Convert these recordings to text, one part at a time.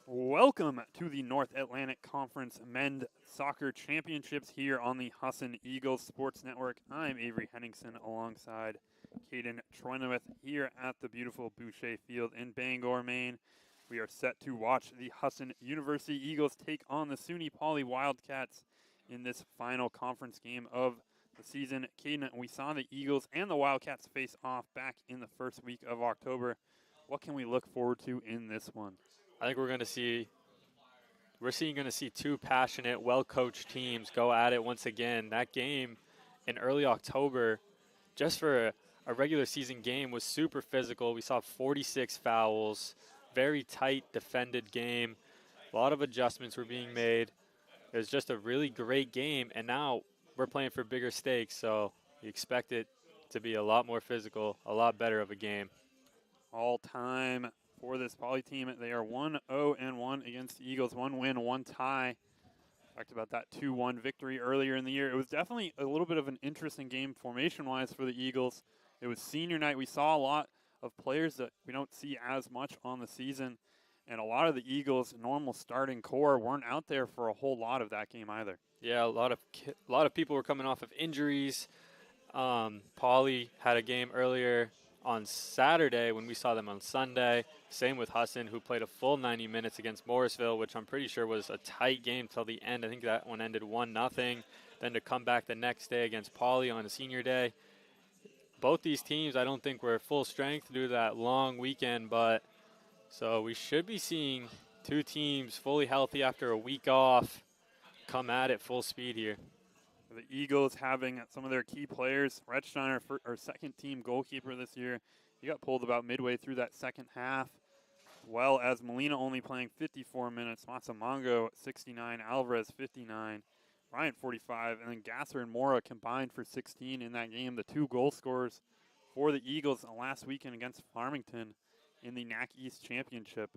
Welcome to the North Atlantic Conference Men's Soccer Championships here on the Husson Eagles Sports Network. I'm Avery Henningsen alongside Caden Troynowith here at the beautiful Boucher Field in Bangor, Maine. We are set to watch the Husson University Eagles take on the SUNY Poly Wildcats in this final conference game of the season. Caden, we saw the Eagles and the Wildcats face off back in the first week of October. What can we look forward to in this one? I think we're going to see two passionate, well-coached teams go at it once again. That game in early October, just for a regular season game, was super physical. We saw 46 fouls, very tight defended game. A lot of adjustments were being made. It was just a really great game, and now we're playing for bigger stakes, so you expect it to be a lot more physical, a lot better of a game. All time for this Poly team, they are 1-0-1 against the Eagles. 1 win, 1 tie. Talked about that 2-1 victory earlier in the year. It was definitely a little bit of an interesting game formation-wise for the Eagles. It was senior night. We saw a lot of players that we don't see as much on the season, and a lot of the Eagles' normal starting core weren't out there for a whole lot of that game either. Yeah, a lot of people were coming off of injuries. Poly had a game earlier on Saturday when we saw them on Sunday. Same with Husson, who played a full 90 minutes against Morrisville, which I'm pretty sure was a tight game till the end. I think that one ended 1-0. Then to come back the next day against Poly on a senior day. Both these teams, I don't think were full strength due to that long weekend, but so we should be seeing two teams fully healthy after a week off come at it full speed here. The Eagles having some of their key players. Retzsteiner, our second-team goalkeeper this year, he got pulled about midway through that second half, as well as Molina only playing 54 minutes, Matsumongo 69, Alvarez 59, Bryant 45, and then Gasser and Mora combined for 16 in that game. The two goal scorers for the Eagles last weekend against Farmington in the NAC East Championship.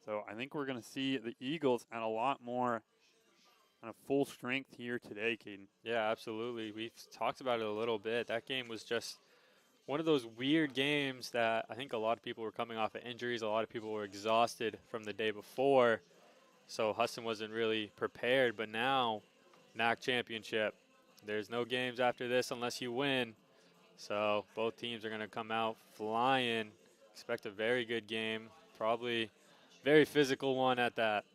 So I think we're going to see the Eagles at a lot more kind of full strength here today, Caden. Yeah, absolutely. We've talked about it a little bit. That game was just one of those weird games that I think a lot of people were coming off of injuries. A lot of people were exhausted from the day before. So Husson wasn't really prepared. But now, NAC championship. There's no games after this unless you win. So both teams are going to come out flying. Expect a very good game. Probably very physical one at that.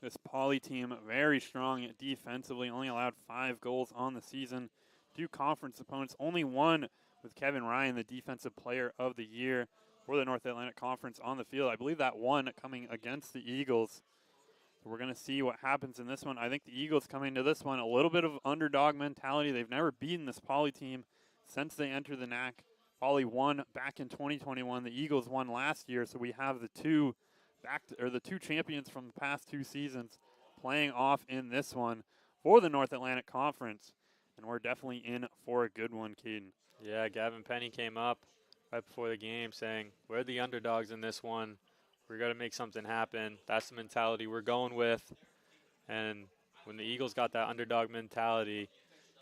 This Poly team very strong defensively, only allowed 5 goals on the season. 2 conference opponents, only one with Kevin Ryan, the defensive player of the year for the North Atlantic Conference on the field. I believe that one coming against the Eagles. So we're going to see what happens in this one. I think the Eagles coming to this one, a little bit of underdog mentality. They've never beaten this Poly team since they entered the NAC. Poly won back in 2021. The Eagles won last year, so we have the two champions from the past 2 seasons playing off in this one for the North Atlantic Conference, and we're definitely in for a good one, Caden. Yeah, Gavin Penny came up right before the game saying, we're the underdogs in this one. We're going to make something happen. That's the mentality we're going with. And when the Eagles got that underdog mentality,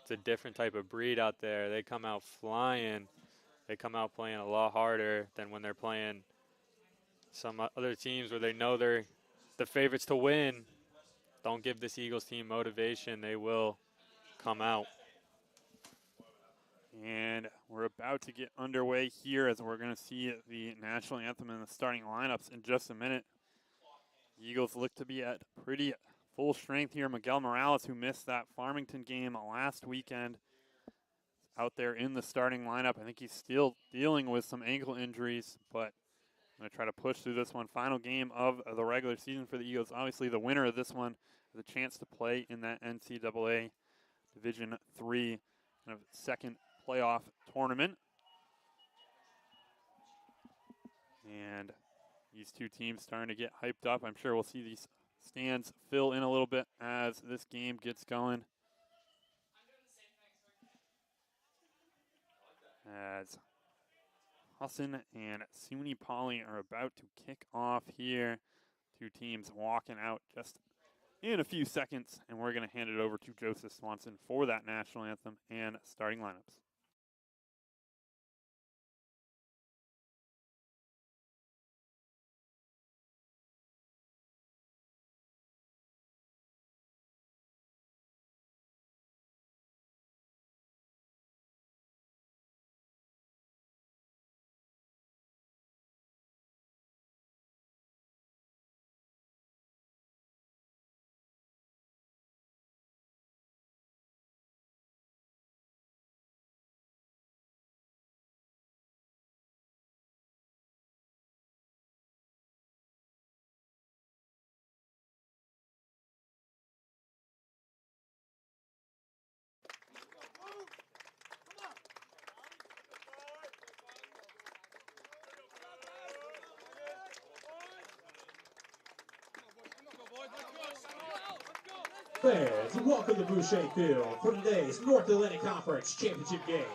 it's a different type of breed out there. They come out flying. They come out playing a lot harder than when they're playing some other teams where they know they're the favorites to win. Don't give this Eagles team motivation. They will come out. And we're about to get underway here as we're going to see the national anthem and the starting lineups in just a minute. The Eagles look to be at pretty full strength here. Miguel Morales, who missed that Farmington game last weekend, out there in the starting lineup. I think he's still dealing with some ankle injuries, but I'm going to try to push through this one. Final game of the regular season for the Eagles. Obviously, the winner of this one has a chance to play in that NCAA Division III kind of second playoff tournament. And these two teams starting to get hyped up. I'm sure we'll see these stands fill in a little bit as this game gets going. As Husson and SUNY Poly are about to kick off here. Two teams walking out just in a few seconds, and we're going to hand it over to Joseph Swanson for that national anthem and starting lineups. Fans, welcome to Boucher Field for today's North Atlantic Conference Championship game,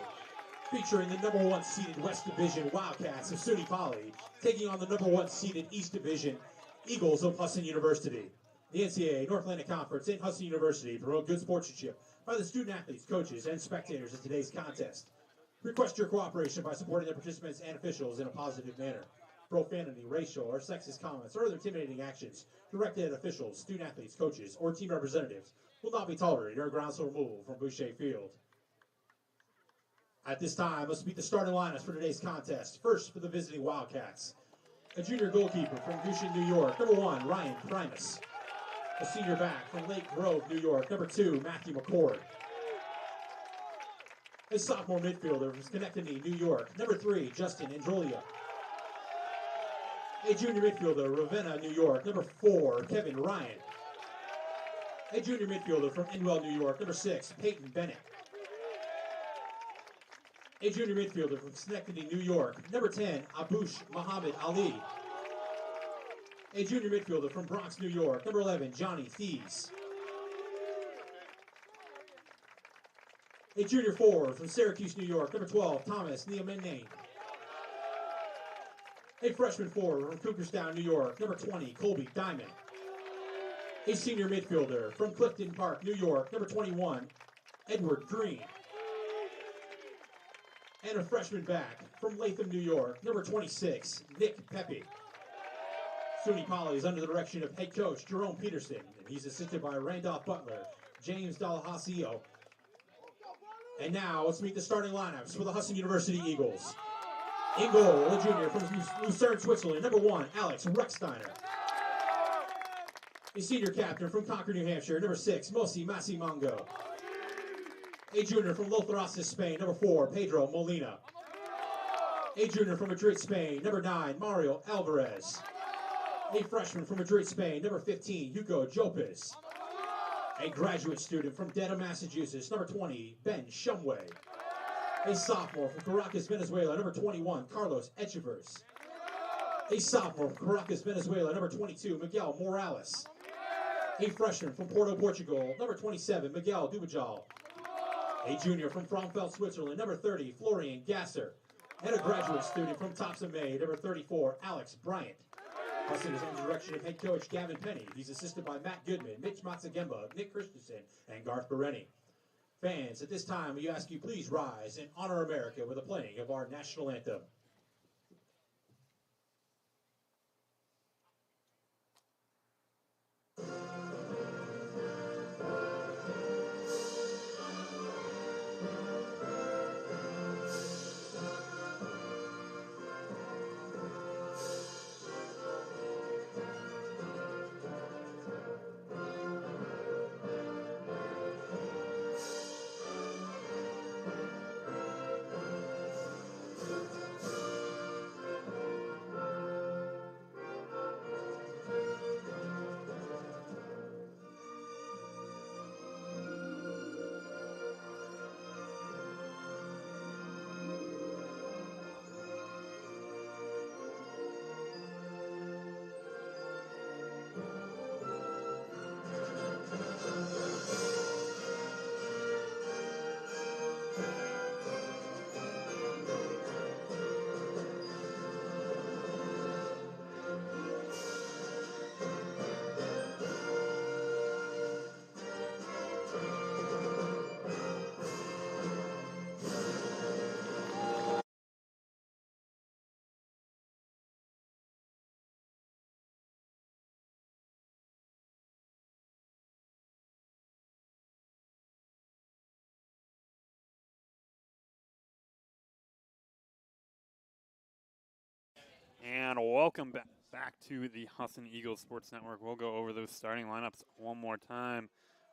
featuring the number 1 seeded West Division Wildcats of SUNY Poly, taking on the number 1 seeded East Division Eagles of Husson University. The NCAA North Atlantic Conference and Husson University promote good sportsmanship by the student athletes, coaches, and spectators of today's contest. Request your cooperation by supporting the participants and officials in a positive manner. Profanity, racial, or sexist comments or other intimidating actions directed at officials, student athletes, coaches, or team representatives will not be tolerated or grounds for removal from Boucher Field. At this time, let's meet the starting lineups for today's contest. First, for the visiting Wildcats, a junior goalkeeper from Goshen, New York, number 1, Ryan Primus. A senior back from Lake Grove, New York, number 2, Matthew McCord. A sophomore midfielder from Schenectady, New York, number 3, Justin Androlia. A junior midfielder, Ravenna, New York, number 4, Kevin Ryan. A junior midfielder from Inwell, New York, number 6, Peyton Bennett. A junior midfielder from Schenectady, New York, number 10, Abush Muhammad Ali. A junior midfielder from Bronx, New York, number 11, Johnny Thies. A junior forward from Syracuse, New York, number 12, Thomas Niamene. A freshman forward from Cooperstown, New York, number 20, Colby Diamond. A senior midfielder from Clifton Park, New York, number 21, Edward Green. And a freshman back from Latham, New York, number 26, Nick Pepe. SUNY Poly is under the direction of head coach Jerome Peterson, and he's assisted by Randolph Butler, James Dalahasio. And now let's meet the starting lineups for the Husson University Eagles. In goal, a junior from Lucerne, Switzerland, number 1, Alex Rexsteiner. A senior captain from Concord, New Hampshire, number 6, Mosi Masimango. A junior from Los Terrazas, Spain, number 4, Pedro Molina. A junior from Madrid, Spain, number 9, Mario Alvarez. A freshman from Madrid, Spain, number 15, Hugo Jopez. A graduate student from Dedham, Massachusetts, number 20, Ben Shumway. A sophomore from Caracas, Venezuela, number 21, Carlos Echevers. A sophomore from Caracas, Venezuela, number 22, Miguel Morales. A freshman from Porto, Portugal, number 27, Miguel Dubajal. A junior from Fromfeld, Switzerland, number 30, Florian Gasser. And a graduate student from Thompson May, number 34, Alex Bryant. Husson is under the direction of head coach Gavin Penny. He's assisted by Matt Goodman, Mitch Matsugemba, Nick Christensen, and Garth Bereni. Fans, at this time, we ask you please rise and honor America with the playing of our national anthem. And welcome back to the Husson Eagles Sports Network. We'll go over those starting lineups one more time.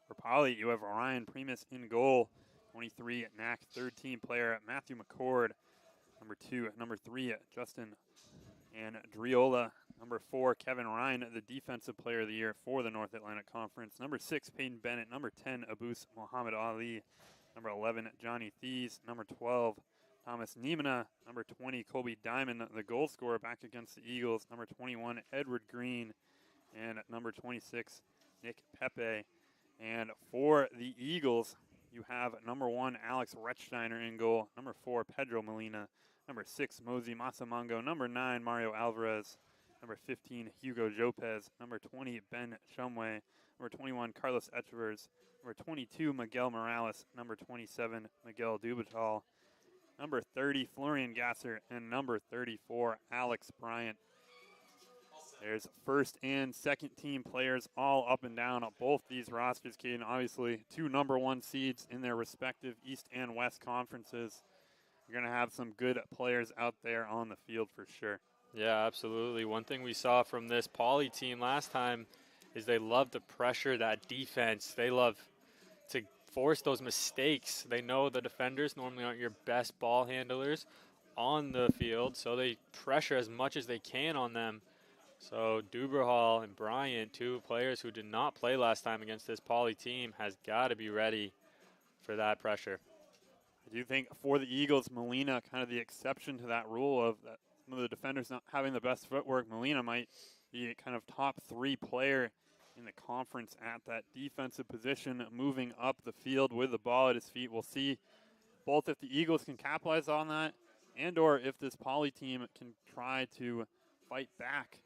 For Poly, you have Ryan Primus in goal, 23 NAC third-team player Matthew McCord, number 2, number 3 Justin Andriola, number 4 Kevin Ryan, the defensive player of the year for the North Atlantic Conference, number 6 Peyton Bennett, number 10 Abus Muhammad Ali, number 11 Johnny Thies, number 12 Thomas Niemena, number 20, Colby Diamond, the goal scorer back against the Eagles, number 21, Edward Green, and number 26, Nick Pepe. And for the Eagles, you have number 1, Alex Rechsteiner in goal. Number 4, Pedro Molina. Number 6, Mosey Masamango. Number 9, Mario Alvarez. Number 15, Hugo Jopez. Number 20, Ben Shumway. Number 21, Carlos Echevers. Number 22, Miguel Morales. Number 27, Miguel Dubital. Number 30, Florian Gasser. And number 34, Alex Bryant. There's first and second team players all up and down both these rosters, Caden. Obviously, 2 number 1 seeds in their respective East and West conferences. You're going to have some good players out there on the field for sure. Yeah, absolutely. One thing we saw from this Poly team last time is they love to pressure that defense. They love to force those mistakes. They know the defenders normally aren't your best ball handlers on the field, so they pressure as much as they can on them. So Duberhall and Bryant, 2 players who did not play last time against this Poly team, has got to be ready for that pressure. I do think for the Eagles, Molina kind of the exception to that rule of that some of the defenders not having the best footwork. Molina might be kind of top 3 player in the conference at that defensive position, moving up the field with the ball at his feet. We'll see both if the Eagles can capitalize on that and or if this Poly team can try to fight back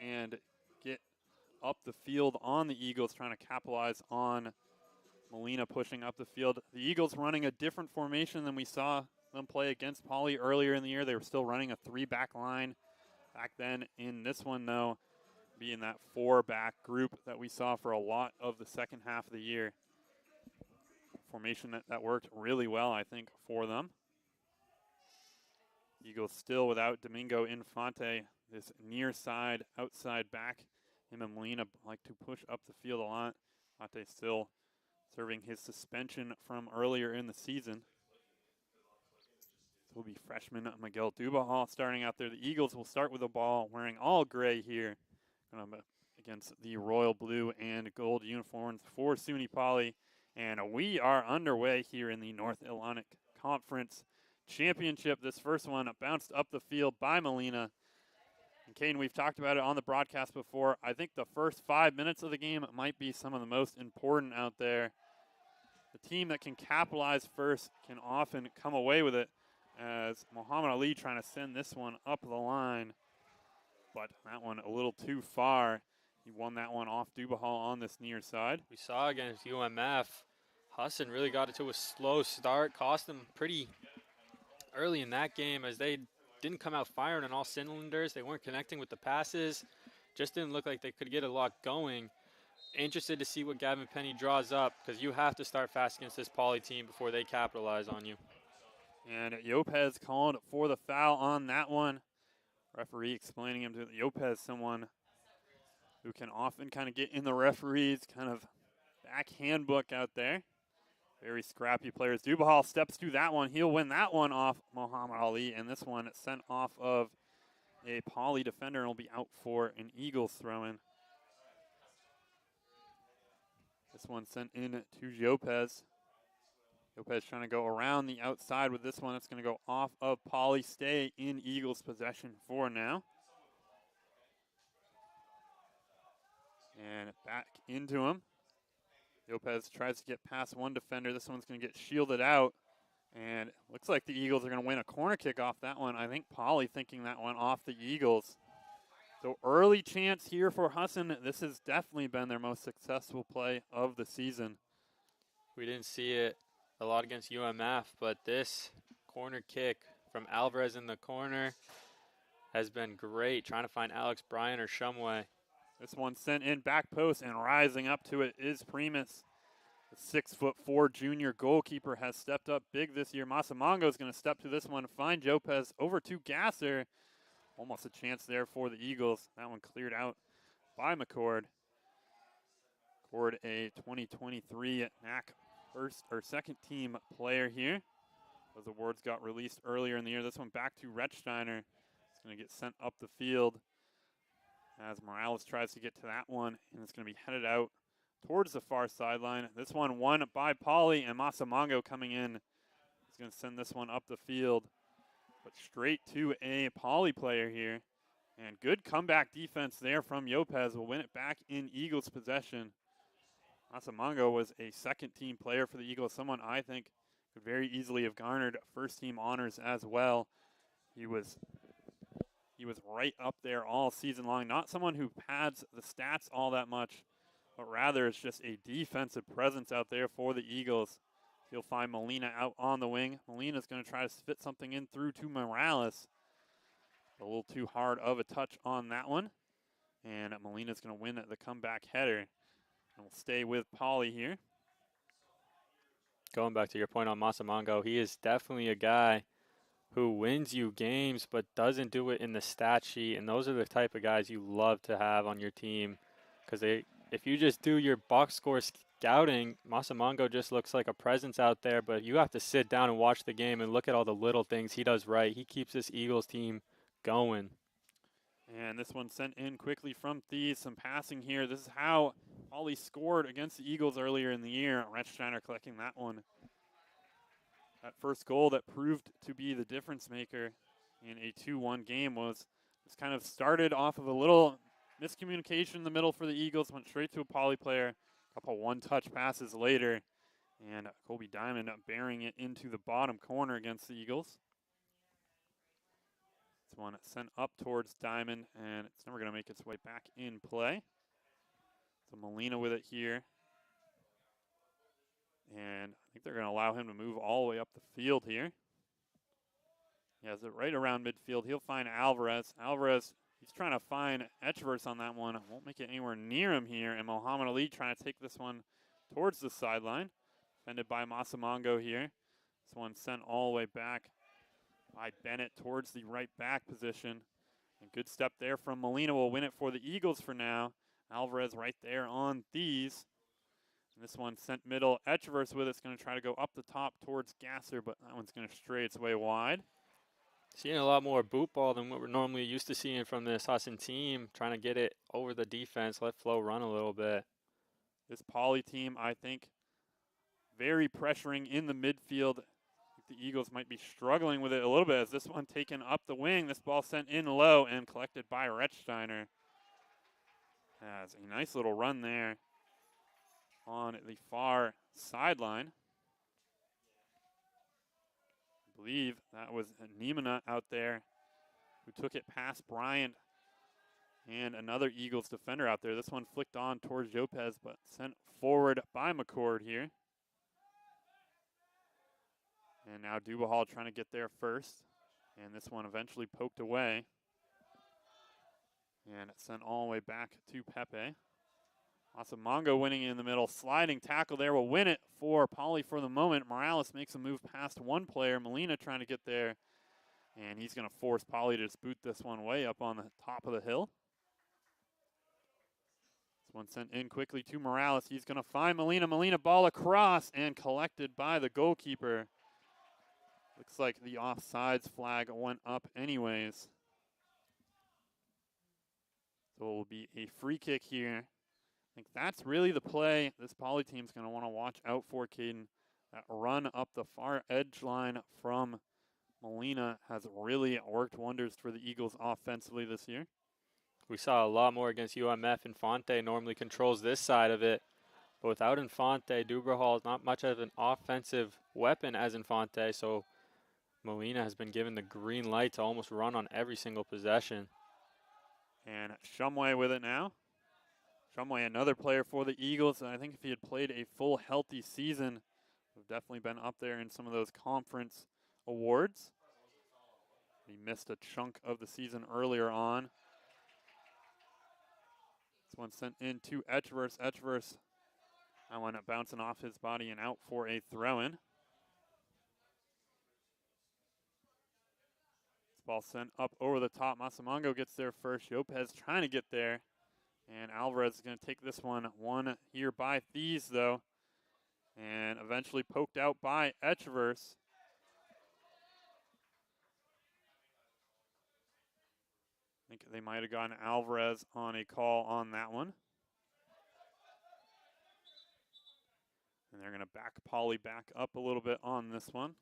and get up the field on the Eagles, trying to capitalize on Molina pushing up the field. The Eagles running a different formation than we saw them play against Poly earlier in the year. They were still running a 3-back line back then. In this one, though, being that 4-back group that we saw for a lot of the second half of the year. Formation that worked really well, I think, for them. Eagles still without Domingo Infante, this near side, outside back. Him and Molina like to push up the field a lot. Infante still serving his suspension from earlier in the season. It will be freshman Miguel Dubahal starting out there. The Eagles will start with the ball, wearing all gray here against the royal blue and gold uniforms for SUNY Poly. And we are underway here in the North Atlantic Conference Championship. This first one bounced up the field by Molina. And Kane, we've talked about it on the broadcast before. I think the first 5 minutes of the game might be some of the most important out there. The team that can capitalize first can often come away with it, as Muhammad Ali trying to send this one up the line. But that one a little too far. He won that one off Dubahal on this near side. We saw against UMF, Husson really got it to a slow start, cost them pretty early in that game as they didn't come out firing on all cylinders. They weren't connecting with the passes. Just didn't look like they could get a lot going. Interested to see what Gavin Penny draws up, because you have to start fast against this Poly team before they capitalize on you. And Lopez called for the foul on that one. Referee explaining him to Lopez, someone who can often kind of get in the referee's kind of back handbook out there. Very scrappy players. Dubahal steps through that one. He'll win that one off Muhammad Ali, and this one sent off of a Poly defender and will be out for an Eagles throw-in. This one sent in to Lopez. Lopez trying to go around the outside with this one. It's going to go off of Poly. Stay in Eagles possession for now. And back into him. Lopez tries to get past one defender. This one's going to get shielded out. And looks like the Eagles are going to win a corner kick off that one. I think Poly thinking that one off the Eagles. So early chance here for Husson. This has definitely been their most successful play of the season. We didn't see it a lot against UMF, but this corner kick from Alvarez in the corner has been great, trying to find Alex Bryan or Shumway. This one sent in back post, and rising up to it is Primus. The 6'4" junior goalkeeper has stepped up big this year. Masamango is going to step to this one, find Jopez over to Gasser. Almost a chance there for the Eagles. That one cleared out by McCord. McCord, a 2023 NAC first or second team player here. Those awards got released earlier in the year. This one back to Rechsteiner. It's going to get sent up the field as Morales tries to get to that one, and it's going to be headed out towards the far sideline. This one won by Poly, and Masamango coming in. He's going to send this one up the field, but straight to a Poly player here. And good comeback defense there from Lopez. Will win it back in Eagles possession. Masamongo was a second-team player for the Eagles, someone I think could very easily have garnered first-team honors as well. He was right up there all season long. Not someone who pads the stats all that much, but rather it's just a defensive presence out there for the Eagles. You'll find Molina out on the wing. Molina's going to try to fit something in through to Morales. A little too hard of a touch on that one. And Molina's going to win the comeback header. And we'll stay with Poly here. Going back to your point on Masamongo, he is definitely a guy who wins you games but doesn't do it in the stat sheet. And those are the type of guys you love to have on your team, because if you just do your box score scouting, Masamongo just looks like a presence out there, but you have to sit down and watch the game and look at all the little things he does right. He keeps this Eagles team going. And this one sent in quickly from Thies. Some passing here. This is how Poly scored against the Eagles earlier in the year. Retzsteiner collecting that one. That first goal that proved to be the difference maker in a 2-1 game was kind of started off of a little miscommunication in the middle for the Eagles, went straight to a Poly player. A couple one-touch passes later, and Colby Diamond bearing it into the bottom corner against the Eagles. This one sent up towards Diamond, and it's never going to make its way back in play. So Molina with it here. And I think they're going to allow him to move all the way up the field here. He has it right around midfield. He'll find Alvarez. Alvarez, he's trying to find Etcheverse on that one. Won't make it anywhere near him here. And Mohamed Ali trying to take this one towards the sideline. Defended by Masamongo here. This one sent all the way back by Bennett towards the right back position. And good step there from Molina. Will win it for the Eagles for now. Alvarez right there on Thies. And this one sent middle. Etcheverse with it's going to try to go up the top towards Gasser, but that one's going to stray its way wide. Seeing a lot more boot ball than what we're normally used to seeing from this Husson team, trying to get it over the defense, let Flo run a little bit. This Poly team, I think, very pressuring in the midfield. I think the Eagles might be struggling with it a little bit as this one taken up the wing. This ball sent in low and collected by Retzsteiner. Has a nice little run there on the far sideline. I believe that was Niemana out there who took it past Bryant and another Eagles defender out there. This one flicked on towards Lopez, but sent forward by McCord here. And now Dubahal trying to get there first. And this one eventually poked away. And sent all the way back to Pepe. Masamongo winning in the middle. Sliding tackle there will win it for Poly for the moment. Morales makes a move past one player. Molina trying to get there. And he's going to force Poly to just boot this one way up on the top of the hill. This one sent in quickly to Morales. He's going to find Molina. Molina ball across and collected by the goalkeeper. Looks like the offsides flag went up anyways. So it will be a free kick here. I think that's really the play this Poly team's going to want to watch out for, Caden. That run up the far edge line from Molina has really worked wonders for the Eagles offensively this year. We saw a lot more against UMF. Infante normally controls this side of it. But without Infante, Dubrahal is not much of an offensive weapon as Infante, so Molina has been given the green light to almost run on every single possession. And Shumway with it now. Shumway, another player for the Eagles. And I think if he had played a full healthy season, would have definitely been up there in some of those conference awards. He missed a chunk of the season earlier on. This one sent in to Etcheverse. Etcheverse, that one bouncing off his body and out for a throw-in. Ball sent up over the top. Masamongo gets there first. Lopez trying to get there. And Alvarez is going to take this one here by Thies, though. And eventually poked out by Etcheverse. I think they might have gotten Alvarez on a call on that one. And they're going to back Poly back up a little bit on this one.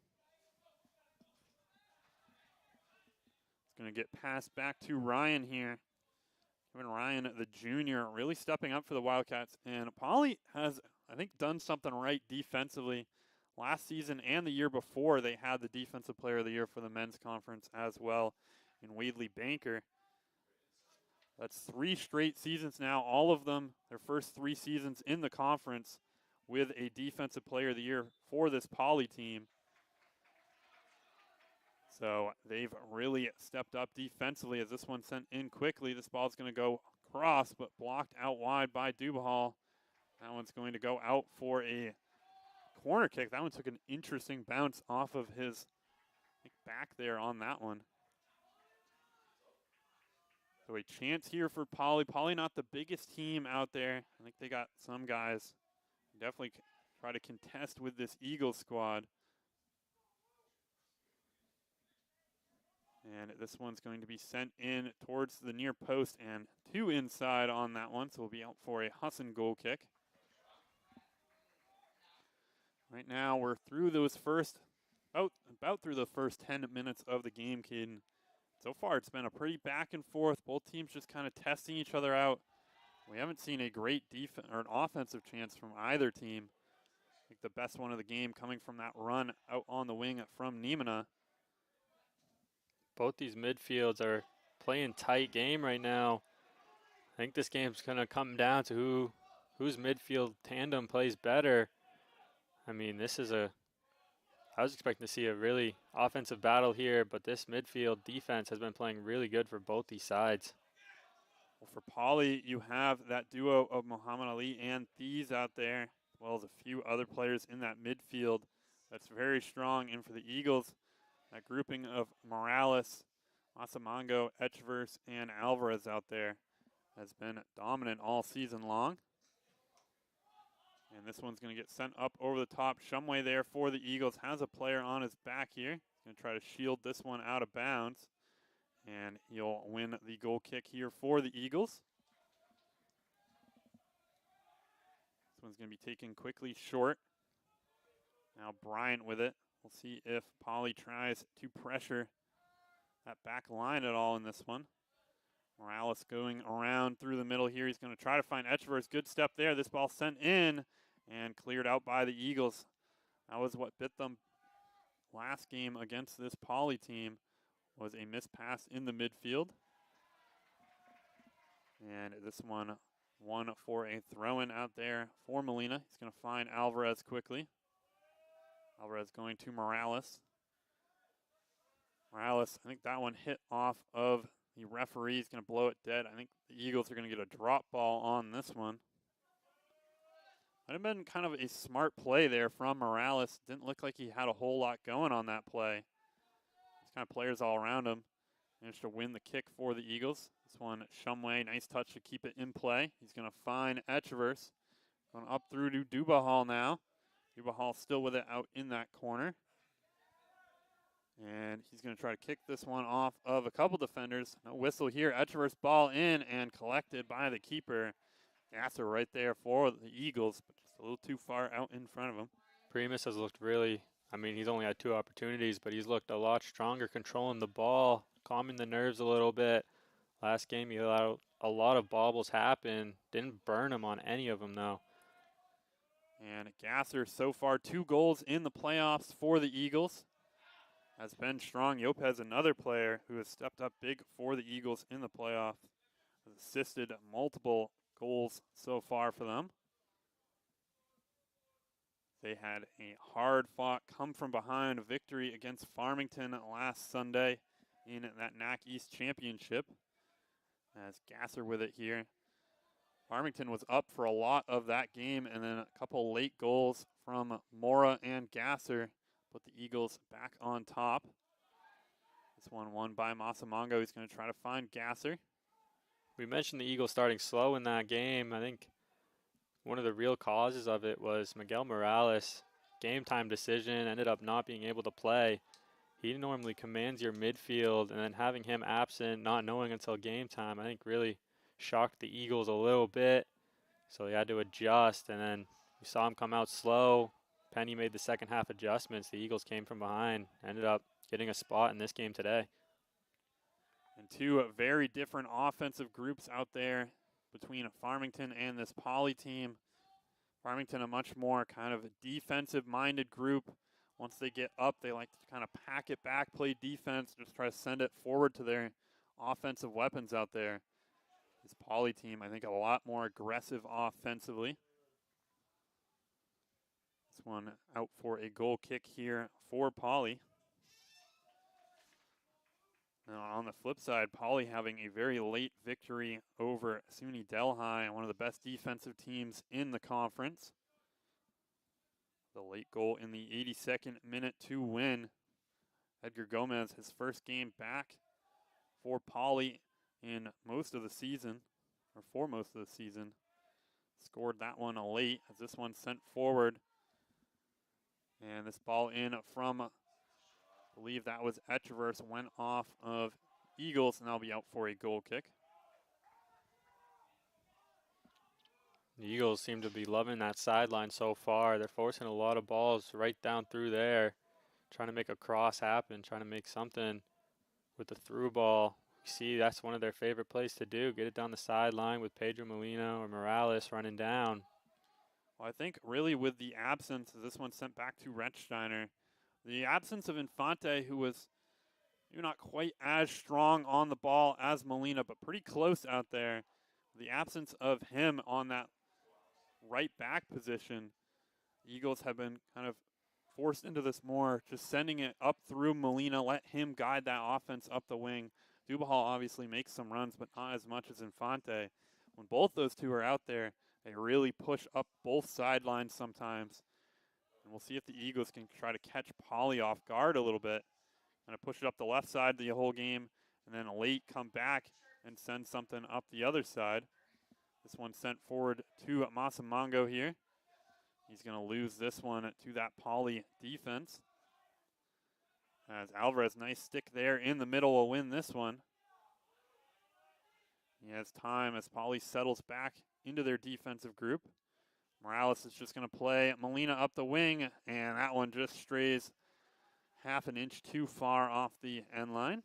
Going to get passed back to Ryan here. Kevin Ryan, the junior, really stepping up for the Wildcats. And Poly has I think, done something right defensively. Last season and the year before, they had the Defensive Player of the Year for the men's conference as well in Wadley Banker. That's 3 straight seasons now, all of them their first 3 seasons in the conference with a Defensive Player of the Year for this Poly team. So they've really stepped up defensively as this one sent in quickly. This ball's going to go across, but blocked out wide by Dubahal. That one's going to go out for a corner kick. That one took an interesting bounce off of his back there on that one. So a chance here for Poly. Poly not the biggest team out there. I think they got some guys who definitely try to contest with this Eagles squad. And this one's going to be sent in towards the near post and 2 inside on that one. So we'll be out for a Husson goal kick. Right now we're through those about through the first 10 minutes of the game, Caden. So far it's been a pretty back and forth. Both teams just kind of testing each other out. We haven't seen a great defense or an offensive chance from either team. I think the best one of the game coming from that run out on the wing from Niemena. Both these midfields are playing tight game right now. I think this game's going to come down to whose midfield tandem plays better. I mean, I was expecting to see a really offensive battle here, but this midfield defense has been playing really good for both these sides. Well, for Poly, you have that duo of Muhammad Ali and Thies out there, as well as a few other players in that midfield that's very strong. And for the Eagles, that grouping of Morales, Masamango, Etchverse, and Alvarez out there has been dominant all season long. And this one's going to get sent up over the top. Shumway there for the Eagles has a player on his back here. He's going to try to shield this one out of bounds. And he'll win the goal kick here for the Eagles. This one's going to be taken quickly short. Now Bryant with it. We'll see if Poly tries to pressure that back line at all in this one. Morales going around through the middle here. He's going to try to find Etchverse. Good step there. This ball sent in and cleared out by the Eagles. That was what bit them last game against this Poly team, was a missed pass in the midfield. And this one for a throw-in out there for Molina. He's going to find Alvarez quickly. Alvarez going to Morales. Morales, I think that one hit off of the referee. He's going to blow it dead. I think the Eagles are going to get a drop ball on this one. Might have been kind of a smart play there from Morales. Didn't look like he had a whole lot going on that play. There's kind of players all around him. Managed to win the kick for the Eagles. This one, Shumway, nice touch to keep it in play. He's going to find Etchverse. Going up through to Dubahal now. Dubahal still with it out in that corner. And he's going to try to kick this one off of a couple defenders. No whistle here. Etchverse ball in and collected by the keeper. Gasser right there for the Eagles, but just a little too far out in front of him. Primus has looked really, I mean, he's only had 2 opportunities, but he's looked a lot stronger controlling the ball, calming the nerves a little bit. Last game, he allowed a lot of bobbles happen. Didn't burn him on any of them, though. And Gasser so far 2 goals in the playoffs for the Eagles. Has been strong. Yopez, another player who has stepped up big for the Eagles in the playoffs, has assisted multiple goals so far for them. They had a hard-fought, come-from-behind victory against Farmington last Sunday in that NAC East Championship. As Gasser with it here. Farmington was up for a lot of that game, and then a couple late goals from Mora and Gasser put the Eagles back on top. This one won by Masamango. He's going to try to find Gasser. We mentioned the Eagles starting slow in that game. I think one of the real causes of it was Miguel Morales. Game time decision, ended up not being able to play. He normally commands your midfield, and then having him absent, not knowing until game time, I think really shocked the Eagles a little bit. So they had to adjust, and then we saw him come out slow. Penny made the second half adjustments. The Eagles came from behind, ended up getting a spot in this game today. And 2 very different offensive groups out there between Farmington and this Poly team. Farmington, a much more kind of defensive-minded group. Once they get up, they like to kind of pack it back, play defense, just try to send it forward to their offensive weapons out there. This Poly team, I think, a lot more aggressive offensively. This one out for a goal kick here for Poly. Now on the flip side, Poly having a very late victory over SUNY Delhi, one of the best defensive teams in the conference. The late goal in the 82nd minute to win. Edgar Gomez, his first game back for Poly in most of the season, or for most of the season. Scored that one late as this one sent forward. And this ball in from, I believe that was Echeverse, went off of Eagles, and that'll be out for a goal kick. The Eagles seem to be loving that sideline so far. They're forcing a lot of balls right down through there, trying to make a cross happen, trying to make something with the through ball. You see, that's one of their favorite plays to do, get it down the sideline with Pedro Molina or Morales running down. Well, I think really with the absence, this one sent back to Rechsteiner, the absence of Infante, who was maybe not quite as strong on the ball as Molina, but pretty close out there. The absence of him on that right back position, the Eagles have been kind of forced into this more, just sending it up through Molina, let him guide that offense up the wing. Dubahal obviously makes some runs, but not as much as Infante. When both those two are out there, they really push up both sidelines sometimes. And we'll see if the Eagles can try to catch Poly off guard a little bit. Kind of push it up the left side the whole game, and then late come back and send something up the other side. This one sent forward to Masamongo here. He's going to lose this one to that Poly defense. As Alvarez, nice stick there in the middle, will win this one. He has time as Poly settles back into their defensive group. Morales is just going to play Molina up the wing, and that one just strays half an inch too far off the end line.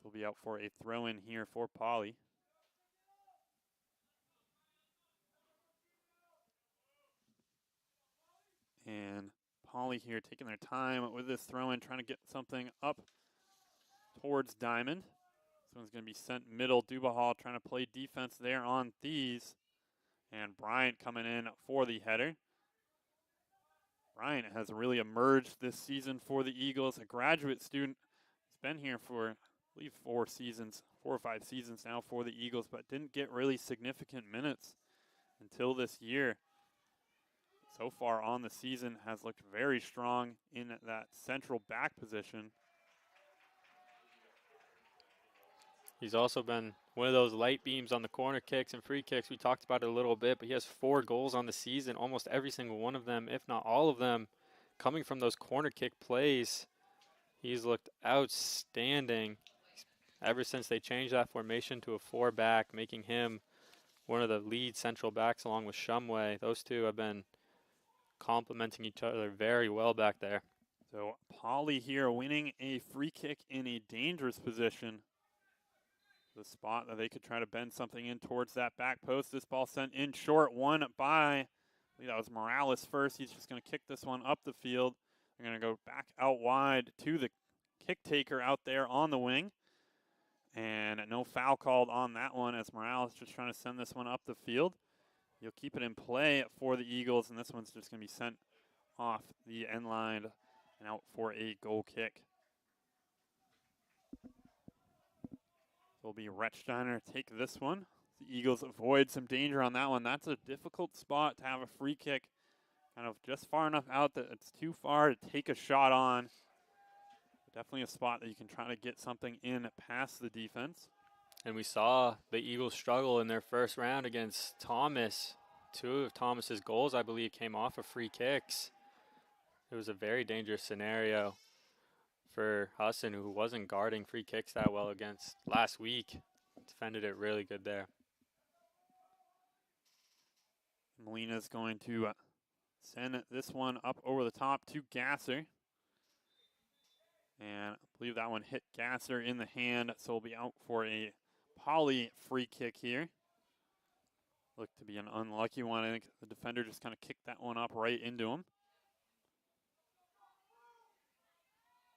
He'll be out for a throw-in here for Poly. And Poly here taking their time with this throw-in, trying to get something up towards Diamond. This one's going to be sent middle. Dubahal trying to play defense there on Thies. And Bryant coming in for the header. Bryant has really emerged this season for the Eagles, a graduate student. He's been here for, I believe, 4 or 5 seasons now for the Eagles, but didn't get really significant minutes until this year. So far on the season has looked very strong in that central back position. He's also been one of those light beams on the corner kicks and free kicks. We talked about it a little bit, but he has 4 goals on the season, almost every single one of them, if not all of them, coming from those corner kick plays. He's looked outstanding ever since they changed that formation to a 4-back, making him one of the lead central backs along with Shumway. Those two have been complementing each other very well back there. So Poly here winning a free kick in a dangerous position. The spot that they could try to bend something in towards that back post. This ball sent in short, won by, I believe that was Morales first. He's just going to kick this one up the field. They're going to go back out wide to the kick taker out there on the wing. And no foul called on that one as Morales just trying to send this one up the field. You'll keep it in play for the Eagles, and this one's just going to be sent off the end line and out for a goal kick. Will be Rechsteiner take this one. The Eagles avoid some danger on that one. That's a difficult spot to have a free kick kind of just far enough out that it's too far to take a shot on. Definitely a spot that you can try to get something in past the defense. And we saw the Eagles struggle in their first round against Thomas. 2 of Thomas's goals, I believe, came off of free kicks. It was a very dangerous scenario for Husson, who wasn't guarding free kicks that well against last week. Defended it really good there. Molina's going to send this one up over the top to Gasser. And I believe that one hit Gasser in the hand, so we'll be out for a Poly free kick here. Looked to be an unlucky one. I think the defender just kind of kicked that one up right into him.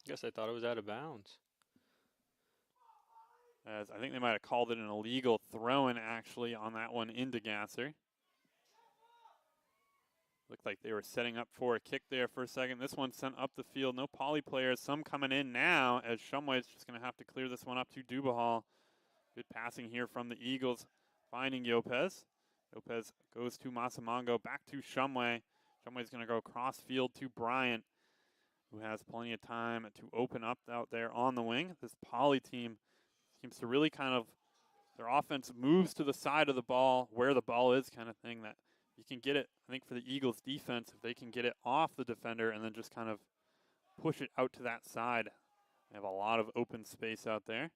Guess I thought it was out of bounds. As I think they might have called it an illegal throw-in, actually, on that one into Gasser. Looked like they were setting up for a kick there for a second. This one sent up the field. No Poly players. Some coming in now as Shumway is just going to have to clear this one up to Dubahal. Good passing here from the Eagles, finding Lopez. Lopez goes to Masamongo, back to Shumway. Shumway's going to go cross field to Bryant, who has plenty of time to open up out there on the wing. This Poly team seems to really kind of, their offense moves to the side of the ball, where the ball is kind of thing, that you can get it, I think for the Eagles defense, if they can get it off the defender and then just kind of push it out to that side. They have a lot of open space out there.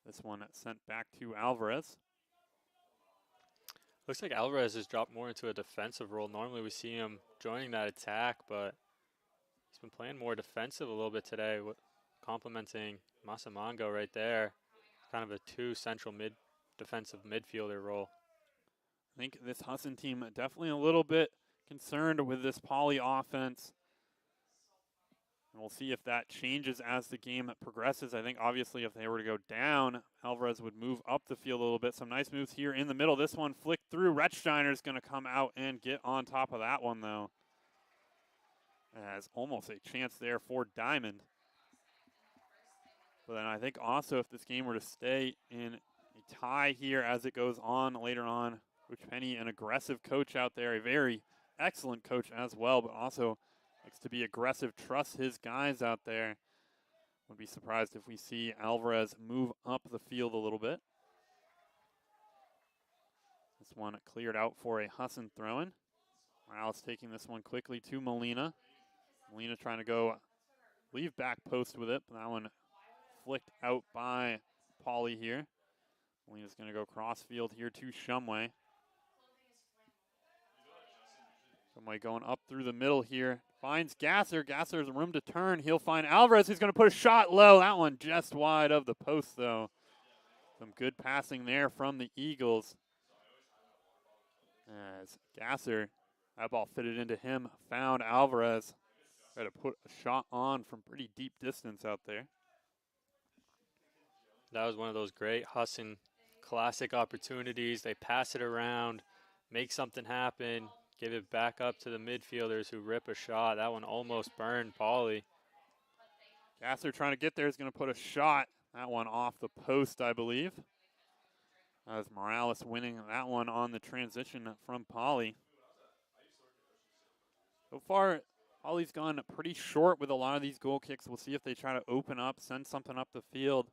This one sent back to Alvarez. Looks like Alvarez has dropped more into a defensive role. Normally we see him joining that attack, but he's been playing more defensive a little bit today, complimenting Masamongo right there. Kind of a two central defensive midfielder role. I think this Husson team definitely a little bit concerned with this Poly offense. And we'll see if that changes as the game progresses. I think obviously if they were to go down, Alvarez would move up the field a little bit. Some nice moves here in the middle. This one flicked through. Rechsteiner's going to come out and get on top of that one, though. As almost a chance there for Diamond. But then I think also if this game were to stay in a tie here as it goes on later on, Coach Penny, an aggressive coach out there, a very excellent coach as well, but also likes to be aggressive, trusts his guys out there. Would be surprised if we see Alvarez move up the field a little bit. This one cleared out for a Husson throw-in. Morales taking this one quickly to Molina. Molina trying to go leave back post with it, but that one flicked out by Poly here. Molina's going to go cross field here to Shumway. Shumway going up through the middle here. Finds Gasser. Gasser's room to turn. He'll find Alvarez, who's going to put a shot low. That one just wide of the post, though. Some good passing there from the Eagles. As Gasser, that ball fitted into him, found Alvarez. Tried to put a shot on from pretty deep distance out there. That was one of those great Husson classic opportunities. They pass it around, make something happen, give it back up to the midfielders who rip a shot. That one almost burned Poly. Gasser trying to get there is going to put a shot. That one off the post, I believe. As Morales winning that one on the transition from Poly. So far, Poly's gone pretty short with a lot of these goal kicks. We'll see if they try to open up, send something up the field.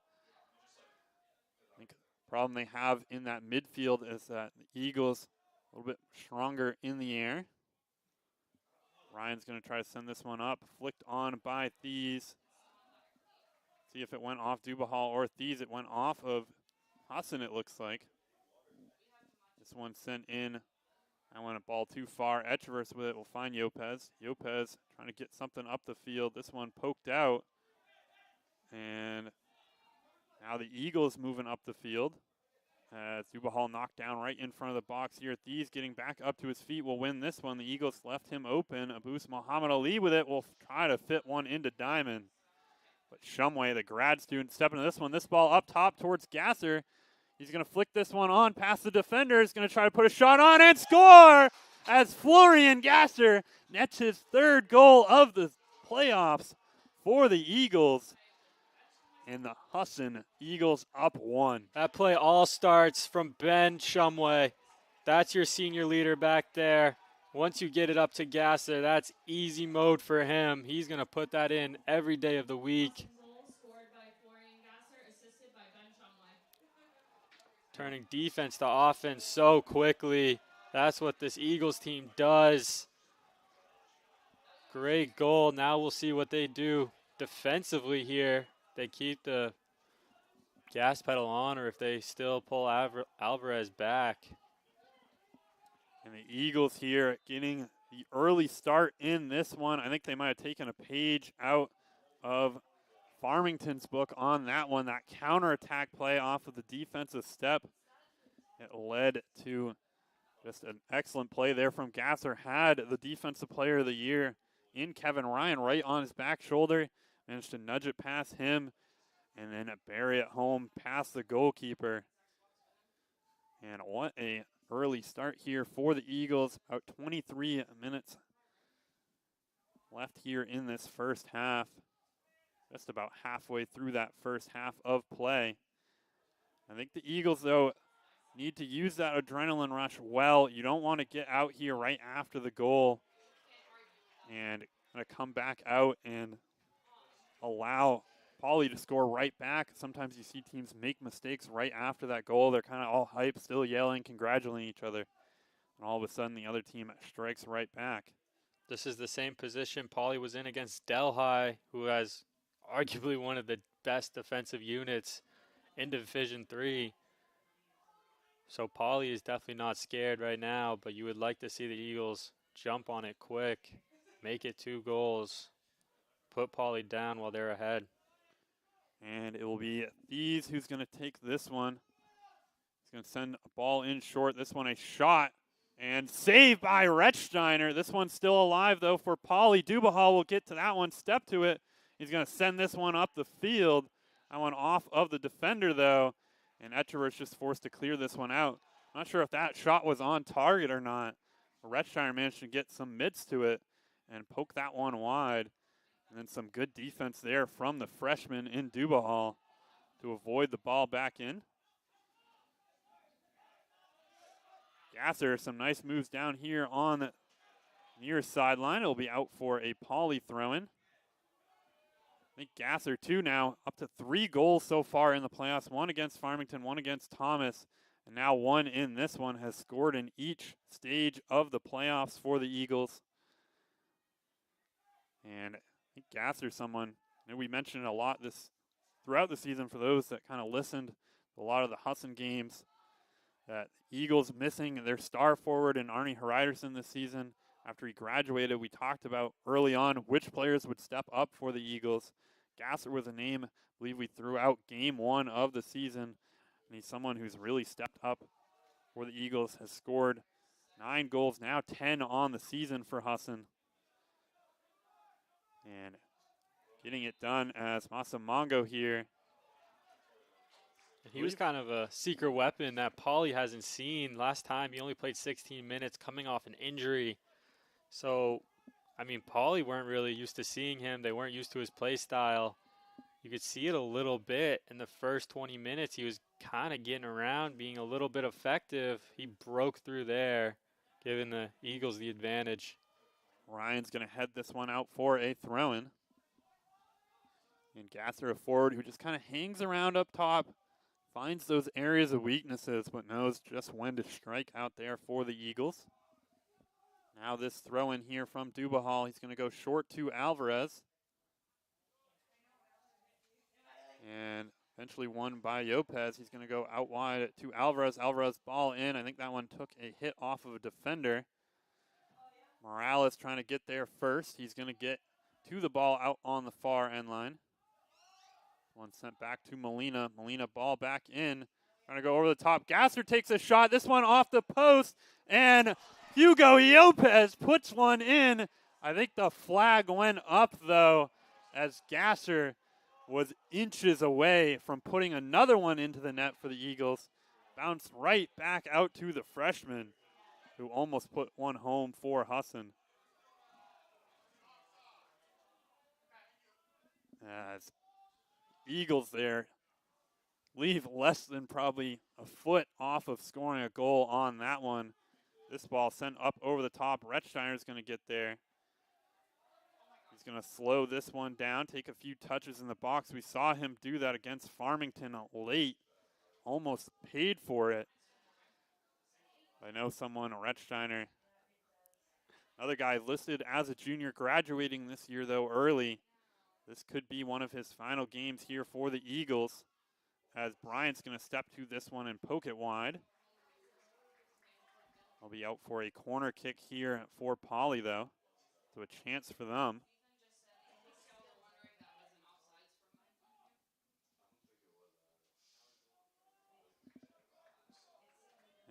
I think the problem they have in that midfield is that the Eagles a little bit stronger in the air. Ryan's going to try to send this one up. Flicked on by Thies. See if it went off Dubahal or Thies. It went off of Husson, it looks like. This one sent in. I went a ball too far. Echeverse with it will find Lopez. Lopez trying to get something up the field. This one poked out. And now the Eagles moving up the field. As Dubahal knocked down right in front of the box here. Thies getting back up to his feet will win this one. The Eagles left him open. Abus Muhammad Ali with it will try to fit one into Diamond. But Shumway, the grad student, stepping to this one. This ball up top towards Gasser. He's going to flick this one on past the defender. He's going to try to put a shot on and score as Florian Gasser nets his third goal of the playoffs for the Eagles. And the Husson Eagles up 1. That play all starts from Ben Shumway. That's your senior leader back there. Once you get it up to Gasser, that's easy mode for him. He's going to put that in every day of the week. Turning defense to offense so quickly. That's what this Eagles team does. Great goal. Now we'll see what they do defensively here. They keep the gas pedal on or if they still pull Alvarez back. And the Eagles here getting the early start in this one. I think they might have taken a page out of Farmington's book on that one. That counterattack play off of the defensive step. It led to just an excellent play there from Gasser. Had the defensive player of the year in Kevin Ryan right on his back shoulder. Managed to nudge it past him and then bury it home past the goalkeeper. And what a early start here for the Eagles. About 23 minutes left here in this first half. Just about halfway through that first half of play. I think the Eagles, though, need to use that adrenaline rush well. You don't want to get out here right after the goal and kind of come back out and allow Poly to score right back. Sometimes you see teams make mistakes right after that goal. They're kind of all hyped, still yelling, congratulating each other. And all of a sudden, the other team strikes right back. This is the same position Poly was in against Delhi, who has arguably one of the best defensive units in Division III. So Poly is definitely not scared right now, but you would like to see the Eagles jump on it quick, make it 2 goals, put Poly down while they're ahead. And it will be Thies who's going to take this one. He's going to send a ball in short. This one a shot and saved by Rechsteiner. This one's still alive, though, for Poly. Dubahal will get to that one, step to it. He's going to send this one up the field. That one off of the defender, though. And Etchever's just forced to clear this one out. I'm not sure if that shot was on target or not. Rechsteiner managed to get some mitts to it and poke that one wide. And then some good defense there from the freshman in Dubahal to avoid the ball back in. Gasser, some nice moves down here on the near sideline. It'll be out for a Poly throw-in. I think Gasser, too, now up to 3 goals so far in the playoffs. 1 against Farmington, 1 against Thomas, and now 1 in this one. Has scored in each stage of the playoffs for the Eagles. And I think Gasser, someone that we mentioned a lot throughout the season for those that kind of listened to a lot of the Husson games, that Eagles missing their star forward in Arnie Hreiderson this season. After he graduated, we talked about early on which players would step up for the Eagles. Gasser was a name I believe we threw out game 1 of the season, and he's someone who's really stepped up for the Eagles, has scored 9 goals, now 10 on the season for Husson. And getting it done as Masamongo here. He was kind of a secret weapon that Poly hasn't seen. Last time he only played 16 minutes coming off an injury. So, I mean, Poly weren't really used to seeing him. They weren't used to his play style. You could see it a little bit in the first 20 minutes. He was kind of getting around, being a little bit effective. He broke through there, giving the Eagles the advantage. Ryan's going to head this one out for a throw-in. And Gasser, a forward who just kind of hangs around up top, finds those areas of weaknesses, but knows just when to strike out there for the Eagles. Now this throw-in here from Dubahal. He's going to go short to Alvarez. And eventually won by Lopez. He's going to go out wide to Alvarez. Alvarez ball in. I think that one took a hit off of a defender. Morales trying to get there first. He's going to get to the ball out on the far end line. One sent back to Molina. Molina ball back in. Trying to go over the top. Gasser takes a shot. This one off the post. And Hugo Lopez puts one in. I think the flag went up, though, as Gasser was inches away from putting another one into the net for the Eagles. Bounced right back out to the freshman, who almost put one home for Husson. As Eagles there leave less than probably a foot off of scoring a goal on that one. This ball sent up over the top. Rechsteiner's going to get there. He's going to slow this one down, take a few touches in the box. We saw him do that against Farmington late. Almost paid for it. I know someone, Rechsteiner, another guy listed as a junior, graduating this year, though, early. This could be one of his final games here for the Eagles, as Bryant's going to step to this one and poke it wide. I'll be out for a corner kick here for Poly, though, so a chance for them.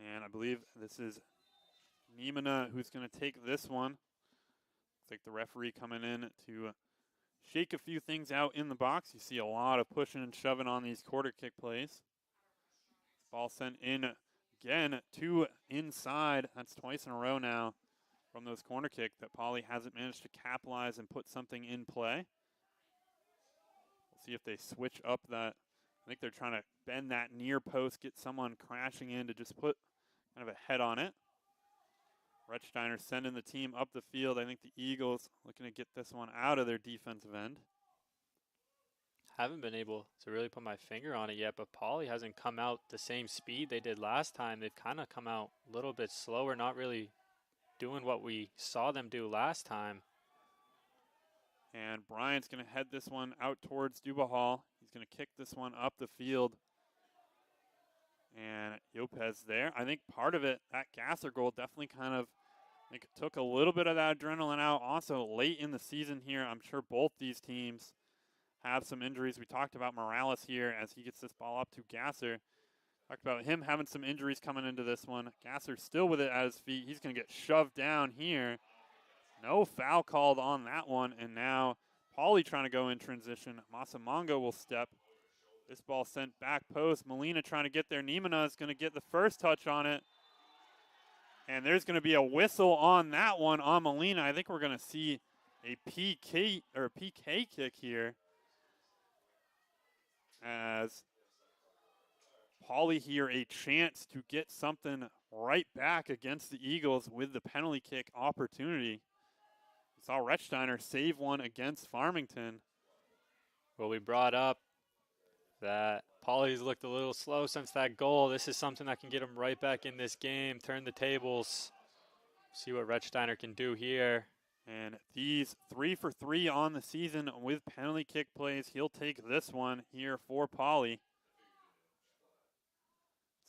And I believe this is Nimina who's going to take this one. Looks like the referee coming in to shake a few things out in the box. You see a lot of pushing and shoving on these quarter kick plays. Ball sent in again to inside. That's twice in a row now from those corner kick that Poly hasn't managed to capitalize and put something in play. We'll see if they switch up that. I think they're trying to bend that near post, get someone crashing in to just put kind of a head on it. Rechsteiner sending the team up the field. I think the Eagles looking to get this one out of their defensive end. Haven't been able to really put my finger on it yet, but Poly hasn't come out the same speed they did last time. They've kind of come out a little bit slower, not really doing what we saw them do last time. And Bryant's going to head this one out towards Dubahal. He's going to kick this one up the field. And Yopez there. I think part of it, that Gasser goal definitely kind of took a little bit of that adrenaline out. Also, late in the season here, I'm sure both these teams have some injuries. We talked about Morales here as he gets this ball up to Gasser. Talked about him having some injuries coming into this one. Gasser still with it at his feet. He's going to get shoved down here. No foul called on that one. And now Poly trying to go in transition. Masamongo will step. This ball sent back post. Molina trying to get there. Nimina is going to get the first touch on it. And there's going to be a whistle on that one on Molina. I think we're going to see a PK kick here, as Poly here a chance to get something right back against the Eagles with the penalty kick opportunity. We saw Rechsteiner save one against Farmington. Well, we brought up that Poly's looked a little slow since that goal. This is something that can get them right back in this game, turn the tables, see what Rechsteiner can do here. And these 3 for 3 on the season with penalty kick plays. He'll take this one here for Poly.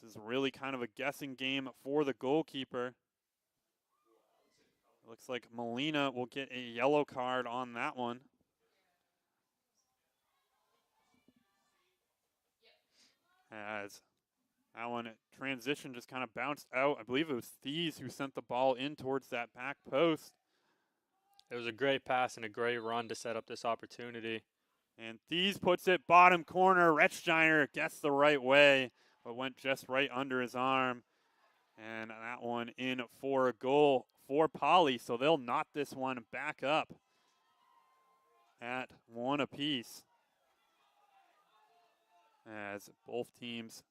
This is really kind of a guessing game for the goalkeeper. It looks like Molina will get a yellow card on that one. As that one transition just kind of bounced out. I believe it was Thies who sent the ball in towards that back post. It was a great pass and a great run to set up this opportunity. And Thies puts it bottom corner. Rechsteiner gets the right way, but went just right under his arm. And that one in for a goal for Poly. So they'll knot this one back up at 1 apiece, as both teams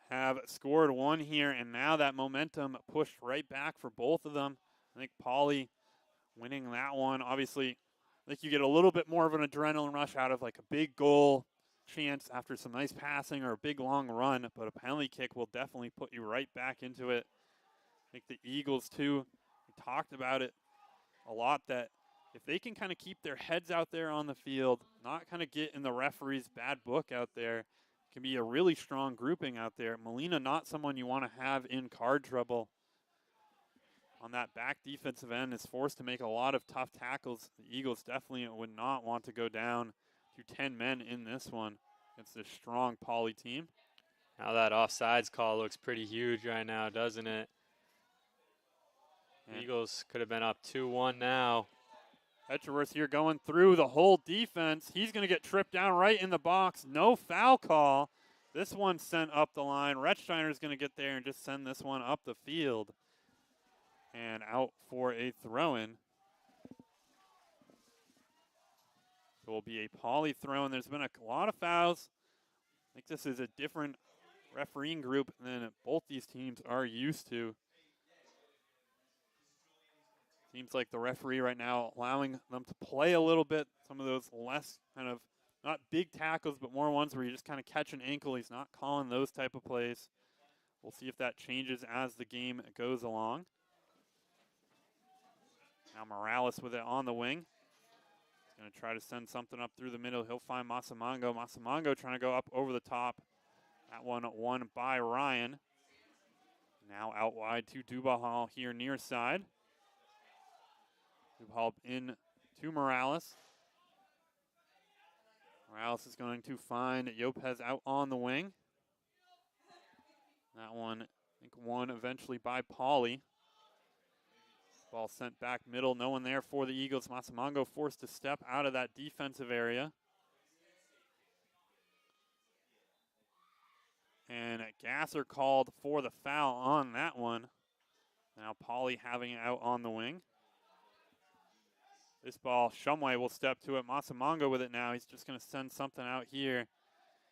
have scored one here, and now that momentum pushed right back for both of them. I think Poly winning that one. Obviously, I think you get a little bit more of an adrenaline rush out of like a big goal chance after some nice passing or a big long run, but a penalty kick will definitely put you right back into it. I think the Eagles, too, we talked about it a lot, that if they can kind of keep their heads out there on the field, not kind of get in the referee's bad book out there, it can be a really strong grouping out there. Molina, not someone you want to have in card trouble. On that back defensive end, is forced to make a lot of tough tackles. The Eagles definitely would not want to go down to 10 men in this one against this strong Poly team. Now that offsides call looks pretty huge right now, doesn't it? And Eagles could have been up 2-1 now. Etcheworth here going through the whole defense. He's going to get tripped down right in the box. No foul call. This one sent up the line. Rechsteiner's going to get there and just send this one up the field and out for a throw-in. So it will be a Poly throw-in. There's been a lot of fouls. I think this is a different refereeing group than both these teams are used to. Seems like the referee right now allowing them to play a little bit. Some of those less kind of, not big tackles, but more ones where you just kind of catch an ankle. He's not calling those type of plays. We'll see if that changes as the game goes along. Now Morales with it on the wing. He's going to try to send something up through the middle. He'll find Masamongo. Masamongo trying to go up over the top. That one won by Ryan. Now out wide to Dubahal here near side. Dubahal in to Morales. Morales is going to find Yopez out on the wing. That one, I think, won eventually by Poly. Ball sent back middle, no one there for the Eagles. Masamongo forced to step out of that defensive area. And Gasser called for the foul on that one. Now Poly having it out on the wing. This ball, Shumway will step to it. Masamongo with it now. He's just going to send something out here.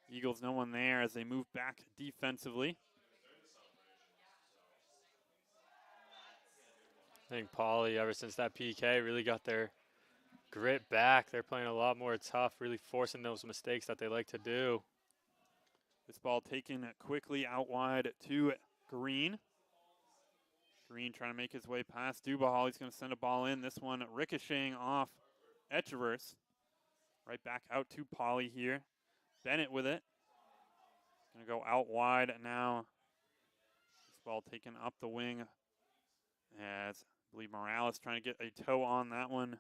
Eagles, no one there as they move back defensively. I think Poly, ever since that PK, really got their grit back. They're playing a lot more tough, really forcing those mistakes that they like to do. This ball taken quickly out wide to Green. Green trying to make his way past Dubahal. He's going to send a ball in. This one ricocheting off Etcheverse. Right back out to Poly here. Bennett with it. Going to go out wide now. This ball taken up the wing as I believe Morales trying to get a toe on that one.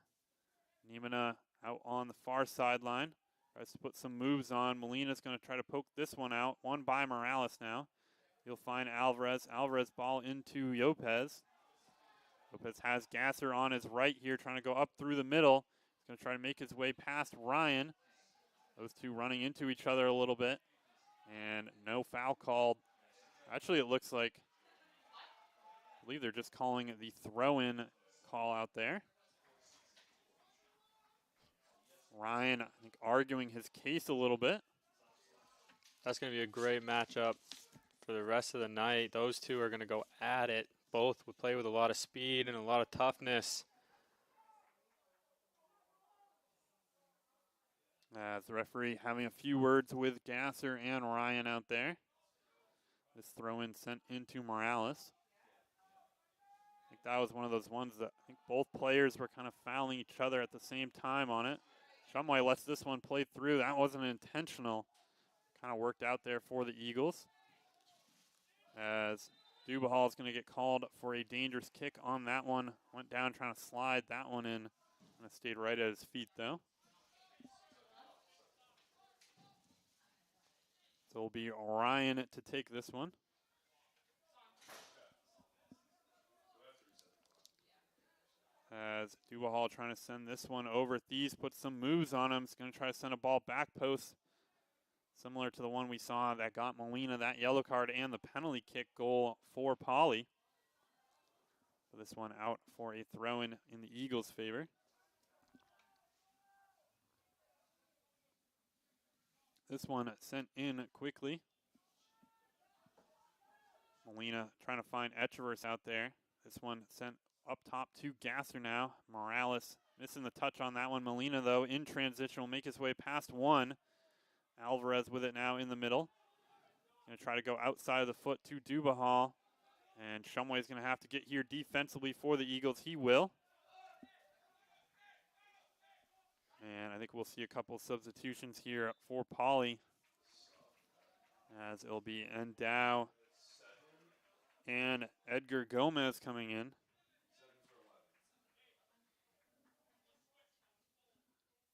Nimena out on the far sideline. Tries to put some moves on. Molina's going to try to poke this one out. One by Morales now. You'll find Alvarez. Alvarez ball into Lopez. Lopez has Gasser on his right here, trying to go up through the middle. He's going to try to make his way past Ryan. Those two running into each other a little bit. And no foul called. Actually, it looks like, I believe they're just calling the throw-in call out there. Ryan, I think, arguing his case a little bit. That's going to be a great matchup for the rest of the night. Those two are going to go at it. Both would play with a lot of speed and a lot of toughness. As the referee having a few words with Gasser and Ryan out there. This throw-in sent into Morales. I think that was one of those ones that I think both players were kind of fouling each other at the same time on it. Shumway lets this one play through. That wasn't intentional. Kind of worked out there for the Eagles. As Dubahal is going to get called for a dangerous kick on that one. Went down trying to slide that one in. Kind of stayed right at his feet though. So it'll be Ryan to take this one. As Dubahal trying to send this one over. Thies puts some moves on him. He's going to try to send a ball back post. Similar to the one we saw that got Molina that yellow card and the penalty kick goal for Poly. So this one out for a throw-in in the Eagles' favor. This one sent in quickly. Molina trying to find Etcheverse out there. This one sent up top to Gasser now. Morales missing the touch on that one. Molina, though, in transition will make his way past one. Alvarez with it now in the middle. Going to try to go outside of the foot to Dubahal. And Shumway is going to have to get here defensively for the Eagles. He will. And I think we'll see a couple substitutions here for Poly. As it'll be Endow and Edgar Gomez coming in.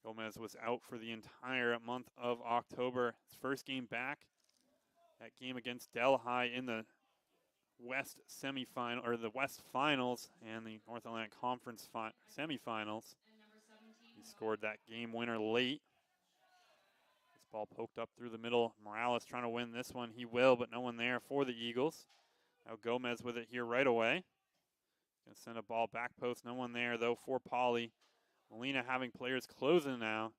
Gomez was out for the entire month of October. His first game back, that game against Delhi in the West semifinal, or the West finals and the North Atlantic Conference semifinals. He scored that game winner late. This ball poked up through the middle. Morales trying to win this one. He will, but no one there for the Eagles. Now Gomez with it here right away. Going to send a ball back post. No one there, though, for Poly. Molina having players closing now.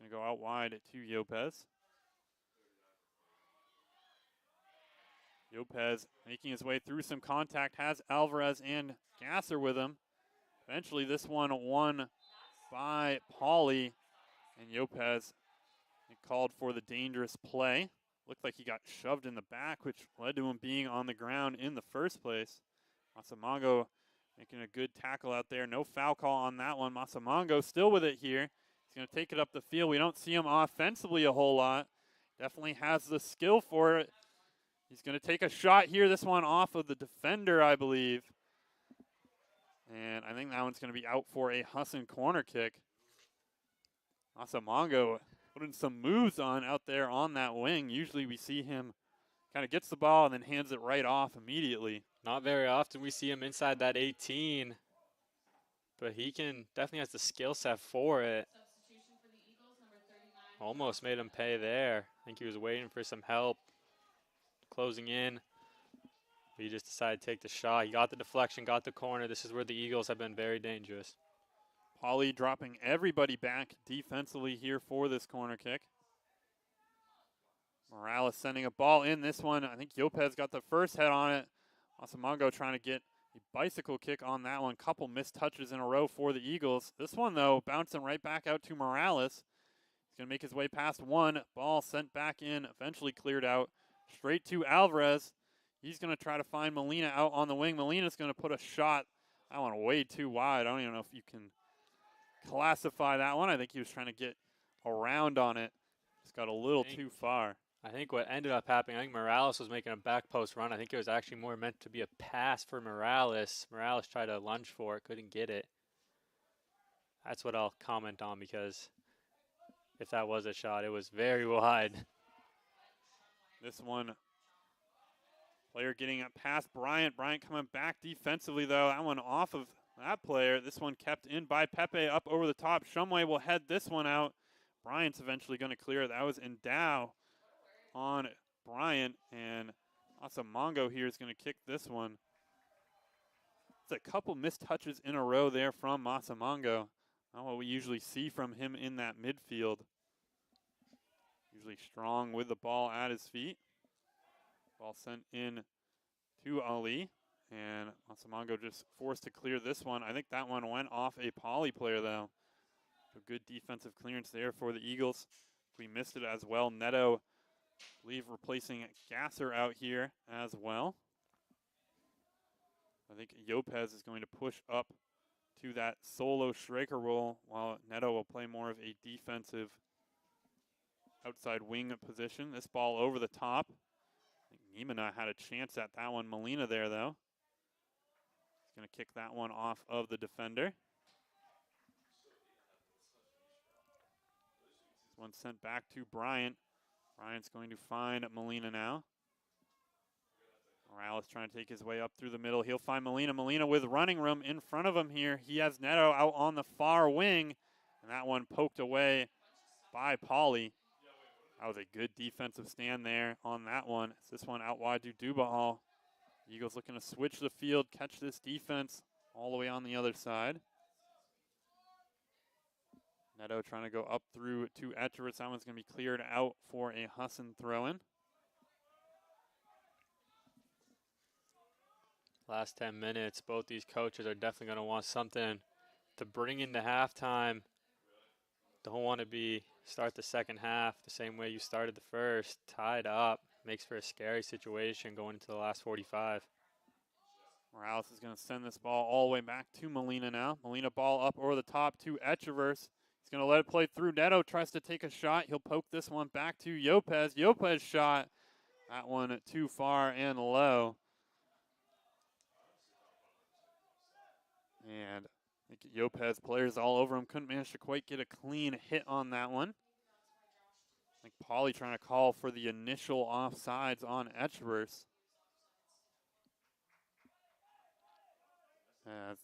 He's going to go out wide to Lopez. Lopez making his way through some contact, has Alvarez and Gasser with him. Eventually this one won by Poly, and Lopez called for the dangerous play. Looked like he got shoved in the back, which led to him being on the ground in the first place. Masamongo making a good tackle out there. No foul call on that one. Masamongo still with it here. He's going to take it up the field. We don't see him offensively a whole lot. Definitely has the skill for it. He's going to take a shot here. This one off of the defender, I believe. And I think that one's going to be out for a Husson corner kick. Masamongo putting some moves on out there on that wing. Usually we see him kind of gets the ball and then hands it right off immediately. Not very often we see him inside that 18, but he definitely has the skill set for it. Almost made him pay there. I think he was waiting for some help closing in. He just decided to take the shot. He got the deflection, got the corner. This is where the Eagles have been very dangerous. Poly dropping everybody back defensively here for this corner kick. Morales sending a ball in this one. I think Yopez got the first head on it. Asamongo trying to get a bicycle kick on that one. Couple missed touches in a row for the Eagles. This one, though, bouncing right back out to Morales. He's going to make his way past one. Ball sent back in, eventually cleared out. Straight to Alvarez. He's going to try to find Molina out on the wing. Molina's going to put a shot. That one way too wide. I don't even know if you can classify that one. I think he was trying to get around on it. Just got a little too far. I think what ended up happening, I think Morales was making a back post run. I think it was actually more meant to be a pass for Morales. Morales tried to lunge for it, couldn't get it. That's what I'll comment on, because if that was a shot, it was very wide. This one, player getting it past Bryant. Bryant coming back defensively, though. That one off of that player. This one kept in by Pepe up over the top. Shumway will head this one out. Bryant's eventually going to clear. That was Endow on Bryant, and Asamongo here is going to kick this one. It's a couple missed touches in a row there from Asamongo. Not what we usually see from him in that midfield. Usually strong with the ball at his feet. Ball sent in to Ali, and Asamongo just forced to clear this one. I think that one went off a Poly player, though. A good defensive clearance there for the Eagles. We missed it as well. Neto, I believe, replacing Gasser out here as well. I think Yopez is going to push up to that solo striker role, while Neto will play more of a defensive outside wing position. This ball over the top. I think Nimena had a chance at that one. Molina there, though. He's going to kick that one off of the defender. This one sent back to Bryant. Bryant's going to find Molina now. Morales trying to take his way up through the middle. He'll find Molina. Molina with running room in front of him here. He has Neto out on the far wing, and that one poked away by Poly. That was a good defensive stand there on that one. This one out wide to Dubahal. Eagles looking to switch the field, catch this defense all the way on the other side. Neto trying to go up through to Etcheritz. That one's going to be cleared out for a Husson throw-in. Last 10 minutes, both these coaches are definitely going to want something to bring into halftime. Don't want to start the second half the same way you started the first, tied up. Makes for a scary situation going into the last 45. Morales is going to send this ball all the way back to Molina now. Molina ball up over the top to Etcheverse. He's going to let it play through. Neto tries to take a shot. He'll poke this one back to Yopez. Yopez shot. That one too far and low. And I think Yopez players all over him. Couldn't manage to quite get a clean hit on that one. I think Poly trying to call for the initial offsides on Etcheverse.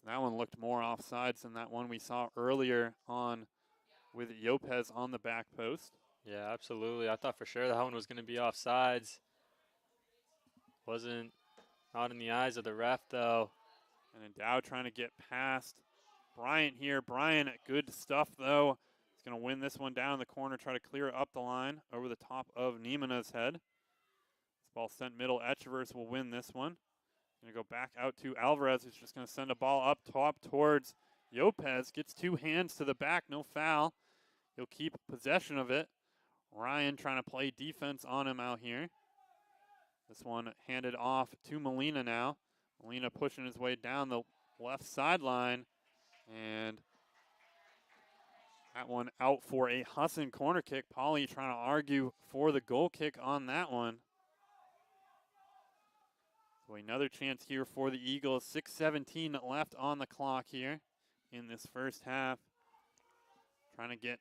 That one looked more offsides than that one we saw earlier on with Yopez on the back post. Yeah, absolutely. I thought for sure that one was going to be offsides. Not in the eyes of the ref, though. And Endow trying to get past Bryant here. Bryant, good stuff, though. He's going to win this one down in the corner, try to clear up the line over the top of Nimena's head. This ball sent middle. Etcheverse will win this one. Going to go back out to Alvarez, who's just going to send a ball up top towards Yopez. Gets two hands to the back, no foul. He'll keep possession of it. Ryan trying to play defense on him out here. This one handed off to Molina now. Molina pushing his way down the left sideline. And that one out for a Husson corner kick. Poly trying to argue for the goal kick on that one. So another chance here for the Eagles. 6:17 left on the clock here in this first half. Trying to get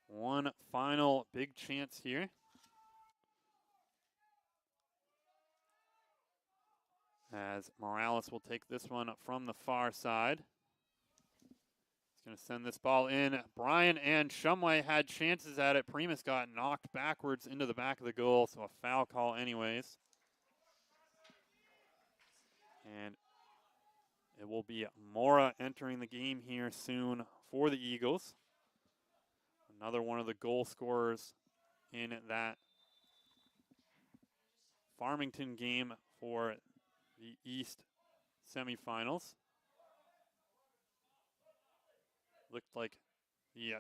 one final big chance here. As Morales will take this one from the far side. He's going to send this ball in. Bryant and Shumway had chances at it. Primus got knocked backwards into the back of the goal, so a foul call anyways. And it will be Mora entering the game here soon for the Eagles. Another one of the goal scorers in that Farmington game for the East semifinals. Looked like the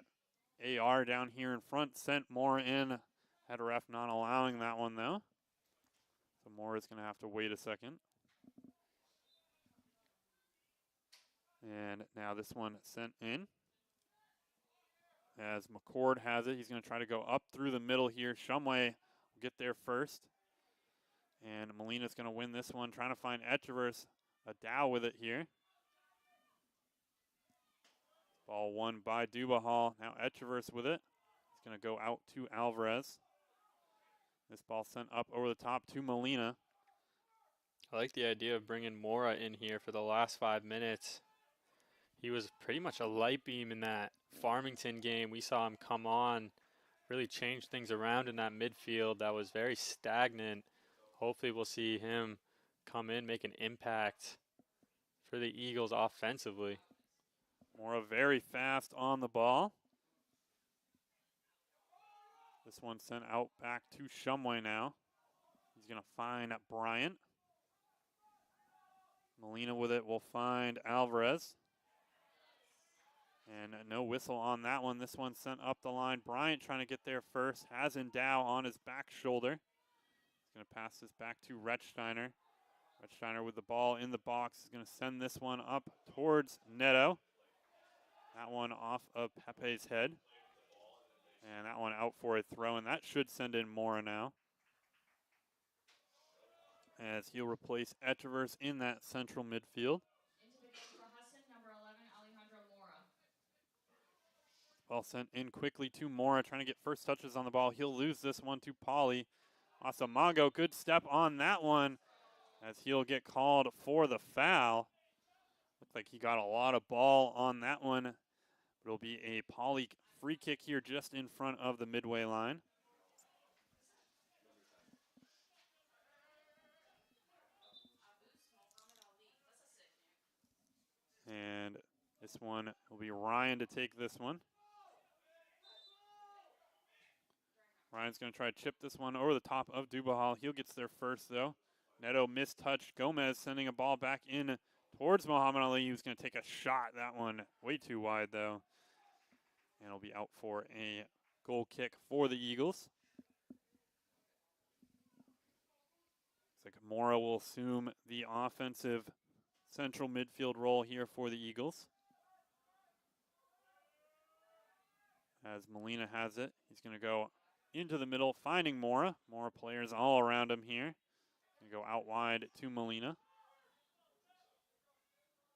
AR down here in front sent Mora in. Had a ref not allowing that one though. So Mora's going to have to wait a second. And now this one sent in. As McCord has it, he's going to try to go up through the middle here. Shumway will get there first. And Molina's going to win this one, trying to find Etchevers. A Dow with it here. Ball won by Dubahal. Now Etchevers with it. It's going to go out to Alvarez. This ball sent up over the top to Molina. I like the idea of bringing Mora in here for the last 5 minutes. He was pretty much a light beam in that Farmington game. We saw him come on, really change things around in that midfield that was very stagnant. Hopefully we'll see him come in, make an impact for the Eagles offensively. Mora very fast on the ball. This one sent out back to Shumway now. He's going to find Bryant. Molina with it will find Alvarez. And no whistle on that one. This one sent up the line. Bryant trying to get there first. Has Endow on his back shoulder. He's going to pass this back to Rettsteiner. Rettsteiner with the ball in the box is going to send this one up towards Neto. That one off of Pepe's head. And that one out for a throw, and that should send in Mora now. As he'll replace Etchevers in that central midfield. Into the game for Husson, number 11, Alejandro Mora. Ball sent in quickly to Mora, trying to get first touches on the ball. He'll lose this one to Poly. Asamongo, good step on that one as he'll get called for the foul. Looked like he got a lot of ball on that one. But it'll be a Poly free kick here just in front of the midway line. And this one will be Ryan to take this one. Ryan's going to try to chip this one over the top of Dubahal. He'll gets there first, though. Neto mistouched. Gomez sending a ball back in towards Muhammad Ali. He was going to take a shot. That one way too wide, though. And it'll be out for a goal kick for the Eagles. Looks like Mora will assume the offensive central midfield role here for the Eagles. As Molina has it, he's going to go into the middle, finding Mora. Mora players all around him here. Going to go out wide to Molina.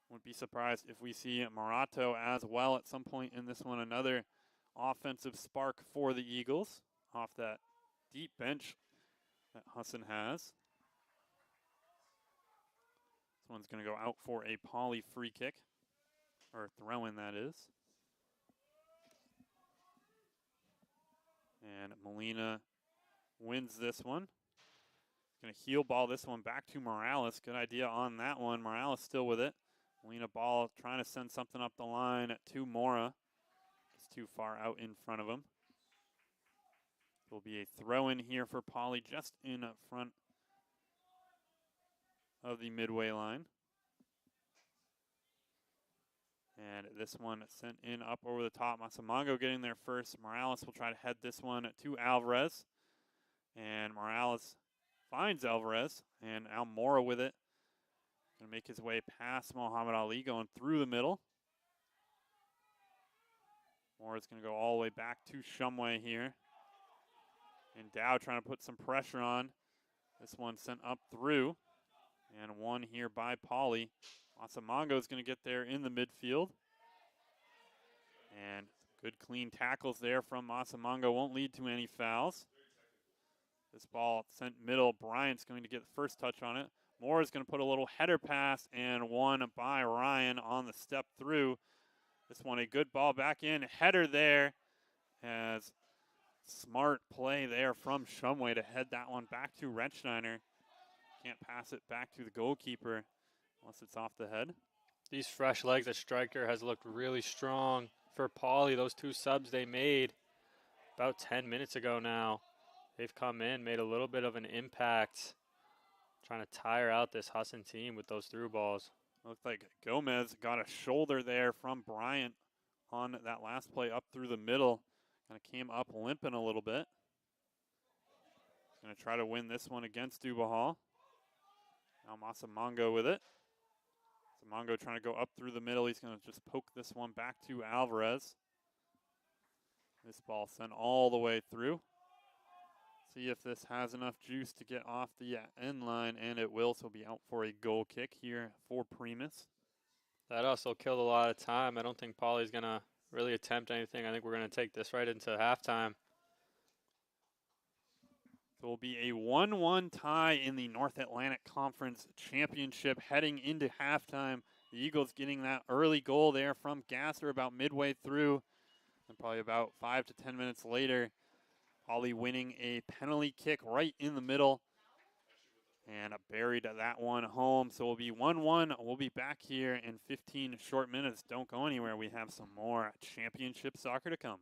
Wouldn't be surprised if we see Morato as well at some point in this one. Another offensive spark for the Eagles off that deep bench that Husson has. This one's going to go out for a Poly free kick, or throw-in that is. And Molina wins this one. Going to heel ball this one back to Morales. Good idea on that one. Morales still with it. Molina ball trying to send something up the line to Mora. It's too far out in front of him. It will be a throw-in here for Poly just in front of the midway line. And this one sent in up over the top. Masamongo getting there first. Morales will try to head this one to Alvarez. And Morales finds Alvarez. And now Mora with it. Going to make his way past Muhammad Ali, going through the middle. Mora's going to go all the way back to Shumway here. And Dow trying to put some pressure on. This one sent up through. And one here by Poly. Masamongo is going to get there in the midfield. And good clean tackles there from Masamongo. Won't lead to any fouls. This ball sent middle. Bryant's going to get the first touch on it. Moore is going to put a little header pass and one by Ryan on the step through. This one a good ball back in. Header there as smart play there from Shumway to head that one back to Retschneider. Can't pass it back to the goalkeeper unless it's off the head. These fresh legs at striker has looked really strong for Poly. Those 2 subs they made about 10 minutes ago now. They've come in, made a little bit of an impact, trying to tire out this Husson team with those through balls. Looks like Gomez got a shoulder there from Bryant on that last play up through the middle. Kind of came up limping a little bit. He's going to try to win this one against Dubois. Now Masamongo with it. Masamongo trying to go up through the middle. He's going to just poke this one back to Alvarez. This ball sent all the way through. See if this has enough juice to get off the end line, and it will, so be out for a goal kick here for Primus. That also killed a lot of time. I don't think Poly's going to really attempt anything. I think we're going to take this right into halftime. So it will be a 1-1 tie in the North Atlantic Conference Championship heading into halftime. The Eagles getting that early goal there from Gasser about midway through, and probably about 5 to 10 minutes later, Poly winning a penalty kick right in the middle and buried that one home. So we'll be 1-1. We'll be back here in 15 short minutes. Don't go anywhere. We have some more championship soccer to come.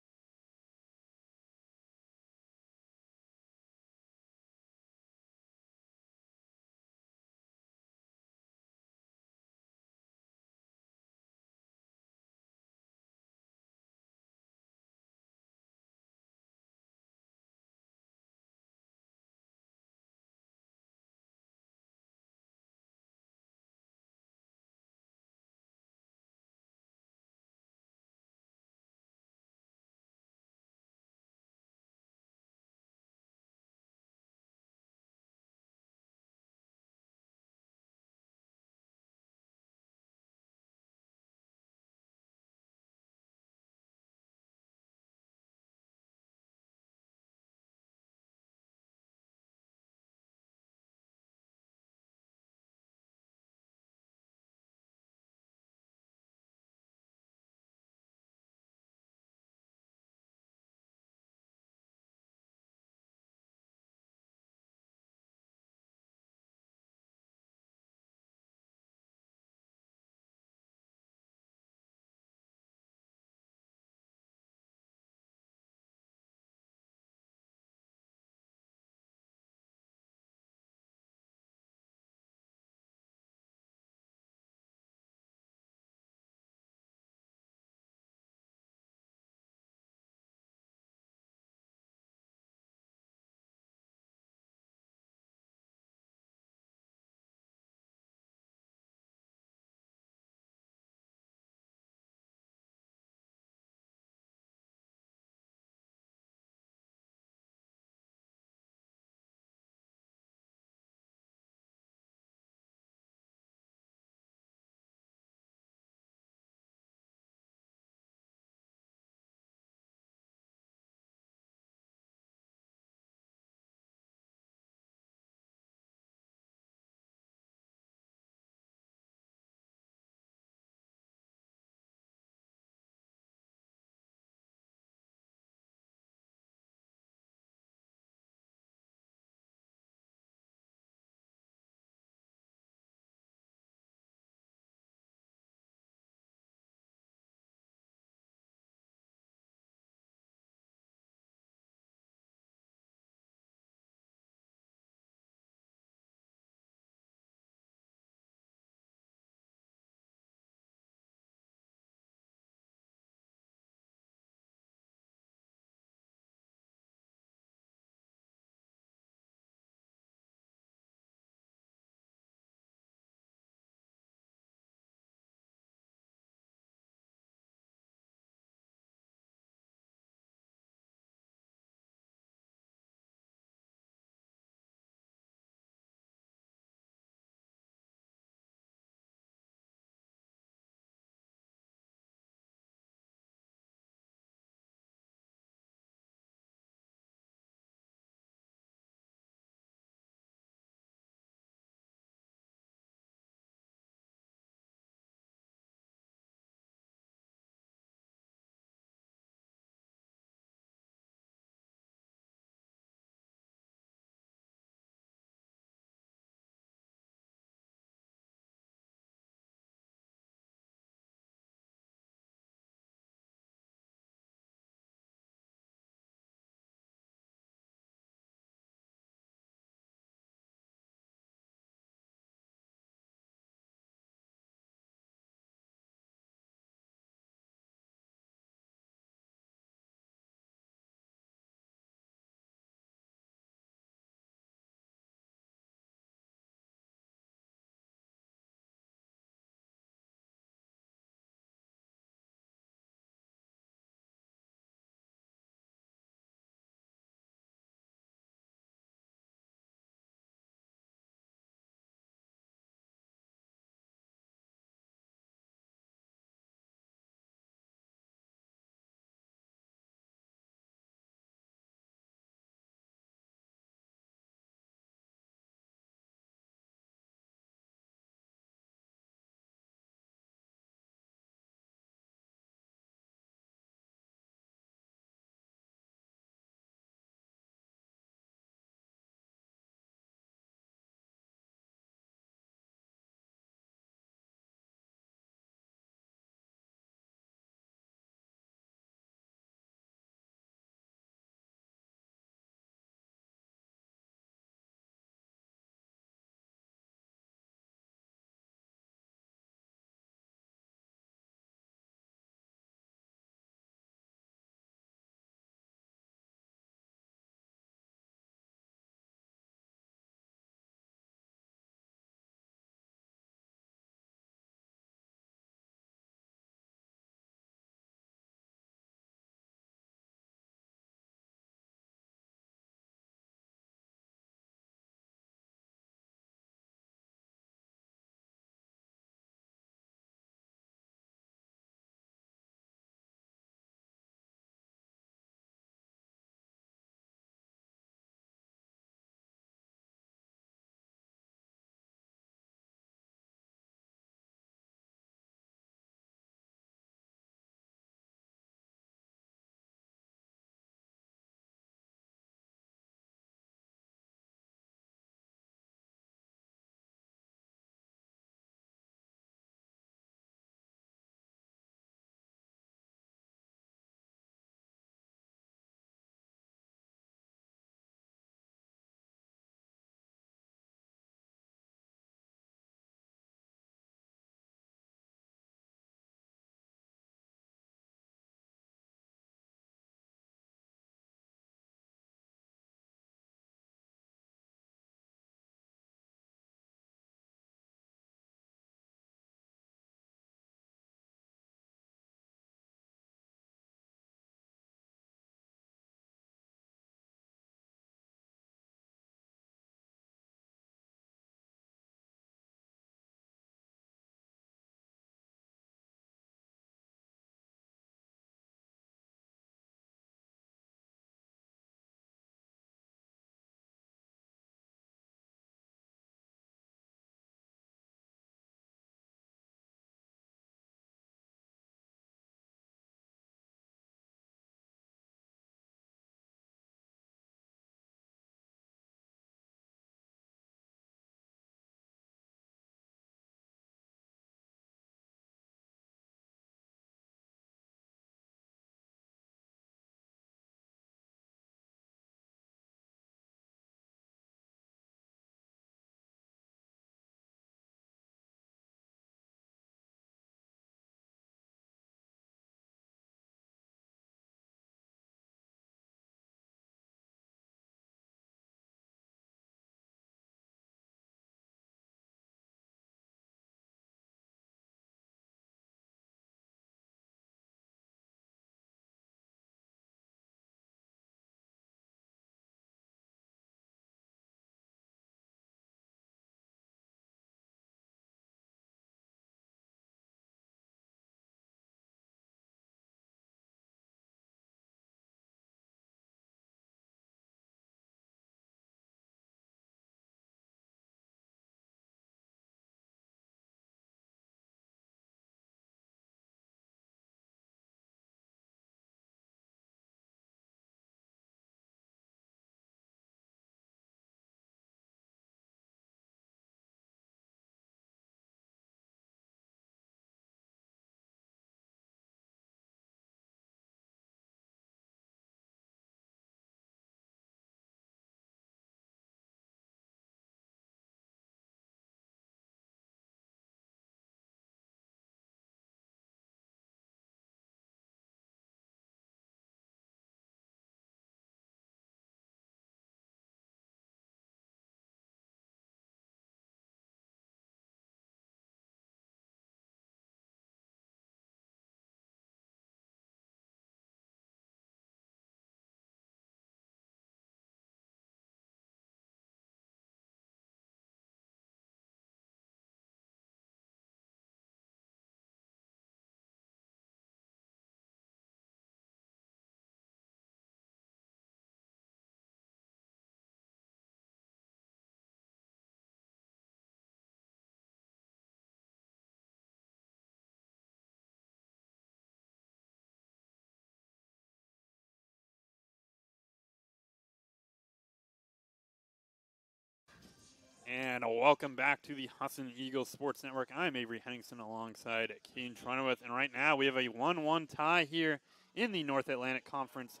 And welcome back to the Husson Eagles Sports Network. I'm Avery Henningsen alongside Caden Trunoweth. And right now we have a 1-1 tie here in the North Atlantic Conference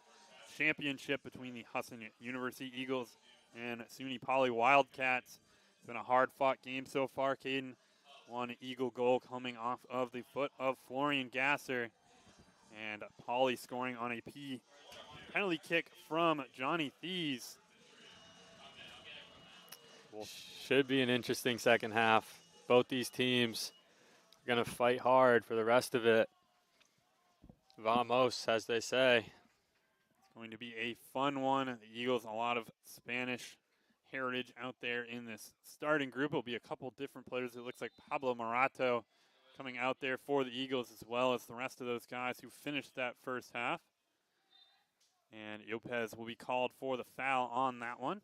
Championship between the Husson University Eagles and SUNY Poly Wildcats. It's been a hard-fought game so far, Caden. One Eagle goal coming off of the foot of Florian Gasser. And Poly scoring on a penalty kick from Johnny Thies. Should be an interesting second half. Both these teams are going to fight hard for the rest of it. Vamos, as they say. It's going to be a fun one. The Eagles, a lot of Spanish heritage out there in this starting group. It'll be a couple different players. It looks like Pablo Morato coming out there for the Eagles, as well as the rest of those guys who finished that first half. And Lopez will be called for the foul on that one.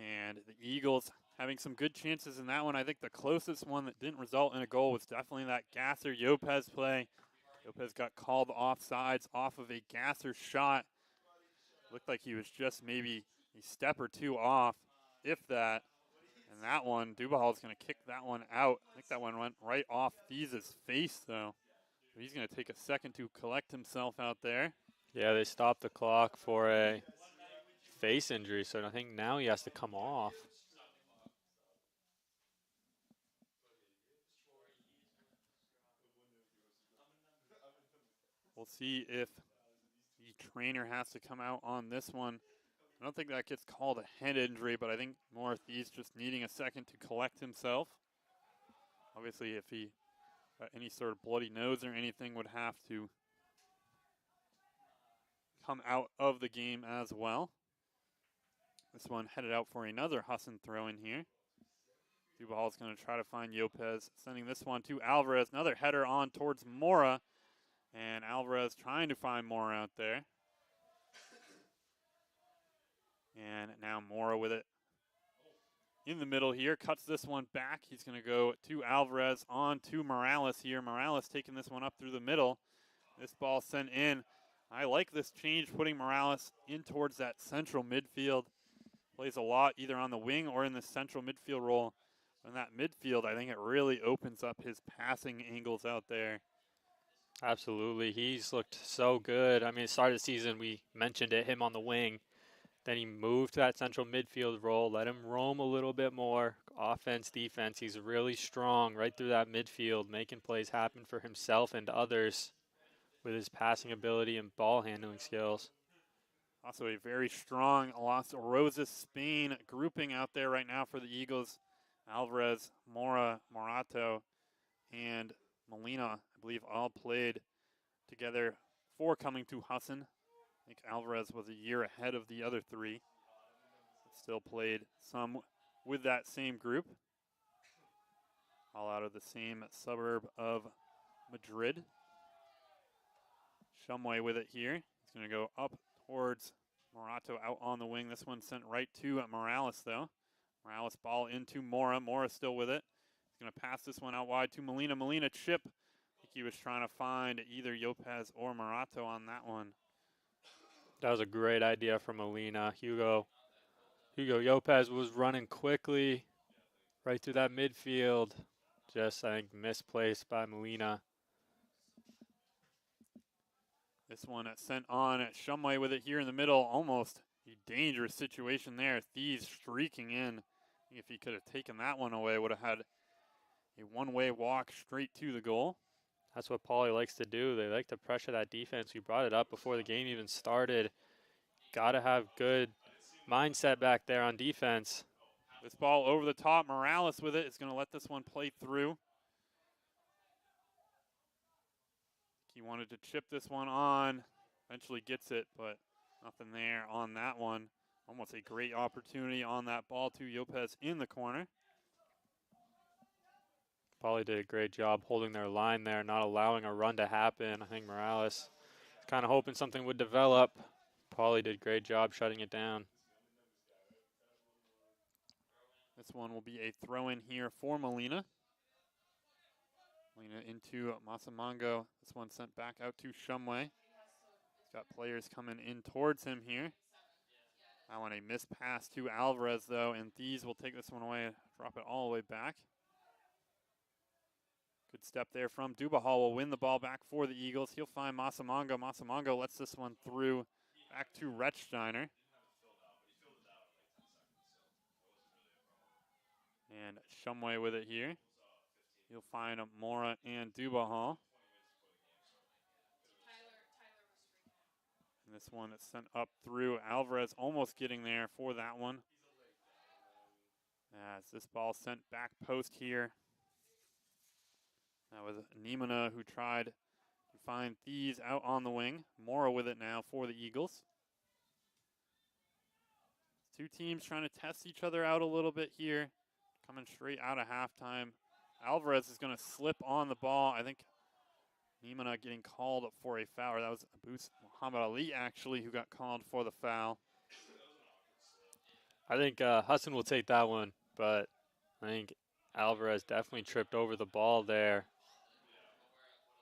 And the Eagles having some good chances in that one. I think the closest one that didn't result in a goal was definitely that Gasser-Lopez play. Lopez got called offsides off of a Gasser shot. Looked like he was just maybe a step or two off, if that. And that one, Duval is going to kick that one out. I think that one went right off Thies' face, though. So he's going to take a second to collect himself out there. Yeah, they stopped the clock for a face injury, so I think now he has to come off. We'll see if the trainer has to come out on this one. I don't think that gets called a head injury, but I think more Thies just needing a second to collect himself. Obviously, if he got any sort of bloody nose or anything, would have to come out of the game as well. This one headed out for another Husson throw in here. Duval's going to try to find Lopez, sending this one to Alvarez. Another header on towards Mora. And Alvarez trying to find Mora out there. And now Mora with it in the middle here. Cuts this one back. He's going to go to Alvarez on to Morales here. Morales taking this one up through the middle. This ball sent in. I like this change, putting Morales in towards that central midfield. Plays a lot either on the wing or in the central midfield role. In that midfield, I think it really opens up his passing angles out there. Absolutely. He's looked so good. I mean, at the start of the season, we mentioned it, him on the wing. Then he moved to that central midfield role, let him roam a little bit more. Offense, defense, he's really strong right through that midfield, making plays happen for himself and others with his passing ability and ball handling skills. Also a very strong Las Rosas Spain grouping out there right now for the Eagles. Alvarez, Mora, Morato, and Molina, I believe, all played together before coming to Husson. I think Alvarez was a year ahead of the other three, but still played some with that same group. All out of the same suburb of Madrid. Shumway with it here. He's going to go up towards Morato out on the wing. This one sent right to Morales, though. Morales ball into Mora. Mora still with it. He's going to pass this one out wide to Molina. Molina chip. I think he was trying to find either Lopez or Morato on that one. That was a great idea from Molina. Hugo Lopez was running quickly right through that midfield. Just, I think, misplaced by Molina. This one sent on Shumway with it here in the middle. Almost a dangerous situation there. Thies streaking in. If he could have taken that one away, would have had a one-way walk straight to the goal. That's what Poly likes to do. They like to pressure that defense. We brought it up before the game even started. Got to have good mindset back there on defense. This ball over the top. Morales with it is going to let this one play through. He wanted to chip this one on. Eventually gets it, but nothing there on that one. Almost a great opportunity on that ball to Lopez in the corner. Poly did a great job holding their line there, not allowing a run to happen. I think Morales was kind of hoping something would develop. Poly did a great job shutting it down. This one will be a throw-in here for Molina. Molina into Masamango. This one sent back out to Shumway. He's got players coming in towards him here. That one a missed pass to Alvarez, though, and Thies will take this one away, drop it all the way back. Good step there from Dubahal. Will win the ball back for the Eagles. He'll find Masamongo. Masamongo lets this one through back to Rechsteiner. And Shumway with it here. He'll find Mora and Dubahal. And this one is sent up through. Alvarez almost getting there for that one. As this ball sent back post here. That was Nimona who tried to find Thies out on the wing. Mora with it now for the Eagles. Two teams trying to test each other out a little bit here. Coming straight out of halftime. Alvarez is going to slip on the ball. I think Nimona getting called for a foul. That was Abus Muhammad Ali, actually, who got called for the foul. I think Husson will take that one, but I think Alvarez definitely tripped over the ball there.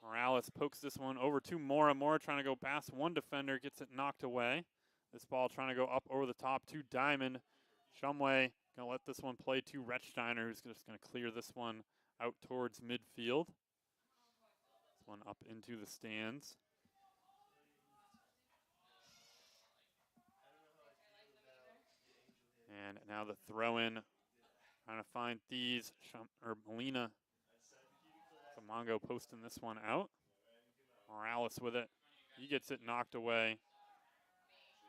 Morales pokes this one over to Mora. Mora trying to go past one defender, gets it knocked away. This ball trying to go up over the top to Diamond. Shumway going to let this one play to Rechsteiner, who's just going to clear this one out towards midfield. This one up into the stands. And now the throw-in, trying to find Thies, Molina. Mongo posting this one out. Morales with it. He gets it knocked away.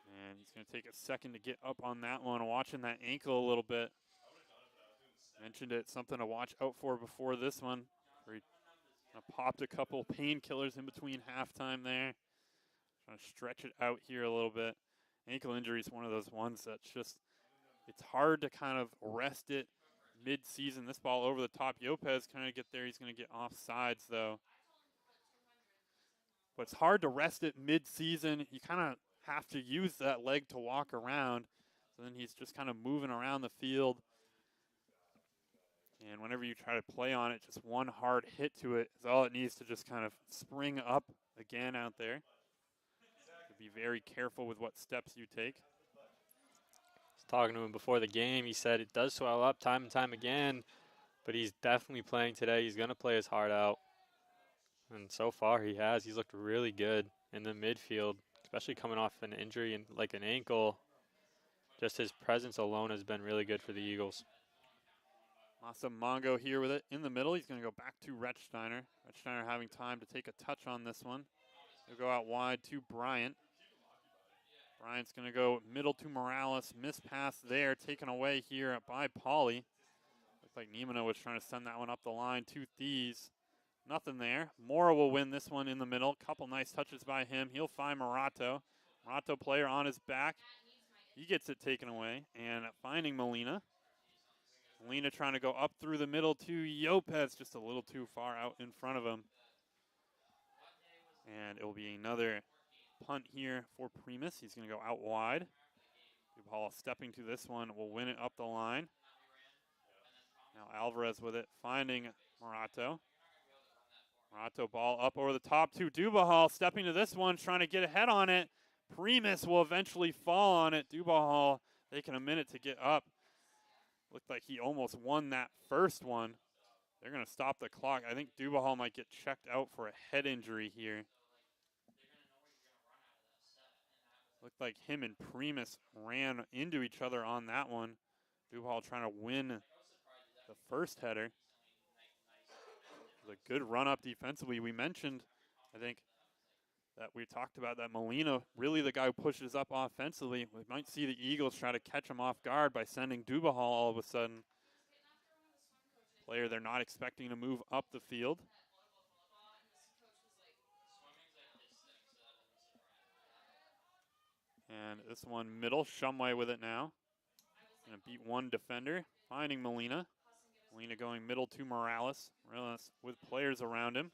And he's going to take a second to get up on that one. Watching that ankle a little bit. Mentioned it, something to watch out for before this one. Where he popped a couple painkillers in between halftime there. Trying to stretch it out here a little bit. Ankle injury is one of those ones that's just, it's hard to kind of rest it mid-season. This ball over the top. Lopez kind of get there. He's going to get off sides, though. But it's hard to rest it mid-season. You kind of have to use that leg to walk around. So then he's just kind of moving around the field. And whenever you try to play on it, just one hard hit to it is all it needs to just kind of spring up again out there. So be very careful with what steps you take. Talking to him before the game, he said it does swell up time and time again, but he's definitely playing today. He's going to play his heart out. And so far he has. He's looked really good in the midfield, especially coming off an injury and like an ankle. Just his presence alone has been really good for the Eagles. Masamongo here with it in the middle. He's going to go back to Rechsteiner. Rechsteiner having time to take a touch on this one. He'll go out wide to Bryant. Bryant's going to go middle to Morales. Miss pass there, taken away here by Poly. Looks like Nimona was trying to send that one up the line to Thies. Nothing there. Mora will win this one in the middle. Couple nice touches by him. He'll find Morato. Morato player on his back. He gets it taken away. And finding Molina. Molina trying to go up through the middle to Lopez. Just a little too far out in front of him. And it will be another punt here for Primus. He's going to go out wide. Dubahal stepping to this one. Will win it up the line. Now Alvarez with it. Finding Morato. Morato ball up over the top to Dubahal. Stepping to this one. Trying to get ahead on it. Primus will eventually fall on it. Dubahal taking a minute to get up. Looked like he almost won that first one. They're going to stop the clock. I think Dubahal might get checked out for a head injury here. Looked like him and Primus ran into each other on that one. Dubahal trying to win the first header. It was a good run-up defensively. We mentioned, I think, that we talked about that Molina, really the guy who pushes up offensively. We might see the Eagles try to catch him off guard by sending Dubahal all of a sudden. Player they're not expecting to move up the field. And this one middle, Shumway with it now. Gonna beat one defender, finding Molina. Molina going middle to Morales. Morales with players around him.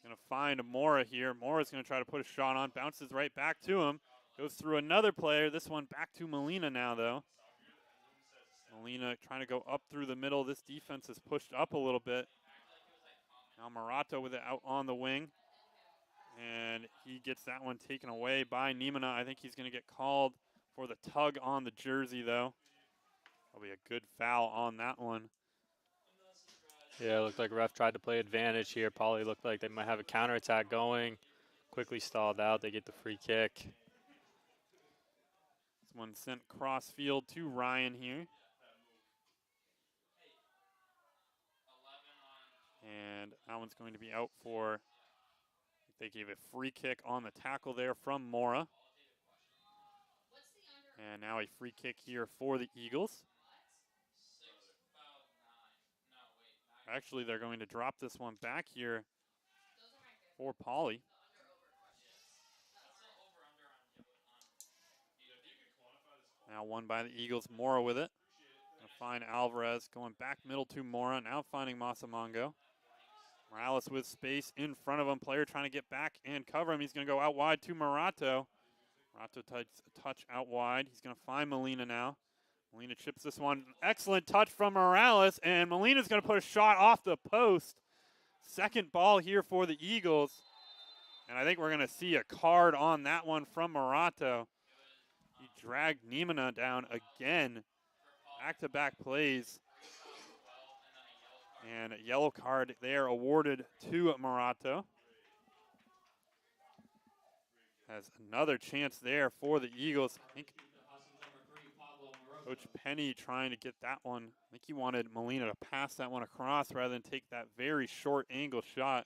Gonna find Mora here. Mora's gonna try to put a shot on, bounces right back to him. Goes through another player, this one back to Molina now though. Molina trying to go up through the middle. This defense has pushed up a little bit. Now Morato with it out on the wing. And he gets that one taken away by Niemana. I think he's going to get called for the tug on the jersey, though. That'll be a good foul on that one. Yeah, it looked like ref tried to play advantage here. Poly looked like they might have a counterattack going. Quickly stalled out. They get the free kick. This one sent cross field to Ryan here. And that one's going to be out for, they gave a free kick on the tackle there from Mora. And now a free kick here for the Eagles. Actually, they're going to drop this one back here for Poly. Now won by the Eagles. Mora with it. Gonna find Alvarez going back middle to Mora. Now finding Masamongo. Morales with space in front of him. Player trying to get back and cover him. He's going to go out wide to Morato. Morato touch out wide. He's going to find Molina now. Molina chips this one. Excellent touch from Morales. And Molina's going to put a shot off the post. Second ball here for the Eagles. And I think we're going to see a card on that one from Morato. He dragged Niemana down again. Back-to-back plays. And a yellow card there awarded to Morato. Has another chance there for the Eagles. I think Coach Penny trying to get that one. I think he wanted Molina to pass that one across rather than take that very short angle shot.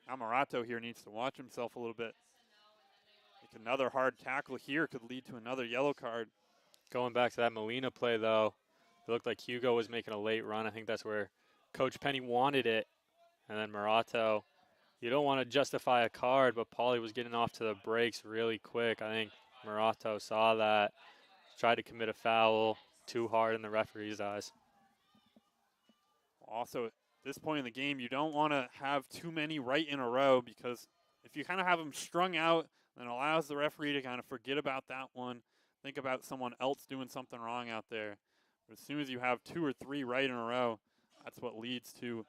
Now Morato here needs to watch himself a little bit. I think another hard tackle here could lead to another yellow card. Going back to that Molina play, though, it looked like Hugo was making a late run. I think that's where Coach Penny wanted it. And then Morato, you don't want to justify a card, but Poly was getting off to the brakes really quick. I think Morato saw that, tried to commit a foul too hard in the referee's eyes. Also, at this point in the game, you don't want to have too many right in a row, because if you kind of have them strung out, then it allows the referee to kind of forget about that one, think about someone else doing something wrong out there. But as soon as you have 2 or 3 right in a row, that's what leads to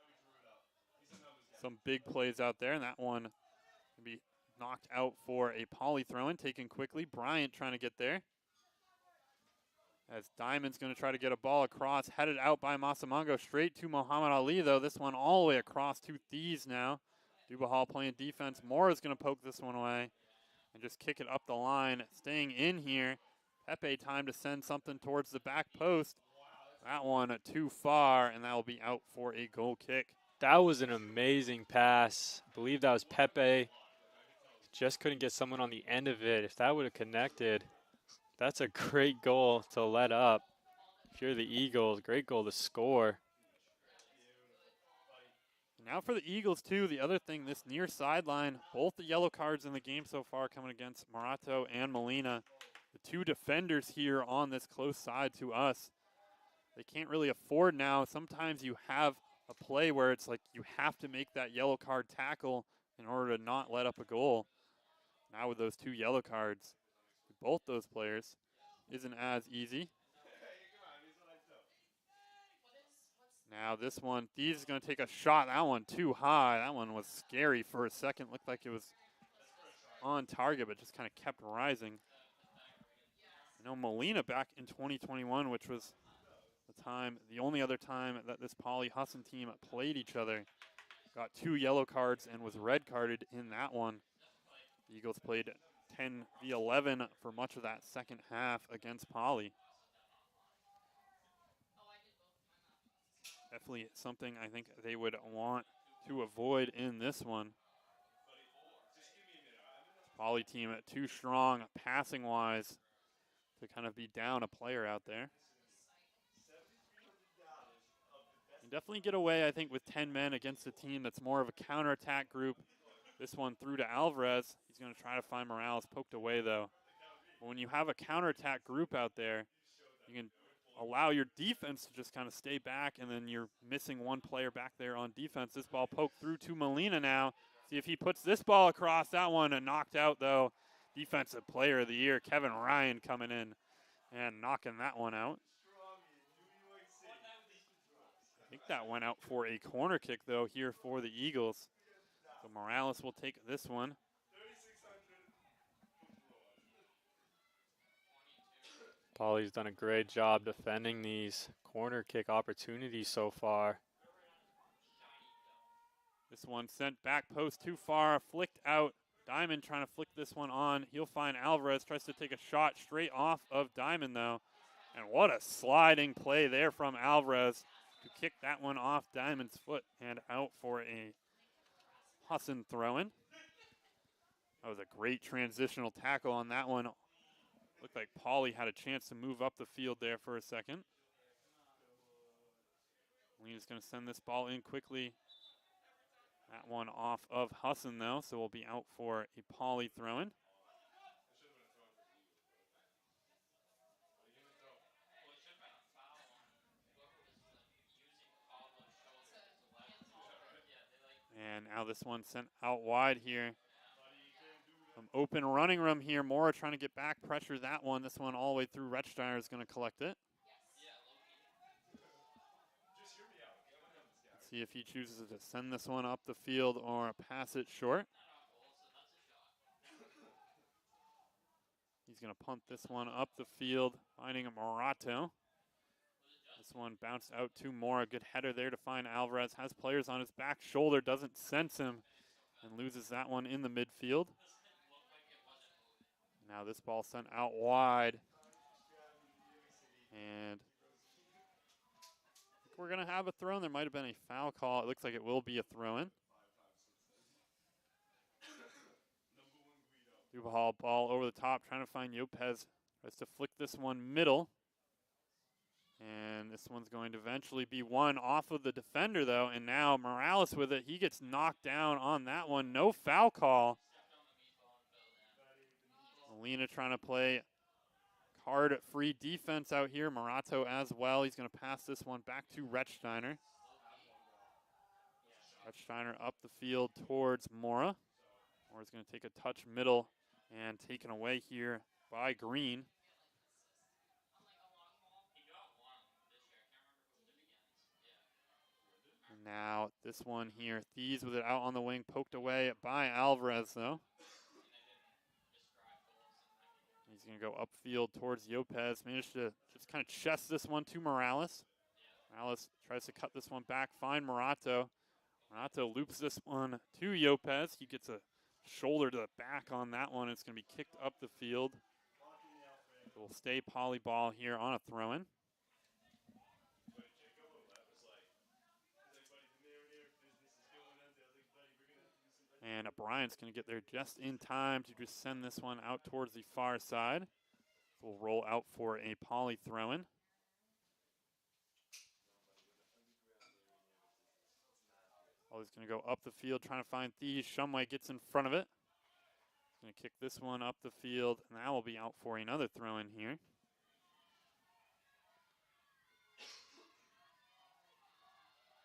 some big plays out there. And that one can be knocked out for a Poly throw-in, taken quickly. Bryant trying to get there. As Diamond's going to try to get a ball across, headed out by Masamongo, straight to Muhammad Ali, though. This one all the way across to Thies now. Dubahal playing defense. Mora's going to poke this one away and just kick it up the line. Staying in here. Pepe time to send something towards the back post. That one too far, and that will be out for a goal kick. That was an amazing pass. I believe that was Pepe. Just couldn't get someone on the end of it. If that would have connected, that's a great goal to let up. If you're the Eagles, great goal to score. Now for the Eagles, too, the other thing, this near sideline, both the yellow cards in the game so far coming against Morato and Molina. The 2 defenders here on this close side to us. They can't really afford now. Sometimes you have a play where it's like you have to make that yellow card tackle in order to not let up a goal. Now with those 2 yellow cards, both those players, isn't as easy. Now this one, Thies is going to take a shot. That one too high. That one was scary for a second. Looked like it was on target, but just kind of kept rising. I know Molina back in 2021, which was the only other time that this Poly Husson team played each other, got 2 yellow cards and was red carded in that one. The Eagles played 10-11 for much of that second half against Poly. Definitely something I think they would want to avoid in this one. Poly team too strong passing-wise to kind of be down a player out there. You definitely get away, I think, with 10 men against a team that's more of a counterattack group. This one through to Alvarez. He's going to try to find Morales, poked away, though. But when you have a counterattack group out there, you can allow your defense to just kind of stay back, and then you're missing one player back there on defense. This ball poked through to Molina now. See if he puts this ball across. That one knocked out, though. Defensive player of the year, Kevin Ryan, coming in and knocking that one out. I think that went out for a corner kick, though, here for the Eagles. So Morales will take this one. Poly's done a great job defending these corner kick opportunities so far. This one sent back post too far, flicked out. Diamond trying to flick this one on. He'll find Alvarez, tries to take a shot straight off of Diamond though. And what a sliding play there from Alvarez to kick that one off Diamond's foot and out for a Husson throw-in. That was a great transitional tackle on that one. Looked like Poly had a chance to move up the field there for a second. Lena's going to send this ball in quickly. That one off of Husson, though, so we'll be out for a Poly throw-in. And now this one sent out wide here. Open running room here. Mora trying to get back, pressure that one. This one all the way through. Rechsteiner is going to collect it. Let's see if he chooses to send this one up the field or pass it short. He's going to punt this one up the field, finding a Morato. This one bounced out to Mora. Good header there to find Alvarez. Has players on his back shoulder, doesn't sense him, and loses that one in the midfield. Now this ball sent out wide. And I think we're going to have a throw-in. There might have been a foul call. It looks like it will be a throw-in. Dubahal ball over the top, trying to find Lopez. Tries to flick this one middle. And this one's going to eventually be won off of the defender, though. And now Morales with it. He gets knocked down on that one. No foul call. Molina trying to play card-free defense out here. Morato as well. He's going to pass this one back to Rechsteiner. Rechsteiner up the field towards Mora. Mora's going to take a touch middle and taken away here by Green. And now this one here. Thies with it out on the wing, poked away by Alvarez, though. He's going to go upfield towards Lopez. Managed to just kind of chest this one to Morales. Morales tries to cut this one back, find Morato. Morato loops this one to Lopez. He gets a shoulder to the back on that one. It's going to be kicked up the field. It will stay Poly ball here on a throw-in. And Bryant's going to get there just in time to just send this one out towards the far side. We'll roll out for a Poly throw-in. Poly's going to go up the field trying to find Thies. Shumway gets in front of it. Going to kick this one up the field, and that will be out for another throw-in here.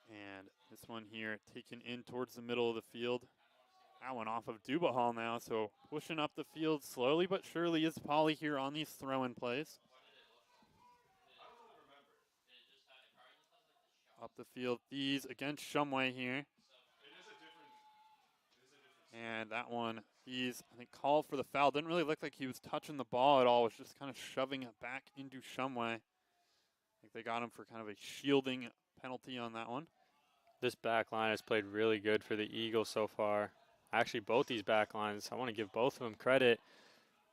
And this one here taken in towards the middle of the field. That one off of Dubahal now, so pushing up the field slowly but surely is Poly here on these throw-in plays. Up the field, Thies against Shumway here. And that one, Thies, I think, called for the foul. Didn't really look like he was touching the ball at all. Was just kind of shoving it back into Shumway. I think they got him for kind of a shielding penalty on that one. This back line has played really good for the Eagles so far. Actually, both these back lines, I want to give both of them credit.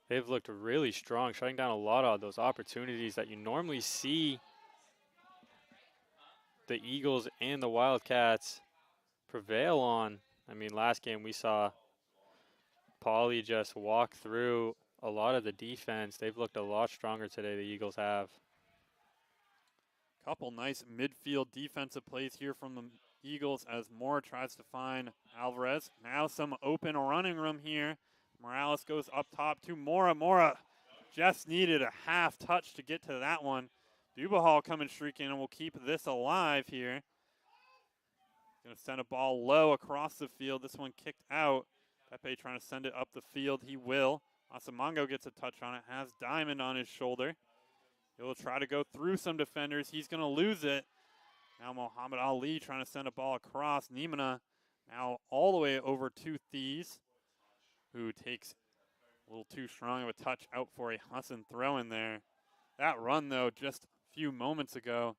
They've looked really strong, shutting down a lot of those opportunities that you normally see the Eagles and the Wildcats prevail on. I mean, last game we saw Poly just walk through a lot of the defense. They've looked a lot stronger today, the Eagles have. Couple nice midfield defensive plays here from the Eagles as Moore tries to find Alvarez. Now some open running room here. Morales goes up top to Mora. Mora just needed a half touch to get to that one. Dubahal coming streaking and will keep this alive here. Going to send a ball low across the field. This one kicked out. Pepe trying to send it up the field. He will. Asamongo gets a touch on it. Has Diamond on his shoulder. He'll try to go through some defenders. He's going to lose it. Now Muhammad Ali trying to send a ball across. Nimana now all the way over to Thies, who takes a little too strong of a touch out for a Husson throw in there. That run, though, just a few moments ago,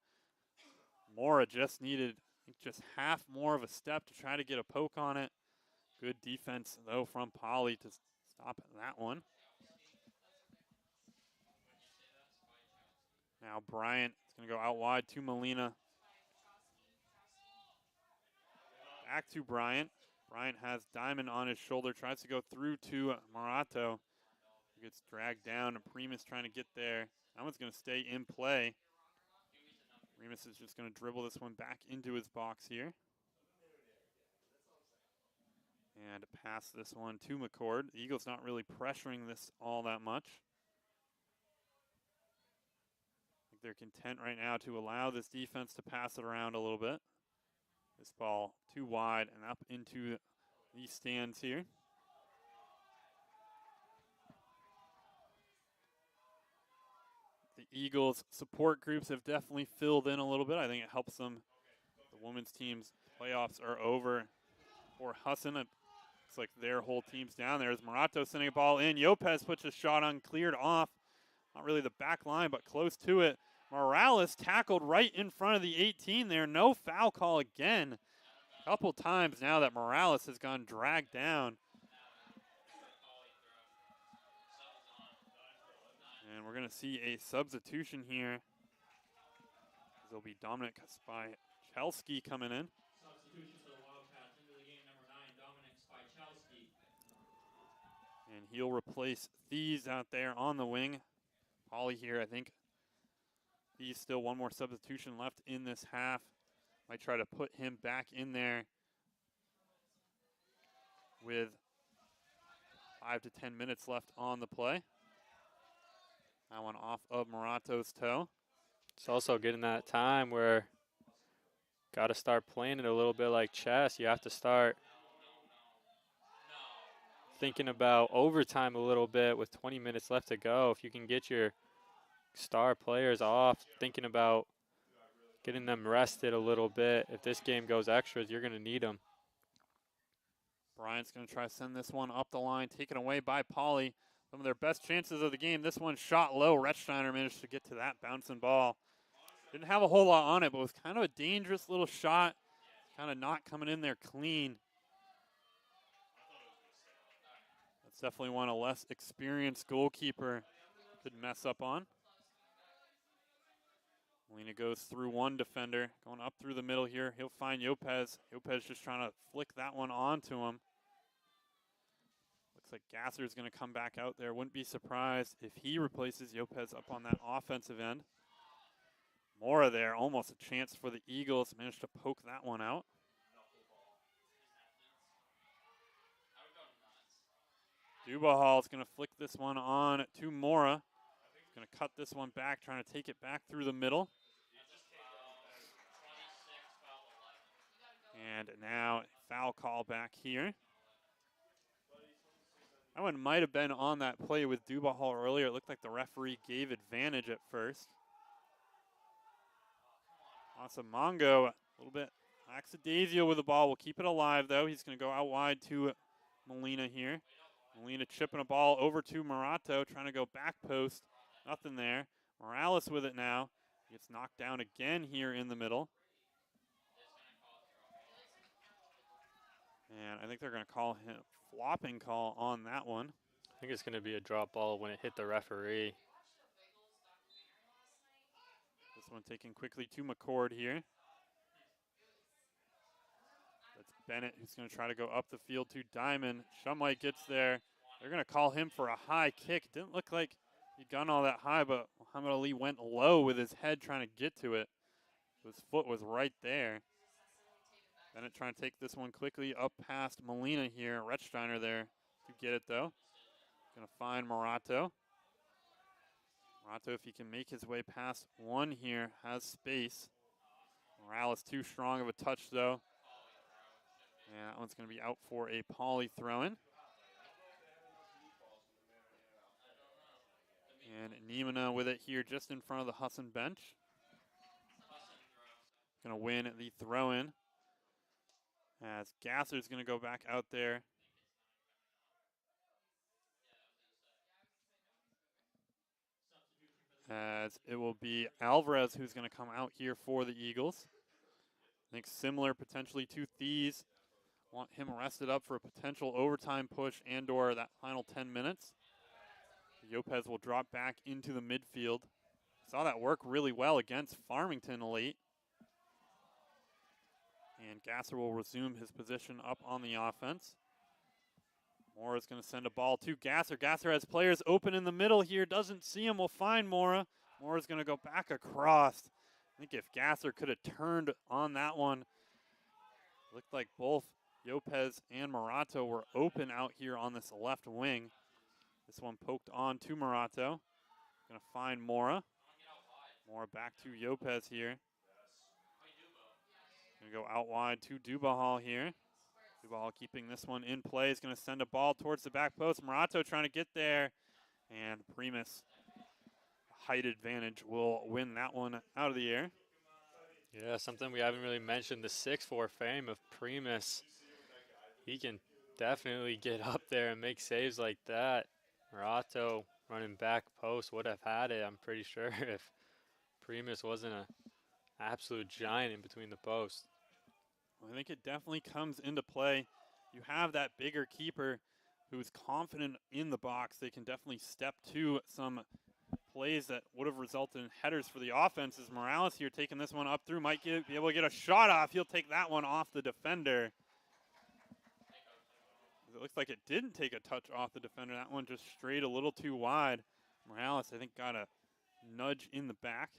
Mora just needed just half more of a step to try to get a poke on it. Good defense, though, from Poly to stop that one. Now Bryant is going to go out wide to Molina. Back to Bryant. Bryant has Diamond on his shoulder, tries to go through to Morato. Gets dragged down, and Primus trying to get there. That one's going to stay in play. Primus is just going to dribble this one back into his box here. And pass this one to McCord. The Eagles not really pressuring this all that much. I think they're content right now to allow this defense to pass it around a little bit. This ball too wide and up into these stands here. The Eagles support groups have definitely filled in a little bit. I think it helps them. The women's team's playoffs are over for Husson. It looks like their whole team's down there. As Morato sending a ball in. Lopez puts a shot on, cleared off. Not really the back line, but close to it. Morales tackled right in front of the 18 there. No foul call again. A couple times now that Morales has gone dragged down. And we're going to see a substitution here. There'll be Dominic Spychelski coming in. Substitution for the Wildcats into the game, number 9, Dominic Spychelski. And he'll replace Thies out there on the wing. Poly here, I think. Thies still one more substitution left in this half. Might try to put him back in there with 5 to 10 minutes left on the play. That one off of Morato's toe. It's also getting that time where got to start playing it a little bit like chess. You have to start thinking about overtime a little bit with 20 minutes left to go. If you can get your star players off, thinking about getting them rested a little bit. If this game goes extras, you're going to need them. Bryant's going to try to send this one up the line, taken away by Poly. Some of their best chances of the game. This one shot low. Retzsteiner managed to get to that bouncing ball. Didn't have a whole lot on it, but was kind of a dangerous little shot. Kind of not coming in there clean. That's definitely one a less experienced goalkeeper could mess up on. Molina goes through one defender, going up through the middle here. He'll find Lopez. Lopez just trying to flick that one onto him. Looks like Gasser's going to come back out there. Wouldn't be surprised if he replaces Lopez up on that offensive end. Mora there, almost a chance for the Eagles. Managed to poke that one out. Dubahal is going to flick this one on to Mora. Going to cut this one back, trying to take it back through the middle. And now foul call back here. That one might have been on that play with Dubahal earlier. It looked like the referee gave advantage at first. Asamongo, a little bit lackadaisical with the ball. We'll keep it alive, though. He's going to go out wide to Molina here. Molina chipping a ball over to Morato, trying to go back post. Nothing there. Morales with it now. Gets knocked down again here in the middle. And I think they're going to call him flopping call on that one. I think it's going to be a drop ball when it hit the referee. This one taken quickly to McCord here. That's Bennett who's going to try to go up the field to Diamond. Shumway gets there. They're going to call him for a high kick. Didn't look like he'd gone all that high, but Muhammad Ali went low with his head trying to get to it. His foot was right there. Bennett trying to take this one quickly up past Molina here. Retzsteiner there to get it, though. Going to find Morato. Morato, if he can make his way past one here, has space. Morales too strong of a touch, though. And that one's going to be out for a Poly throw-in. And Niemana with it here just in front of the Husson bench. Going to win the throw-in. As Gasser's going to go back out there. as it will be Alvarez who's going to come out here for the Eagles. I think similar potentially to Thies. Want him rested up for a potential overtime push and or that final 10 minutes. Lopez will drop back into the midfield. Saw that work really well against Farmington late. And Gasser will resume his position up on the offense. Mora's going to send a ball to Gasser. Gasser has players open in the middle here. Doesn't see him. Will find Mora. Mora's going to go back across. I think if Gasser could have turned on that one, looked like both Lopez and Morato were open out here on this left wing. This one poked on to Morato. Going to find Mora. Mora back to Lopez here. Going to go out wide to Dubahal here. Dubahal keeping this one in play. Is going to send a ball towards the back post. Morato trying to get there. And Primus, height advantage, will win that one out of the air. Yeah, something we haven't really mentioned, the 6'4" frame of Primus. He can definitely get up there and make saves like that. Morato running back post would have had it, I'm pretty sure, if Primus wasn't an absolute giant in between the posts. Well, I think it definitely comes into play. You have that bigger keeper who's confident in the box. They can definitely step to some plays that would have resulted in headers for the offense. As Morales here taking this one up through, might be able to get a shot off. He'll take that one off the defender. It looks like it didn't take a touch off the defender. That one just strayed a little too wide. Morales, I think, got a nudge in the back.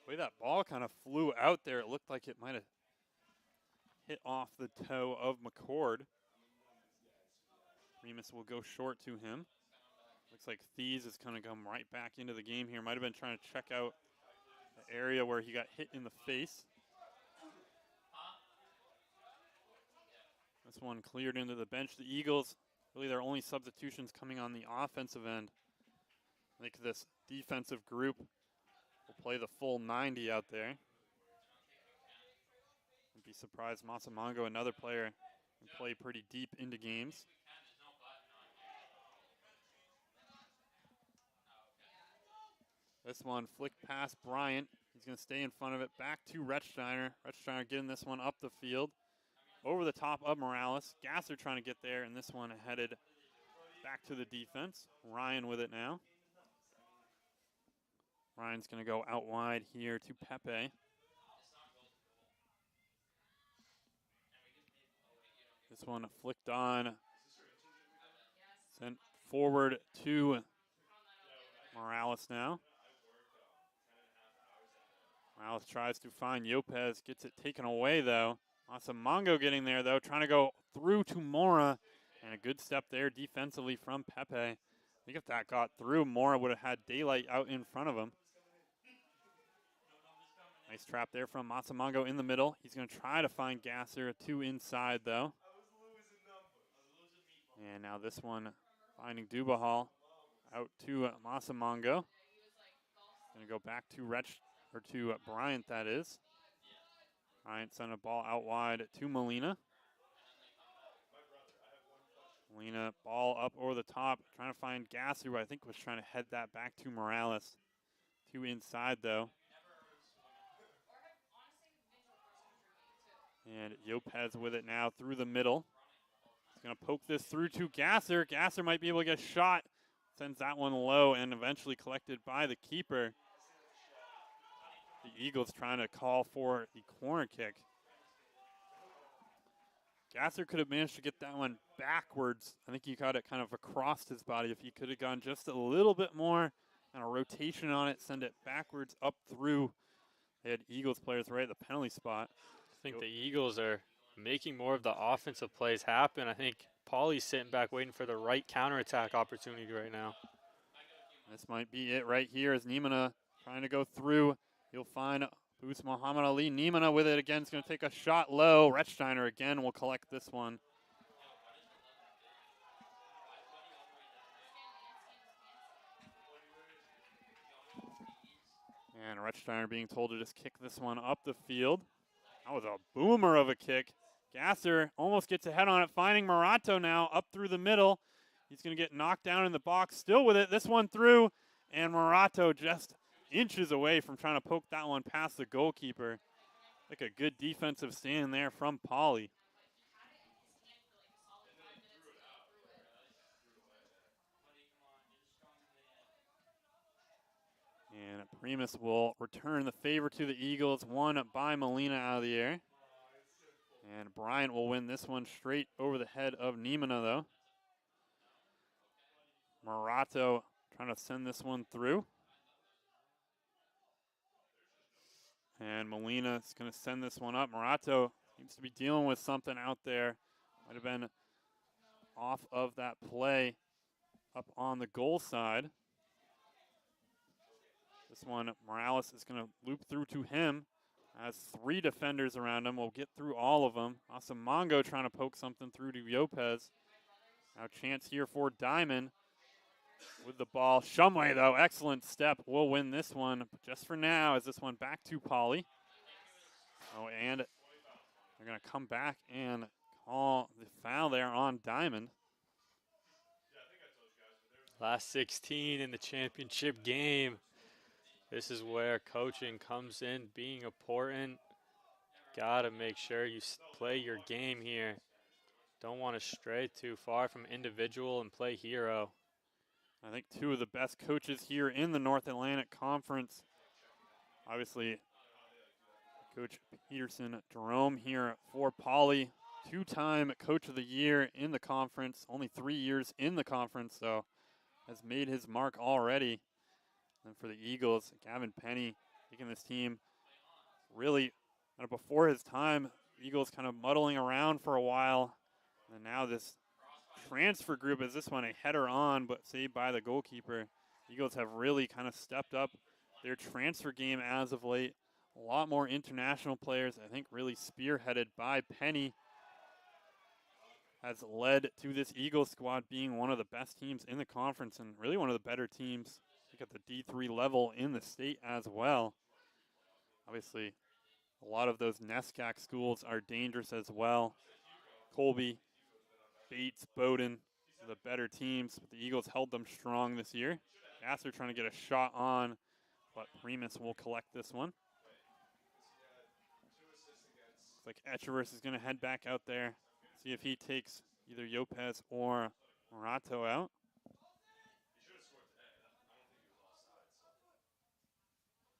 The way that ball kind of flew out there, it looked like it might have hit off the toe of McCord. Remus will go short to him. Looks like Thies is going to come right back into the game here. Might have been trying to check out the area where he got hit in the face. This one cleared into the bench. The Eagles, really their only substitutions coming on the offensive end. I think this defensive group will play the full 90 out there. I'd be surprised Masamongo, another player, can play pretty deep into games. This one flicked past Bryant. He's going to stay in front of it. Back to Retzsteiner. Retzsteiner getting this one up the field. Over the top of Morales. Gasser trying to get there, and this one headed back to the defense. Ryan with it now. Ryan's going to go out wide here to Pepe. This one flicked on. Sent forward to Morales now. Morales tries to find Lopez. Gets it taken away, though. Masamongo getting there, though. Trying to go through to Mora. And a good step there defensively from Pepe. I think if that got through, Mora would have had daylight out in front of him. Nice trap there from Masamongo in the middle. He's going to try to find Gasser. 2 inside, though. And now this one finding Dubahal out to Masamongo. Going to go back to Bryant, that is. Bryant sent a ball out wide to Molina. Molina, ball up over the top, trying to find Gasser, who I think was trying to head that back to Morales. 2 inside, though. And Lopez with it now through the middle. He's going to poke this through to Gasser. Gasser might be able to get a shot. Sends that one low and eventually collected by the keeper. The Eagles trying to call for the corner kick. Gasser could have managed to get that one backwards. I think he got it kind of across his body. If he could have gone just a little bit more and a rotation on it, send it backwards up through. They had Eagles players right at the penalty spot. I think the Eagles are making more of the offensive plays happen. I think Poly's sitting back waiting for the right counterattack opportunity right now. This might be it right here as Nimana trying to go through. He'll find Boots Muhammad Ali. Nimana with it again. Is going to take a shot low. Retzsteiner again will collect this one. And Retzsteiner being told to just kick this one up the field. That was a boomer of a kick. Gasser almost gets ahead on it, finding Morato now up through the middle. He's going to get knocked down in the box, still with it. This one through, and Morato just inches away from trying to poke that one past the goalkeeper. Like a good defensive stand there from Poly. And Primus will return the favor to the Eagles. One by Molina out of the air. And Bryant will win this one straight over the head of Niemana, though. Morato trying to send this one through. And Molina is going to send this one up. Morato seems to be dealing with something out there. Might have been off of that play up on the goal side. This one, Morales is going to loop through to him. Has 3 defenders around him. We'll get through all of them. Asamongo trying to poke something through to Yopez. Now chance here for Diamond with the ball. Shumway, though, excellent step. Will win this one. But just for now, is this one back to Poly. Oh, and they're going to come back and call the foul there on Diamond. Last 16 in the championship game. This is where coaching comes in, being important. Got to make sure you play your game here. Don't want to stray too far from individual and play hero. I think 2 of the best coaches here in the North Atlantic Conference. Obviously, Coach Peterson, Jerome here for Poly. 2-time Coach of the Year in the conference. Only 3 years in the conference, so has made his mark already. And for the Eagles, Gavin Penny taking this team really kind of before his time. Eagles kind of muddling around for a while. And now this transfer group, is this one a header on, but saved by the goalkeeper. Eagles have really kind of stepped up their transfer game as of late. A lot more international players, I think really spearheaded by Penny, has led to this Eagles squad being one of the best teams in the conference and really one of the better teams at the D3 level in the state as well. Obviously, a lot of those NESCAC schools are dangerous as well. Colby, Bates, Bowdoin, the better teams, but the Eagles held them strong this year. Gasser trying to get a shot on, but Primus will collect this one. Looks like Echeverse is going to head back out there, see if he takes either Yopez or Morato out.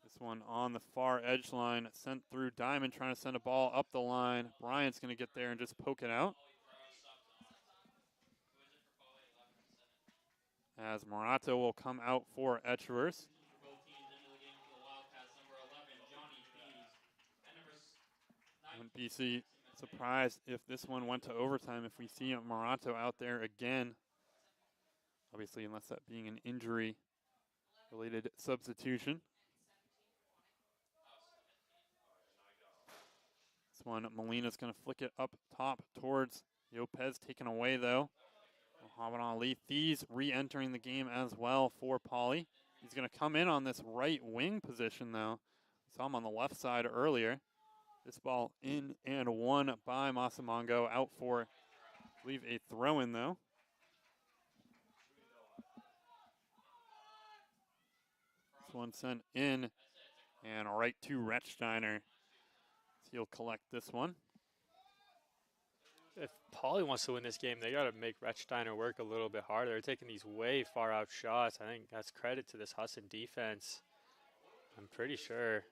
This one on the far edge line, sent through Diamond, trying to send a ball up the line. Bryant's going to get there and just poke it out. As Morato will come out for Echeverse. Wouldn't be surprised if this one went to overtime if we see Morato out there again. Obviously, unless that being an injury-related substitution. This one, Molina's going to flick it up top towards Yopez, taken away though. Muhammad Ali Thies re-entering the game as well for Poly. He's going to come in on this right wing position though. Saw him on the left side earlier. This ball in and won by Masamongo, out for, I believe, a throw-in though. This one sent in and right to Rechsteiner. He'll collect this one. If Poly wants to win this game, they got to make Rechsteiner work a little bit harder. They're taking these way far out shots. I think that's credit to this Husson defense. I'm pretty sure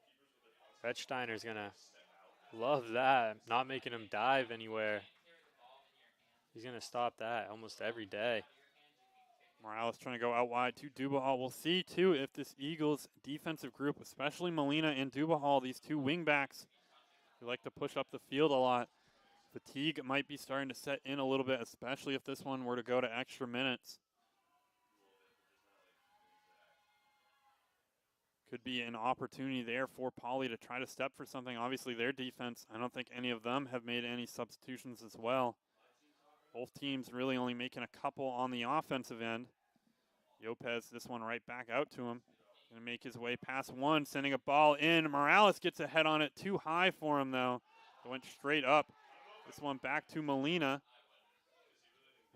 Rechsteiner's going to love that, not making him dive anywhere. He's going to stop that almost every day. Morales trying to go out wide to Dubahal. We'll see, too, if this Eagles defensive group, especially Molina and Dubahal, these 2 wingbacks who like to push up the field a lot, fatigue might be starting to set in a little bit, especially if this one were to go to extra minutes. Could be an opportunity there for Poly to try to step for something. Obviously, their defense, I don't think any of them have made any substitutions as well. Both teams really only making a couple on the offensive end. Yopez, this one right back out to him. Going to make his way past one, sending a ball in. Morales gets a head on it. Too high for him, though. It went straight up. This one back to Molina.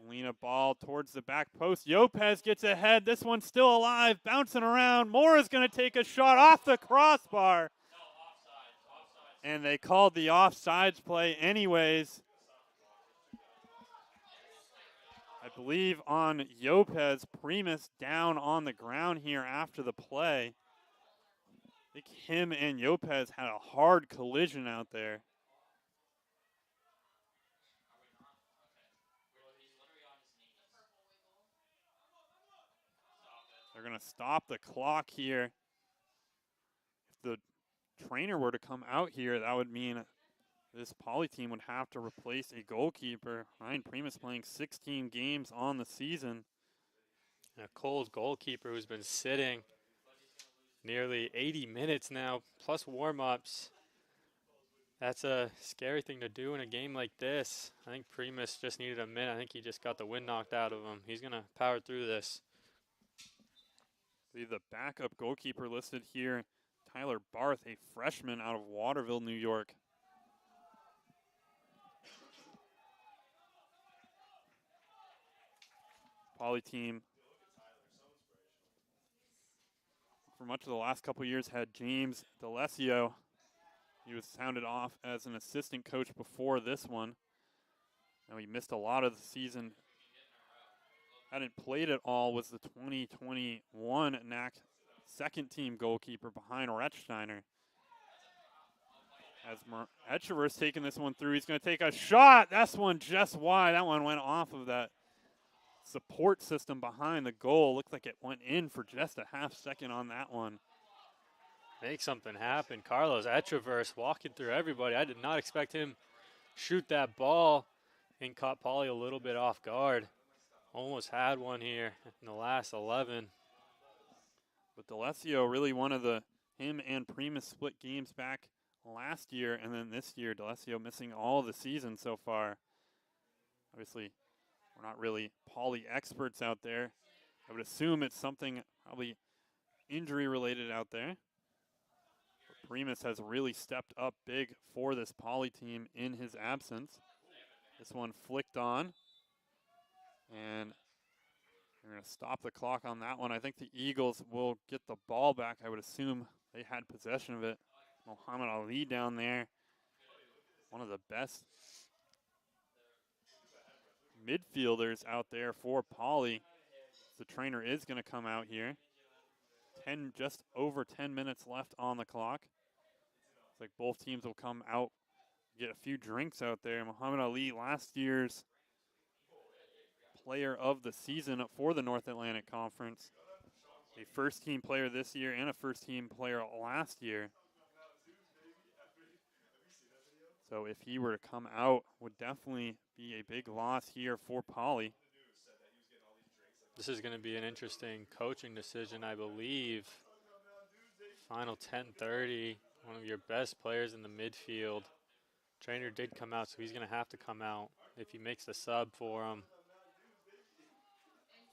Molina ball towards the back post. Lopez gets ahead. This one's still alive, bouncing around. Mora's going to take a shot off the crossbar. And they called the offsides play anyways. I believe on Lopez. Primus down on the ground here after the play. I think him and Lopez had a hard collision out there. They're going to stop the clock here. If the trainer were to come out here, that would mean this Poly team would have to replace a goalkeeper. Ryan Primus playing 16 games on the season. A Cole's goalkeeper who's been sitting nearly 80 minutes now, plus warm-ups. That's a scary thing to do in a game like this. I think Primus just needed a minute. I think he just got the wind knocked out of him. He's going to power through this. The backup goalkeeper listed here, Tyler Barth, a freshman out of Waterville, New York. Poly team, for much of the last couple years, had James D'Alessio. He was sounded off as an assistant coach before this one. Now he missed a lot of the season. Hadn't played at all, was the 2021 NAC second team goalkeeper behind Retzsteiner. As Echever's taking this one through, he's going to take a shot. That's one just wide. That one went off of that support system behind the goal. Looked like it went in for just a half second on that one. Make something happen. Carlos Echever's walking through everybody. I did not expect him shoot that ball and caught Poly a little bit off guard. Almost had one here in the last 11. But D'Alessio really one of him and Primus split games back last year, and then this year D'Alessio missing all the season so far. Obviously, we're not really Poly experts out there. I would assume it's something probably injury related out there. But Primus has really stepped up big for this Poly team in his absence. This one flicked on. And they're going to stop the clock on that one. I think the Eagles will get the ball back. I would assume they had possession of it. Muhammad Ali down there, one of the best midfielders out there for Poly. The trainer is going to come out here. Just over 10 minutes left on the clock. It's like both teams will come out, get a few drinks out there. Muhammad Ali, last year's player of the season for the North Atlantic Conference. A first-team player this year and a first-team player last year. So if he were to come out, would definitely be a big loss here for Poly. This is going to be an interesting coaching decision, I believe. Final 10:30, one of your best players in the midfield. Trainer did come out, so he's going to have to come out if he makes the sub for him.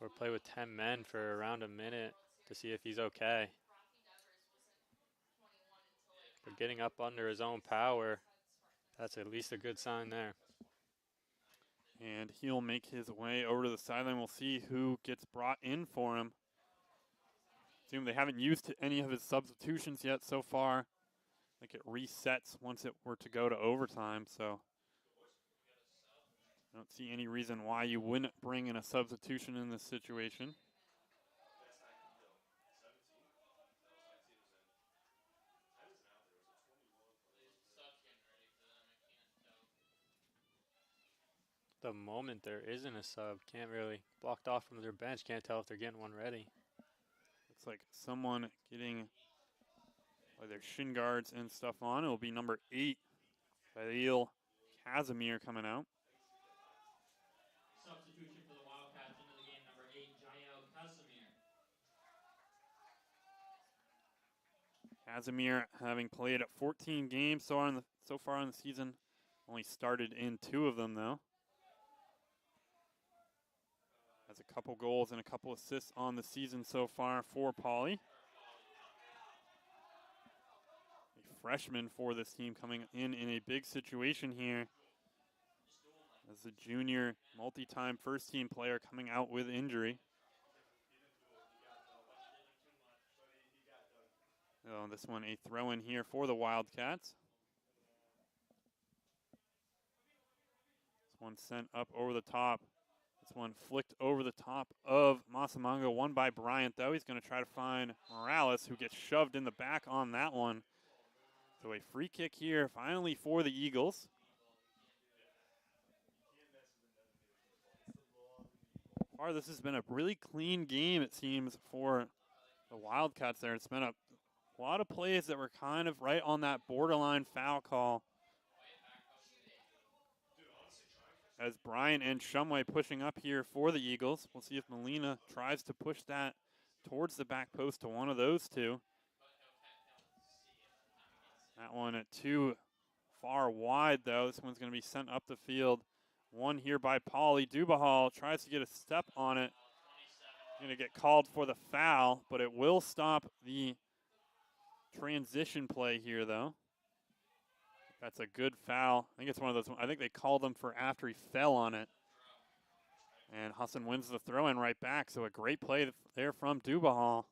Or play with 10 men for around a minute to see if he's okay. But getting up under his own power, that's at least a good sign there. And he'll make his way over to the sideline. We'll see who gets brought in for him. Assume they haven't used any of his substitutions yet so far. I think it resets once it were to go to overtime, so I don't see any reason why you wouldn't bring in a substitution in this situation. The moment there isn't a sub, can't really, blocked off from their bench, can't tell if they're getting one ready. Looks like someone getting their shin guards and stuff on. It'll be number 8, Khalil Casimir coming out. Substitution for the Wildcats into the game, number 8, Jael Casimir. Casimir having played at 14 games so far in the season. Only started in 2 of them, though. Has a couple goals and a couple assists on the season so far for Poly. A freshman for this team coming in a big situation here. as a junior, multi-time first-team player coming out with injury. So this one a throw-in here for the Wildcats. This one sent up over the top. This one flicked over the top of Masamango, won by Bryant, though. He's going to try to find Morales, who gets shoved in the back on that one. So a free kick here, finally for the Eagles. So far, this has been a really clean game, it seems, for the Wildcats there. It's been a lot of plays that were kind of right on that borderline foul call. As Bryant and Shumway pushing up here for the Eagles. We'll see if Molina tries to push that towards the back post to one of those two. That one too far wide, though. This one's going to be sent up the field. One here by Poly. Dubahal tries to get a step on it. Going to get called for the foul, but it will stop the transition play here, though. That's a good foul. I think it's one of those. I think they called him for after he fell on it. And Husson wins the throw-in right back. So a great play there from Dubahal.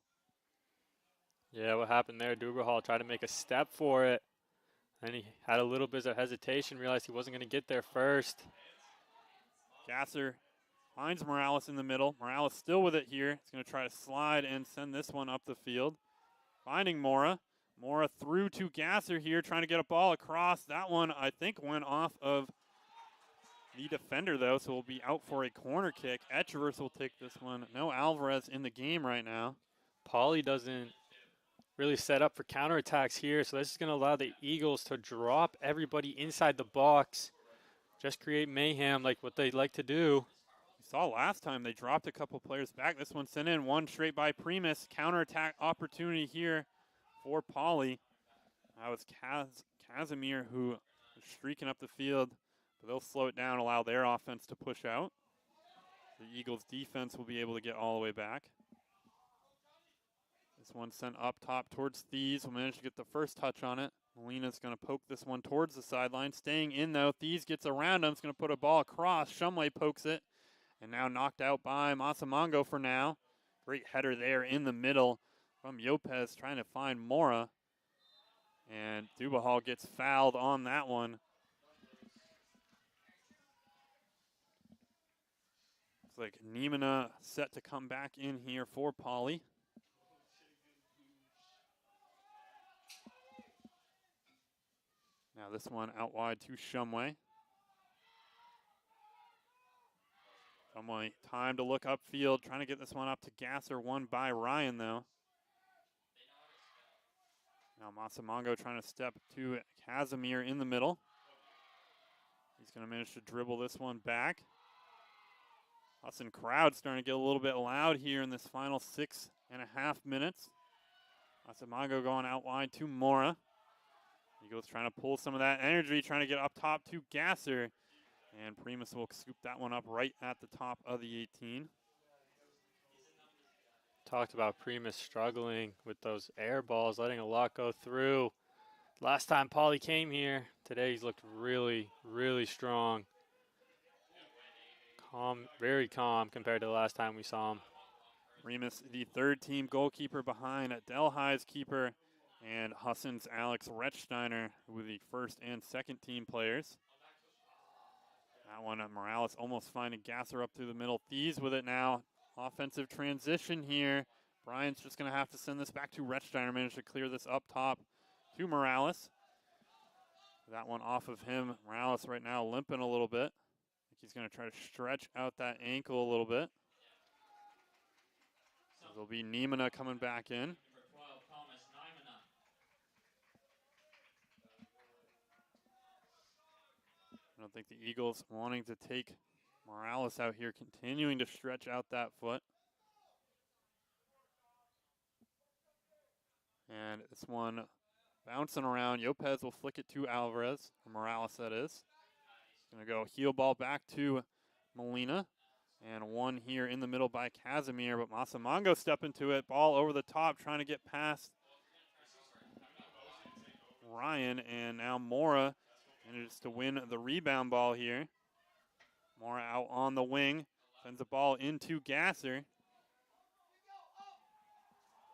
Yeah, what happened there? Dubahal tried to make a step for it. And he had a little bit of hesitation, realized he wasn't going to get there first. Gasser finds Morales in the middle. Morales still with it here. He's going to try to slide and send this one up the field. Finding Mora. Mora through to Gasser here, trying to get a ball across. That one, I think, went off of the defender, though, so we'll be out for a corner kick. Etchevers will take this one. No Alvarez in the game right now. Poly doesn't really set up for counterattacks here, so this is going to allow the Eagles to drop everybody inside the box, just create mayhem like what they like to do. We saw last time they dropped a couple players back. This one sent in, one straight by Primus. Counterattack opportunity here for Poly. That was Casimir who was streaking up the field, but they'll slow it down, allow their offense to push out. The Eagles' defense will be able to get all the way back. This one sent up top towards Thies. Will manage to get the first touch on it. Molina's going to poke this one towards the sideline. Staying in, though. Thies gets around him. He's going to put a ball across. Shumway pokes it. And now knocked out by Masamango for now. Great header there in the middle from Lopez trying to find Mora. And Dubahal gets fouled on that one. Looks like Niemena set to come back in here for Poly. Now this one out wide to Shumway. Shumway, time to look upfield, trying to get this one up to Gasser, won by Ryan though. Now Masamango trying to step to Casimir in the middle. He's going to manage to dribble this one back. Husson crowd starting to get a little bit loud here in this final 6.5 minutes. Masamango going out wide to Mora. Eagles trying to pull some of that energy, trying to get up top to Gasser. And Primus will scoop that one up right at the top of the 18. Talked about Primus struggling with those air balls, letting a lot go through. Last time Poly came here, today he's looked really, really strong. Calm, very calm compared to the last time we saw him. Primus, the third team goalkeeper behind Delhi's keeper, and Husson's Alex Rechsteiner, who were the first and second team players. That one, Morales almost finding Gasser up through the middle. Thies with it now. Offensive transition here. Bryant's just going to have to send this back to Rechsteiner. Managed to clear this up top to Morales. That one off of him. Morales right now limping a little bit. I think he's going to try to stretch out that ankle a little bit. There'll be Niemena coming back in. I don't think the Eagles wanting to take Morales out here, continuing to stretch out that foot. And this one bouncing around. Lopez will flick it to Alvarez, or Morales that is. Going to go heel ball back to Molina. And one here in the middle by Casimir, but Masamango step into it. Ball over the top, trying to get past Ryan, and now Mora manages to win the rebound ball here. Mora out on the wing. Sends the ball into Gasser.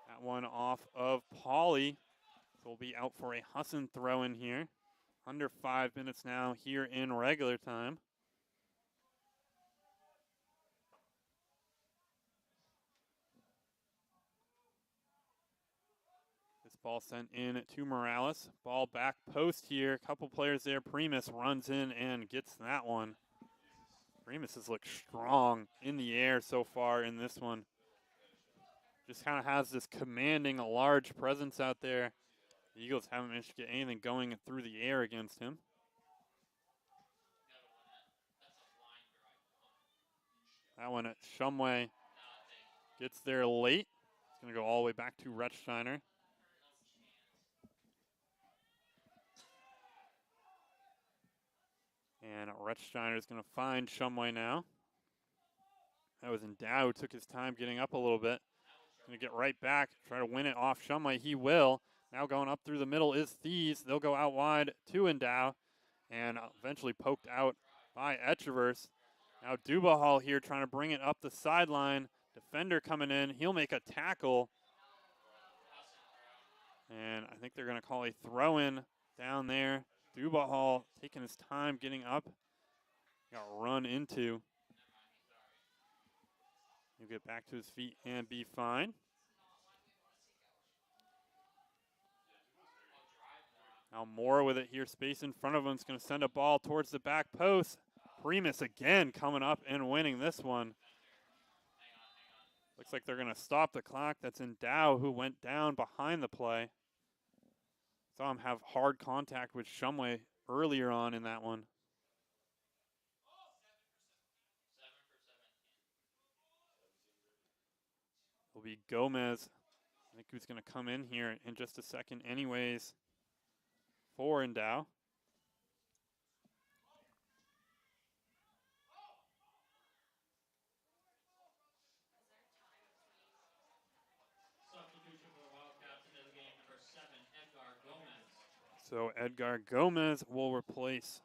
That one off of Poly. So we'll be out for a Husson throw in here. Under 5 minutes now here in regular time. This ball sent in to Morales. Ball back post here. Couple players there. Primus runs in and gets that one. Primus has looked strong in the air so far in this one. Just kind of has this commanding, large presence out there. The Eagles haven't managed to get anything going through the air against him. That one at Shumway gets there late. It's going to go all the way back to Retzsteiner. And Retzsteiner is going to find Shumway now. That was Endow, who took his time getting up a little bit. Going to get right back, try to win it off Shumway. He will. Now going up through the middle is Thies. They'll go out wide to Endow and eventually poked out by Etcheverse. Now Dubahal here trying to bring it up the sideline. Defender coming in. He'll make a tackle. And I think they're going to call a throw-in down there. Dubahal taking his time getting up. Got run into. He'll get back to his feet and be fine. Now Moore with it here, space in front of him. Is going to send a ball towards the back post. Primus again coming up and winning this one. Looks like they're going to stop the clock. That's Endow, who went down behind the play. Saw him have hard contact with Shumway earlier on in that one. It'll be Gomez. I think who's going to come in here in just a second anyways for Endow. So Edgar Gomez will replace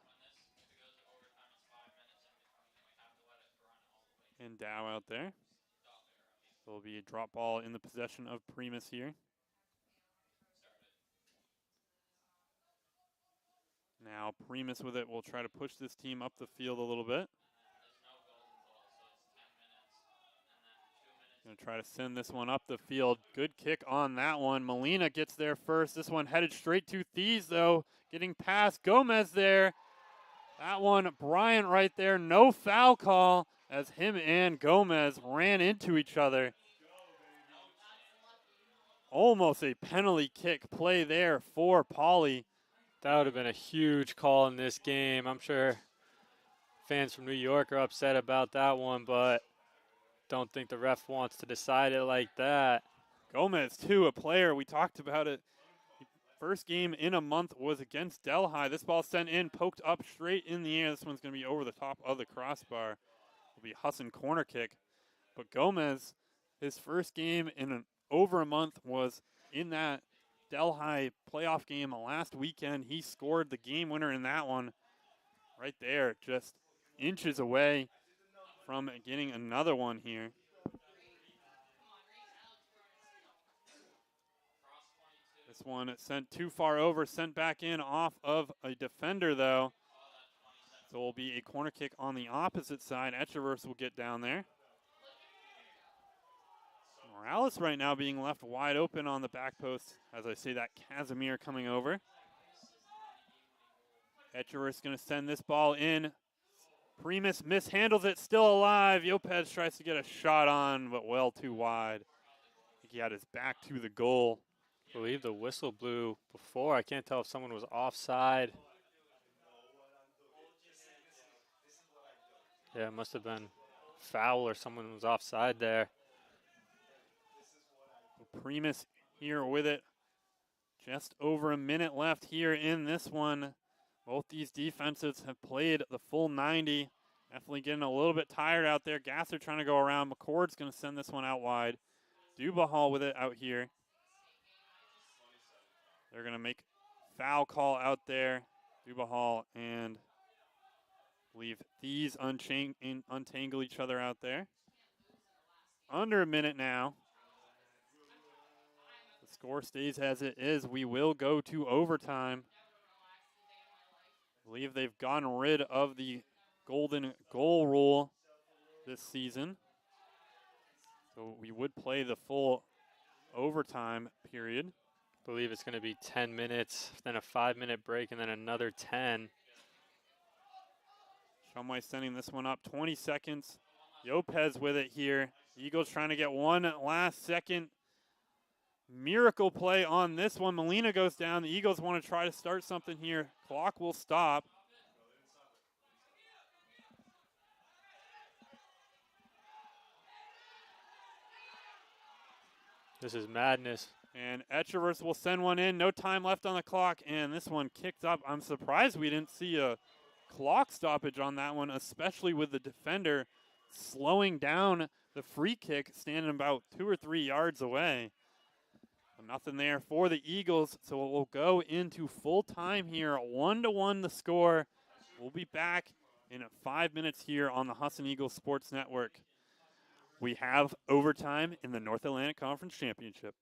Endow out there. So it'll be a drop ball in the possession of Primus here. Now Primus with it will try to push this team up the field a little bit. Going to try to send this one up the field. Good kick on that one. Molina gets there first. This one headed straight to Thies, though. Getting past Gomez there. That one, Bryant right there. No foul call as him and Gomez ran into each other. Almost a penalty kick play there for Poly. That would have been a huge call in this game. I'm sure fans from New York are upset about that one, but don't think the ref wants to decide it like that. Gomez, too, a player. We talked about it. First game in a month was against Delhi. This ball sent in, poked up straight in the air. This one's going to be over the top of the crossbar. It'll be Husson corner kick. But Gomez, his first game in over a month was in that Delhi playoff game last weekend. He scored the game winner in that one right there, just inches away from getting another one here. This one sent too far over, sent back in off of a defender, though. So it will be a corner kick on the opposite side. Etcheverse will get down there. Morales right now being left wide open on the back post. As I say that, Casimir coming over. Etcheverse going to send this ball in. Primus mishandles it, still alive. Lopez tries to get a shot on, but well too wide. I think he had his back to the goal. I believe the whistle blew before. I can't tell if someone was offside. Yeah, it must have been foul or someone was offside there. Primus here with it. Just over a minute left here in this one. Both these defenses have played the full 90. Definitely getting a little bit tired out there. Gasser trying to go around. McCord's going to send this one out wide. Dubahal with it out here. They're going to make foul call out there. Dubahal and believe these untangle each other out there. Under a minute now. The score stays as it is. We will go to overtime. I believe they've gotten rid of the golden goal rule this season. So we would play the full overtime period. I believe it's going to be 10 minutes, then a 5-minute break, and then another 10. Shumway sending this one up, 20 seconds. Lopez with it here. Eagles trying to get one last second miracle play on this one. Molina goes down. The Eagles want to try to start something here. Clock will stop. This is madness. And Etchevers will send one in. No time left on the clock, and this one kicked up. I'm surprised we didn't see a clock stoppage on that one, especially with the defender slowing down the free kick, standing about 2 or 3 yards away. But nothing there for the Eagles, so we'll go into full time here. 1-1 the score. We'll be back in 5 minutes here on the Husson Eagles Sports Network. We have overtime in the North Atlantic Conference Championship.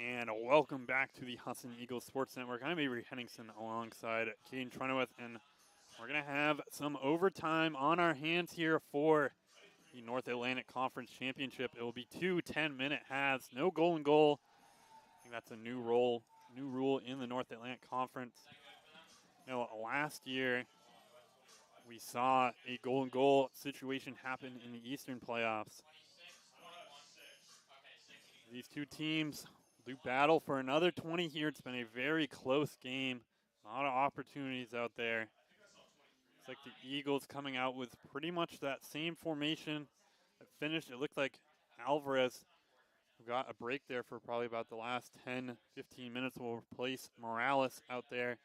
And welcome back to the Husson Eagles Sports Network. I'm Avery Henningsen alongside Caden Trenoweth, and we're going to have some overtime on our hands here for the North Atlantic Conference Championship. It will be 2 10-minute halves, no golden goal. I think that's a new rule in the North Atlantic Conference. You know, last year we saw a golden goal situation happen in the Eastern playoffs. These two teams will Do battle for another 20 here. It's been a very close game. A lot of opportunities out there. It's like the Eagles coming out with pretty much that same formation that finished. It looked like Alvarez got a break there for probably about the last 10, 15 minutes. Will replace Morales out there.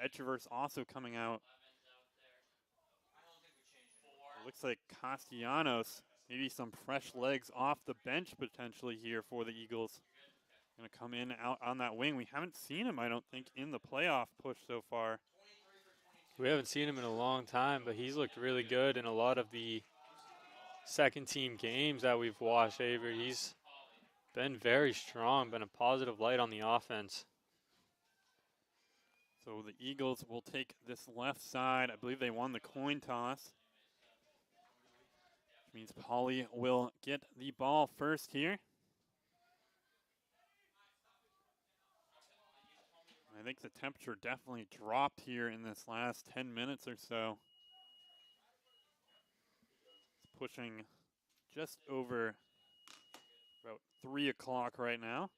Echeverse also coming out. It looks like Castellanos, maybe some fresh legs off the bench potentially here for the Eagles. Going to come in out on that wing. We haven't seen him, I don't think, in the playoff push so far. We haven't seen him in a long time, but he's looked really good in a lot of the second team games that we've watched, Avery. He's been very strong, been a positive light on the offense. So the Eagles will take this left side. I believe they won the coin toss. Which means Poly will get the ball first here. I think the temperature definitely dropped here in this last 10 minutes or so. It's pushing just over about 3 o'clock right now.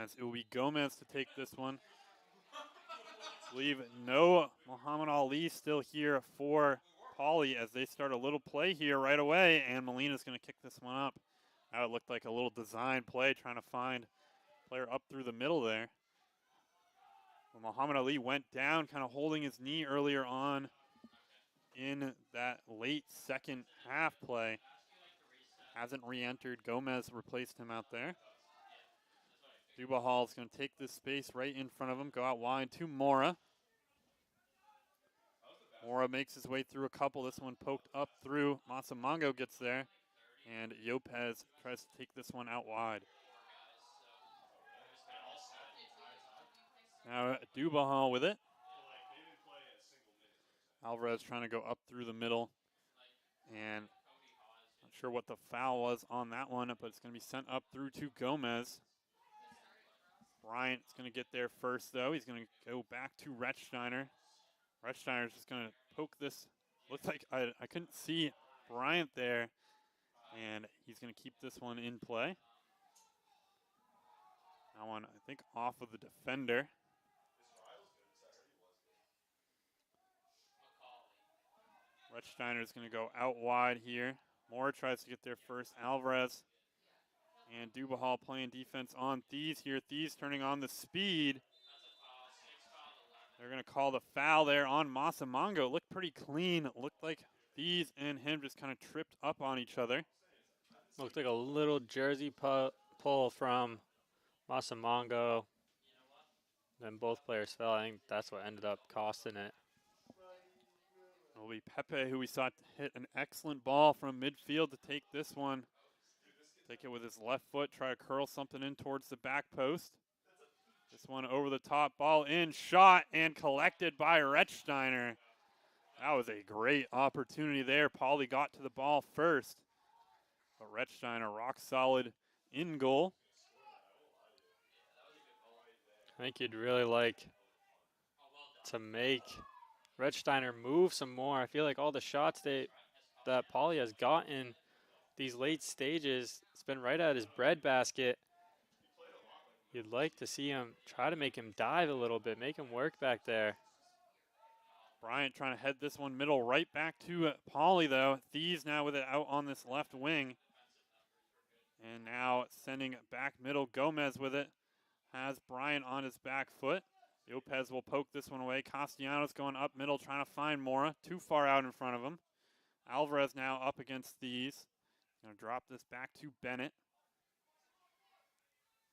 As it will be Gomez to take this one. I believe no Muhammad Ali still here for Poly as they start a little play here right away, and Molina's going to kick this one up. Now it looked like a little design play trying to find a player up through the middle there. Well, Muhammad Ali went down kind of holding his knee earlier on in that late second half play. Hasn't re-entered. Gomez replaced him out there. Dubahal is going to take this space right in front of him, go out wide to Mora. Mora makes his way through a couple. This one poked up through. Masamango gets there. And Yopez tries to take this one out wide. Now Dubahal with it. Alvarez trying to go up through the middle. And not sure what the foul was on that one, but it's going to be sent up through to Gomez. Bryant's going to get there first, though. He's going to go back to Rechsteiner. Rechsteiner's just going to poke this. Looks like I couldn't see Bryant there. And he's going to keep this one in play. That one, I think, off of the defender. Rechsteiner's going to go out wide here. Moore tries to get there first. Alvarez. And Dubahal playing defense on Thies here. Thies turning on the speed. They're going to call the foul there on Masamango. Looked pretty clean. It looked like Thies and him just kind of tripped up on each other. Looked like a little jersey pull from Masamango. Then both players fell. I think that's what ended up costing it. It'll be Pepe, who we saw hit an excellent ball from midfield to take this one. Take it with his left foot, try to curl something in towards the back post. This one over the top, ball in, shot, and collected by Rechsteiner. That was a great opportunity there. Poly got to the ball first. But Rechsteiner rock solid in goal. I think you'd really like to make Rechsteiner move some more. I feel like all the shots that Poly has gotten these late stages, it's been right at his breadbasket. You'd like to see him try to make him dive a little bit, make him work back there. Bryant trying to head this one middle right back to Poly, though. Thies now with it out on this left wing. And now sending it back middle. Gomez with it. Has Bryant on his back foot. Yopez will poke this one away. Castellanos going up middle, trying to find Mora. Too far out in front of him. Alvarez now up against Thies. Going to drop this back to Bennett.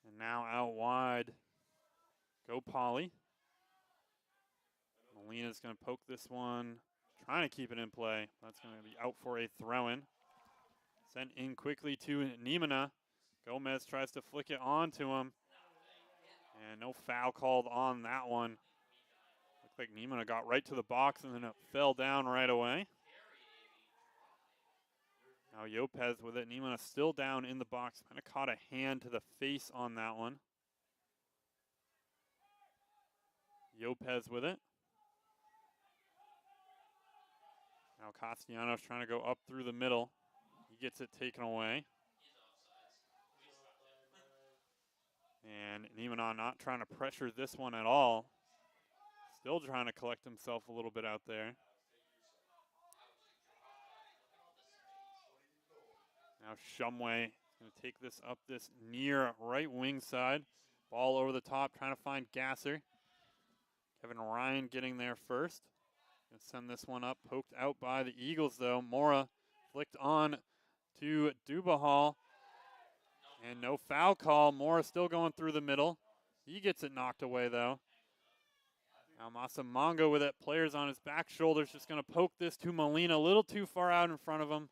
And now out wide. Go Poly. Molina's going to poke this one. Trying to keep it in play. That's going to be out for a throw-in. Sent in quickly to Nimena. Gomez tries to flick it onto him. And no foul called on that one. Looked like Nimena got right to the box and then it fell down right away. Now Yopez with it. Nimena still down in the box. Kind of caught a hand to the face on that one. Yopez with it. Now Castellanos trying to go up through the middle. He gets it taken away. And Nimanon not trying to pressure this one at all. Still trying to collect himself a little bit out there. Now Shumway going to take this up this near right wing side. Ball over the top, trying to find Gasser. Kevin Ryan getting there first. Going to send this one up, poked out by the Eagles though. Mora flicked on to Dubahal. And no foul call. Mora still going through the middle. He gets it knocked away though. Now Masamongo with it. Players on his back shoulders, just going to poke this to Molina. A little too far out in front of him.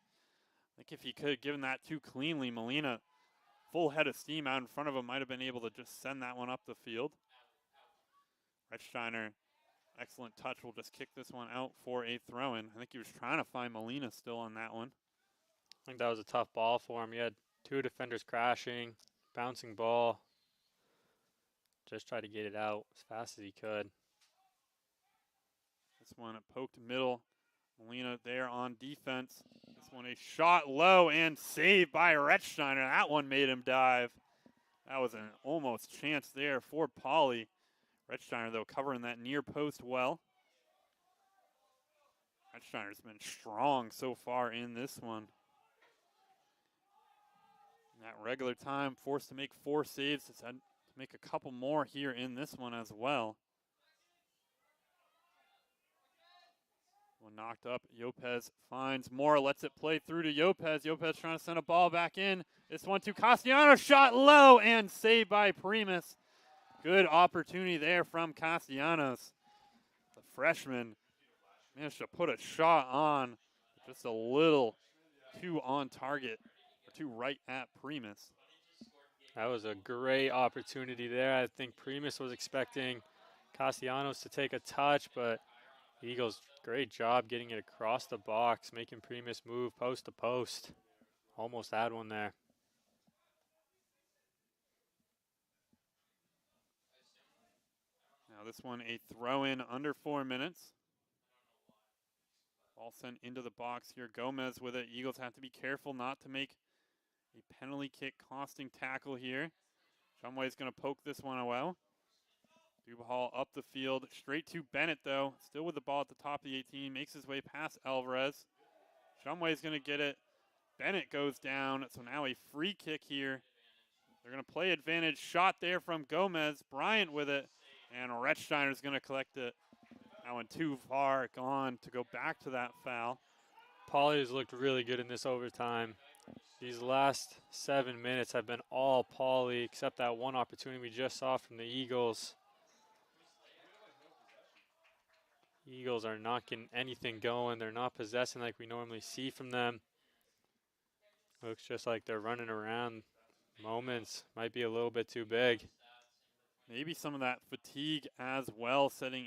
I think if he could have given that too cleanly, Molina, full head of steam out in front of him, might have been able to just send that one up the field. Rechtsteiner, excellent touch, will just kick this one out for a throw-in. I think he was trying to find Molina still on that one. I think that was a tough ball for him. He had two defenders crashing, bouncing ball. Just tried to get it out as fast as he could. This one poked middle. Molina there on defense. This one a shot low and saved by Rechtsteiner. That one made him dive. That was an almost chance there for Poly. Rechtsteiner, though, covering that near post well. Rechtsteiner's been strong so far in this one. In that regular time, forced to make 4 saves. It's had to make a couple more here in this one as well. One knocked up. Lopez finds Mora, lets it play through to Lopez. Lopez trying to send a ball back in. This one to Castellanos, shot low and saved by Primus. Good opportunity there from Castellanos. The freshman managed to put a shot on, just a little too on target, or too right at Primus. That was a great opportunity there. I think Primus was expecting Castellanos to take a touch, but the Eagles, great job getting it across the box, making Primus move post to post. Almost had one there. Now this one a throw-in under 4 minutes. Ball sent into the box here. Gomez with it. Eagles have to be careful not to make a penalty kick costing tackle here. Shumway's going to poke this one away. Dubahal up the field, straight to Bennett though. Still with the ball at the top of the 18, makes his way past Alvarez. Shumway's going to get it. Bennett goes down, so now a free kick here. They're going to play advantage. Shot there from Gomez. Bryant with it, and Rechtsteiner's going to collect it. That one too far gone to go back to that foul. Poly has looked really good in this overtime. These last 7 minutes have been all Poly, except that one opportunity we just saw from the Eagles. Eagles are not getting anything going. They're not possessing like we normally see from them. Looks just like they're running around. Moments might be a little bit too big. Maybe some of that fatigue as well setting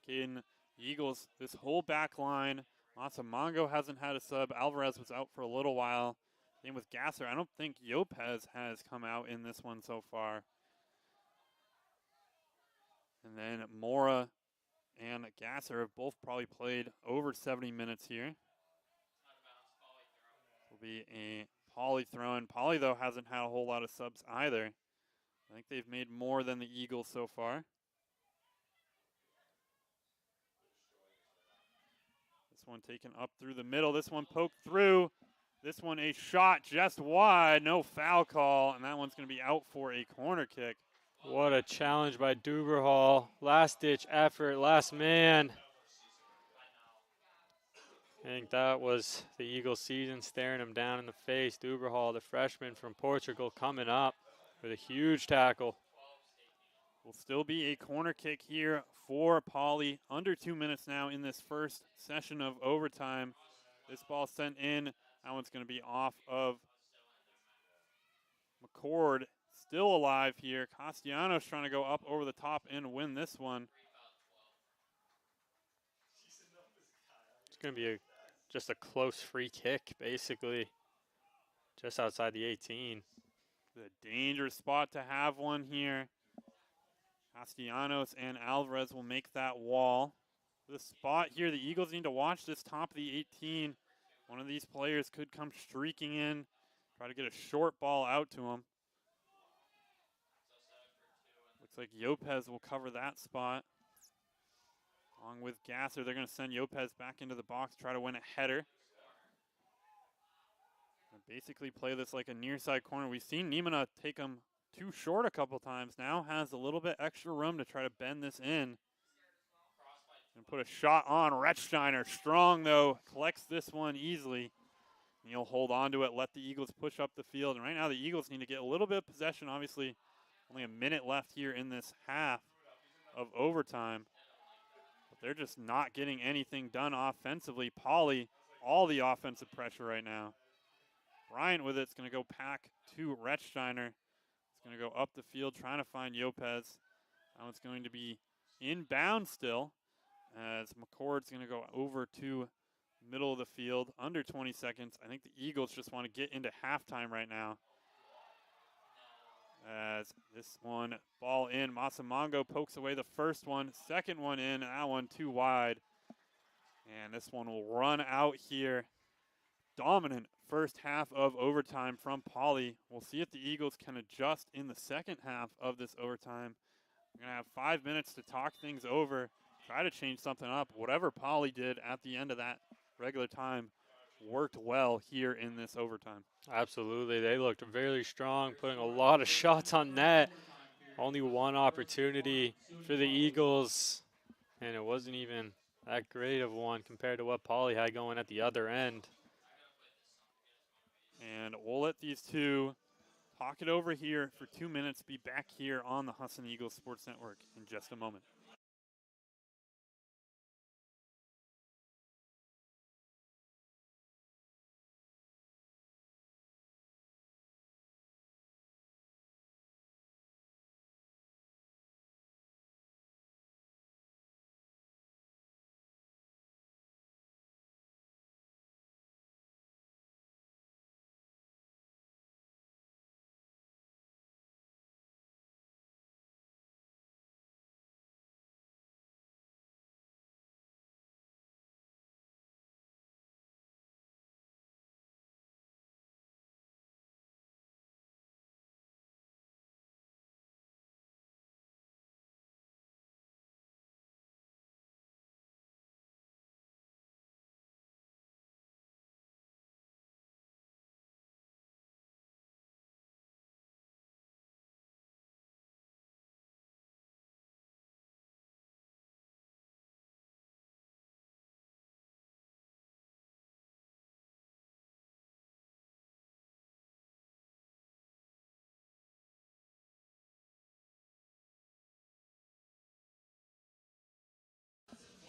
in Eagles. This whole back line, Masamongo hasn't had a sub. Alvarez was out for a little while. Same with Gasser. I don't think Lopez has come out in this one so far. And then Mora and Gasser have both probably played over 70 minutes here. Will be a Poly throw-in. Poly, though, hasn't had a whole lot of subs either. I think they've made more than the Eagles so far. This one taken up through the middle. This one poked through. This one a shot just wide. No foul call, and that one's going to be out for a corner kick. What a challenge by Duberhall. Last-ditch effort, last man. I think that was the Eagles season staring him down in the face. Duberhall, the freshman from Portugal, coming up with a huge tackle. Will still be a corner kick here for Poly. Under 2 minutes now in this first session of overtime. This ball sent in. That one's going to be off of McCord. Still alive here. Castellanos trying to go up over the top and win this one. It's going to be just a close free kick, basically, just outside the 18. The dangerous spot to have one here. Castellanos and Alvarez will make that wall. this spot here. The Eagles need to watch this top of the 18. One of these players could come streaking in, try to get a short ball out to him. Looks like Lopez will cover that spot. Along with Gasser, they're going to send Lopez back into the box, try to win a header. And basically play this like a near side corner. We've seen Niemana take him too short a couple times. Now has a little bit extra room to try to bend this in. And put a shot on. Retzsteiner, strong though, collects this one easily. And he'll hold on to it, let the Eagles push up the field. And right now the Eagles need to get a little bit of possession. Obviously, only a minute left here in this half of overtime. But they're just not getting anything done offensively. Poly, all the offensive pressure right now. Bryant with it's going to go back to Retzsteiner. It's going to go up the field trying to find Lopez. Now it's going to be inbound still, as McCord's going to go over to middle of the field, under 20 seconds. I think the Eagles just want to get into halftime right now. As this one, ball in, Masamongo pokes away the first one, second one in, that one too wide. And this one will run out here. Dominant first half of overtime from Poly. We'll see if the Eagles can adjust in the second half of this overtime. We're going to have 5 minutes to talk things over, try to change something up. Whatever Poly did at the end of that regular time worked well here in this overtime. Absolutely. They looked very strong, putting a lot of shots on net. Only one opportunity for the Eagles, and it wasn't even that great of one compared to what Poly had going at the other end. And we'll let these two talk it over here for 2 minutes. Be back here on the Husson Eagles Sports Network in just a moment.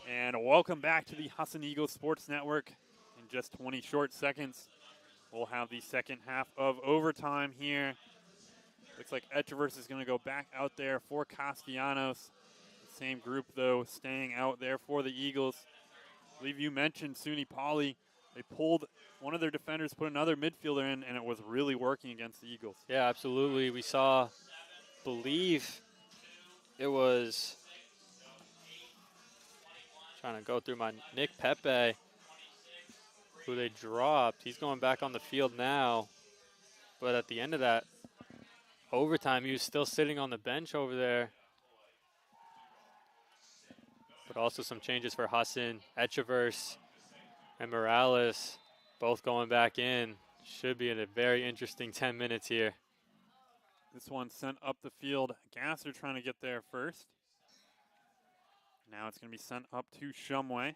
And welcome back to the Husson Eagles Sports Network. In just 20 short seconds, we'll have the second half of overtime here. Looks like Echeverse is going to go back out there for Castellanos. The same group, though, staying out there for the Eagles. I believe you mentioned SUNY Poly. They pulled one of their defenders, put another midfielder in, and it was really working against the Eagles. Yeah, absolutely. We saw, believe it was, trying to go through my Nick Pepe, who they dropped. He's going back on the field now. But at the end of that overtime, he was still sitting on the bench over there. But also some changes for Husson, Echeverse, and Morales, both going back in. Should be in a very interesting 10 minutes here. This one sent up the field. Gasser trying to get there first. Now it's going to be sent up to Shumway.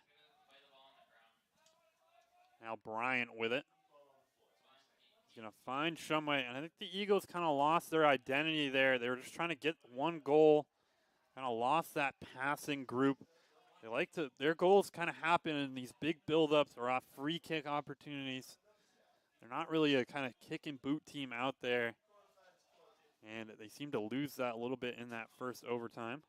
Now Bryant with it. He's going to find Shumway. And I think the Eagles kind of lost their identity there. They were just trying to get one goal. Kind of lost that passing group. They like to, their goals kind of happen in these big buildups or off free kick opportunities. They're not really a kind of kick and boot team out there. And they seem to lose that a little bit in that first overtime.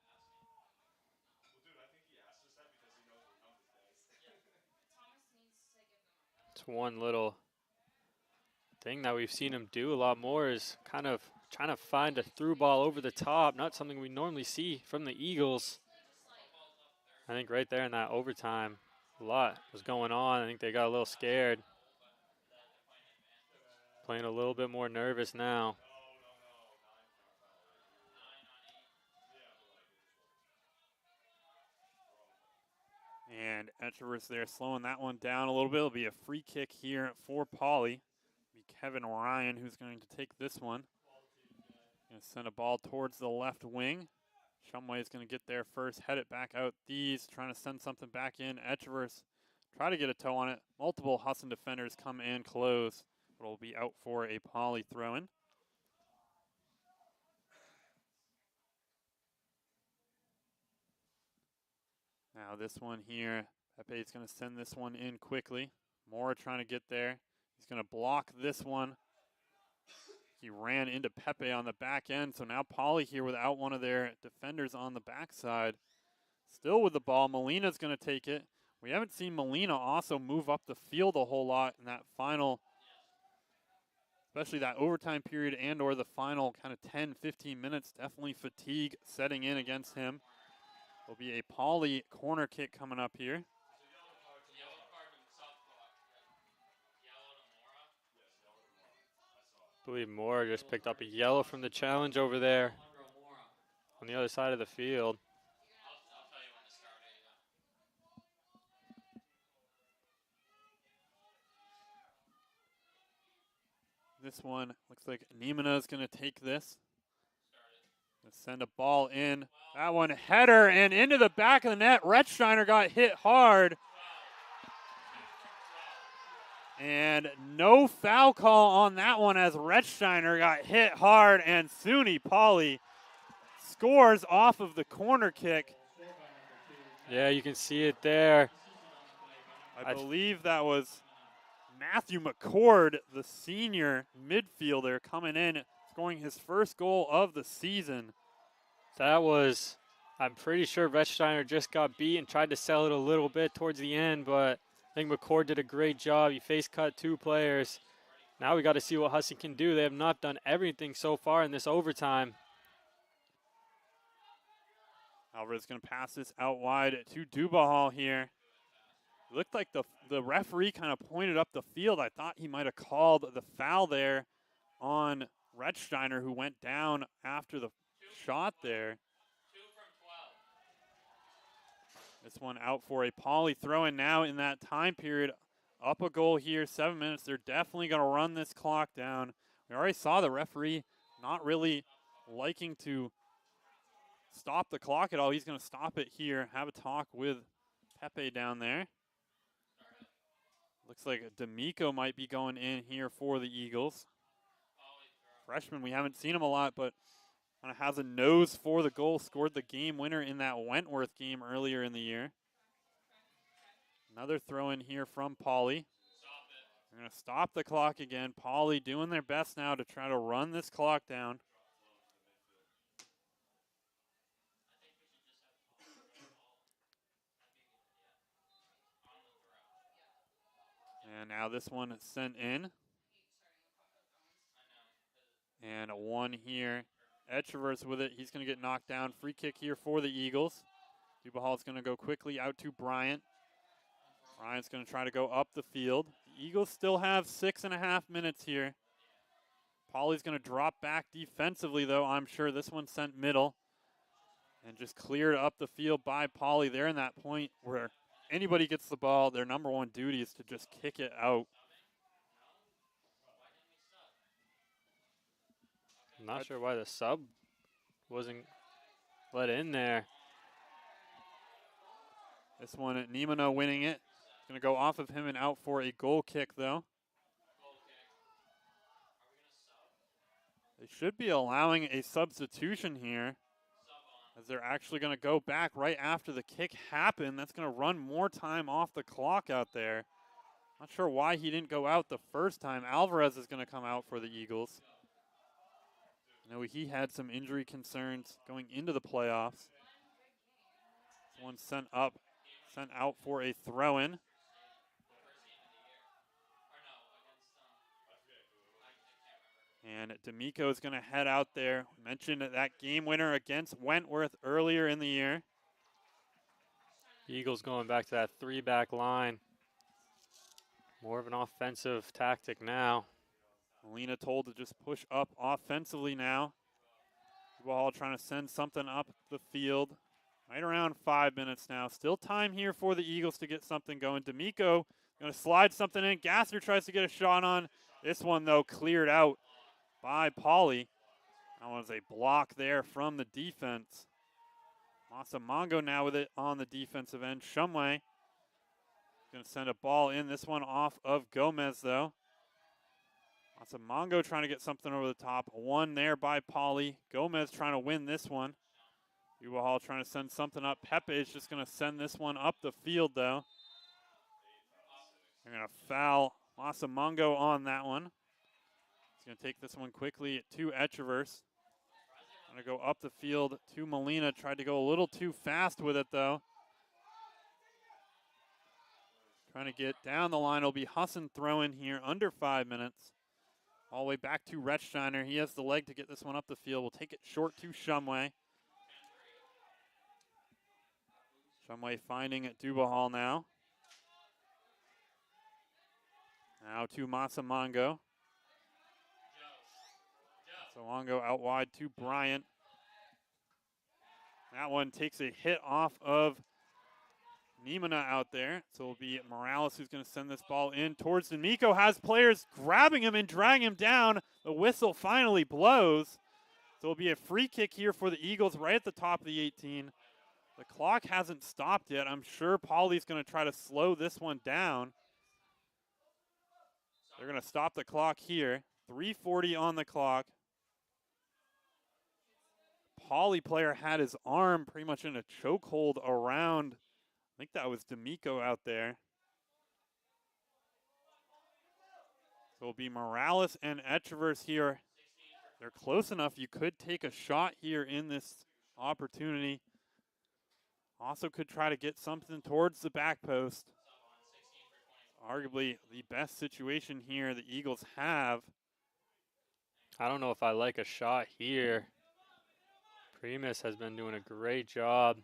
It's one little thing that we've seen him do a lot more is kind of trying to find a through ball over the top, not something we normally see from the Eagles. I think right there in that overtime, a lot was going on. I think they got a little scared. Playing a little bit more nervous now. And Etchever's there slowing that one down a little bit. It'll be a free kick here for Poly. It'll be Kevin Ryan who's going to take this one. Going to send a ball towards the left wing. Shumway is going to get there first, head it back out these, trying to send something back in. Etchever's try to get a toe on it. Multiple Husson defenders come and close, but it'll be out for a Poly throw-in. Now this one here, Pepe is going to send this one in quickly. Mora trying to get there. He's going to block this one. He ran into Pepe on the back end, so now Poly here without one of their defenders on the backside. Still with the ball, Molina's going to take it. We haven't seen Molina also move up the field a whole lot in that final, especially that overtime period and or the final kind of 10, 15 minutes. Definitely fatigue setting in against him. There'll be a Poly corner kick coming up here. I believe Mora just picked up a yellow from the challenge over there on the other side of the field. This one looks like Nimina is going to take this. Send a ball in. That one header and into the back of the net. Retzsteiner got hit hard. And no foul call on that one as Retzsteiner got hit hard, and SUNY Poly scores off of the corner kick. Yeah, you can see it there. I believe that was Matthew McCord, the senior midfielder, coming in, scoring his first goal of the season. That was, I'm pretty sure Retzsteiner just got beat and tried to sell it a little bit towards the end, but I think McCord did a great job. He face cut 2 players. Now we got to see what Husson can do. They have not done everything so far in this overtime. Alvarez going to pass this out wide to Dubahal here. It looked like the referee kind of pointed up the field. I thought he might have called the foul there on Retzsteiner, who went down after the shot there. This one out for a Poly throw-in now in that time period. Up a goal here, 7 minutes. They're definitely going to run this clock down. We already saw the referee not really liking to stop the clock at all. He's going to stop it here, have a talk with Pepe down there. Looks like D'Amico might be going in here for the Eagles. Freshman, we haven't seen him a lot, but kind of has a nose for the goal. Scored the game winner in that Wentworth game earlier in the year. Another throw in here from Poly. They're going to stop the clock again. Poly doing their best now to try to run this clock down. And now this one is sent in. And a one here. Etchever's with it. He's going to get knocked down. Free kick here for the Eagles. Dubahal's going to go quickly out to Bryant. Bryant's going to try to go up the field. The Eagles still have 6.5 minutes here. Poly's going to drop back defensively, though. I'm sure this one sent middle. And just cleared up the field by Poly. They're in that point where anybody gets the ball, their number one duty is to just kick it out. I'm not sure why the sub wasn't let in there. This one, Nimino winning it. Going to go off of him and out for a goal kick, though. They should be allowing a substitution here, as they're actually going to go back right after the kick happened. That's going to run more time off the clock out there. Not sure why he didn't go out the first time. Alvarez is going to come out for the Eagles. I know he had some injury concerns going into the playoffs. This one sent out for a throw-in. And D'Amico is going to head out there. Mentioned that game winner against Wentworth earlier in the year. Eagles going back to that 3-back line. More of an offensive tactic now. Molina told to just push up offensively now. Ball trying to send something up the field. Right around 5 minutes now. Still time here for the Eagles to get something going. D'Amico going to slide something in. Gasser tries to get a shot on. This one, though, cleared out by Poly. That was a block there from the defense. Masamongo now with it on the defensive end. Shumway going to send a ball in. This one off of Gomez, though. Masamongo trying to get something over the top. One there by Poly. Gomez trying to win this one. Hall trying to send something up. Pepe is just going to send this one up the field, though. They're going to foul Masamongo on that one. He's going to take this one quickly to Echeverse. Going to go up the field to Molina. Tried to go a little too fast with it, though. Trying to get down the line. It'll be Husson throwing here under 5 minutes. All the way back to Retzsteiner. He has the leg to get this one up the field. We'll take it short to Shumway. Shumway finding Dubahal now. Now to Masamongo. Masamongo out wide to Bryant. That one takes a hit off of Nimona out there. So it'll be Morales who's going to send this ball in towards D'Amico. Has players grabbing him and dragging him down. The whistle finally blows. So it'll be a free kick here for the Eagles right at the top of the 18. The clock hasn't stopped yet. I'm sure Poly's going to try to slow this one down. They're going to stop the clock here. 3:40 on the clock. Poly player had his arm pretty much in a chokehold around, I think that was D'Amico out there. So it'll be Morales and Echeverse here. They're close enough. You could take a shot here in this opportunity. Also could try to get something towards the back post. Arguably the best situation here the Eagles have. I don't know if I like a shot here. Primus has been doing a great job.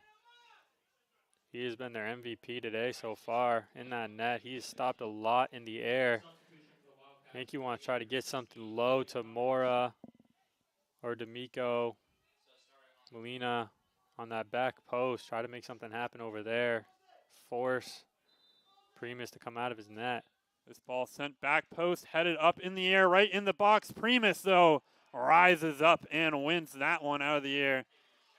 He has been their MVP today so far in that net. He has stopped a lot in the air. I think you want to try to get something low to Mora or D'Amico, Molina on that back post. Try to make something happen over there. Force Primus to come out of his net. This ball sent back post, headed up in the air, right in the box. Primus, though, rises up and wins that one out of the air.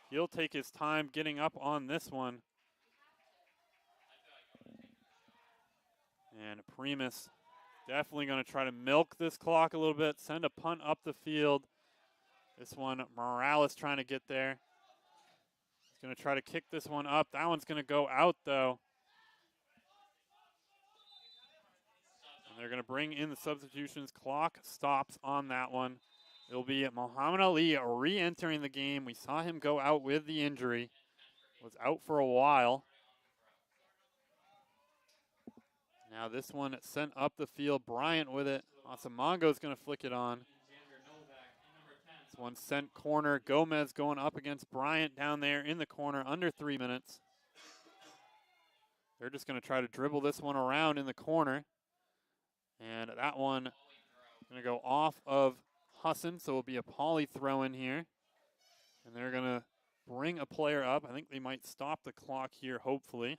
He'll take his time getting up on this one. And Primus definitely going to try to milk this clock a little bit, send a punt up the field. This one, Morales trying to get there. He's going to try to kick this one up. That one's going to go out, though. And they're going to bring in the substitutions. Clock stops on that one. It'll be Muhammad Ali re-entering the game. We saw him go out with the injury. Was out for a while. Now this one sent up the field. Bryant with it. Masamongo's going to flick it on. This one sent corner. Gomez going up against Bryant down there in the corner under 3 minutes. They're just going to try to dribble this one around in the corner. And that one going to go off of Husson, so it'll be a Poly throw in here. And they're going to bring a player up. I think they might stop the clock here, hopefully.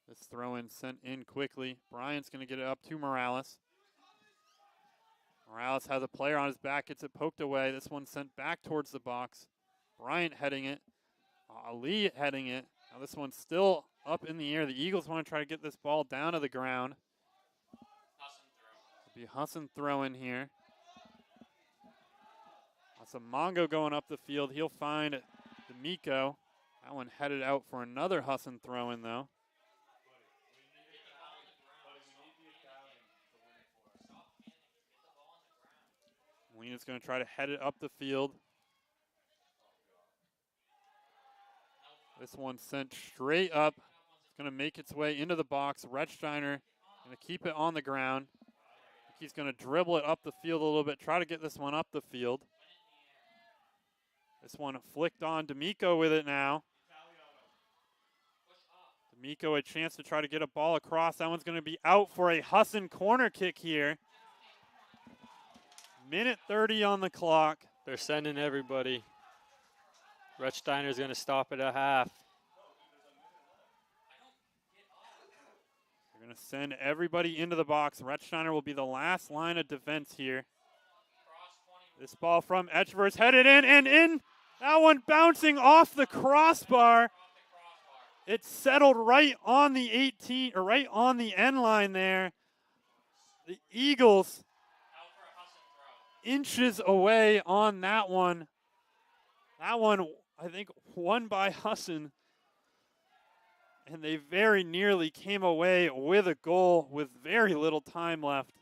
This throw-in sent in quickly. Bryant's going to get it up to Morales. Morales has a player on his back, gets it poked away. This one sent back towards the box. Bryant heading it. Ali heading it. Now this one's still up in the air. The Eagles want to try to get this ball down to the ground. It'll be Husson throwing here. Masamongo going up the field. He'll find D'Amico. That one headed out for another Husson throw-in, though. Molina's going to try to head it up the field. This one sent straight up. It's going to make its way into the box. Retzsteiner going to keep it on the ground. He's going to dribble it up the field a little bit, try to get this one up the field. This one flicked on D'Amico with it now. D'Amico a chance to try to get a ball across. That one's going to be out for a Husson corner kick here. Minute 30 on the clock. They're sending everybody. Rechsteiner's going to stop it at half. They're going to send everybody into the box. Rechsteiner will be the last line of defense here. This ball from Etchever's headed in and in. That one bouncing off the crossbar. It settled right on the 18, or right on the end line there. The Eagles inches away on that one. That one, I think, won by Husson. And they very nearly came away with a goal with very little time left.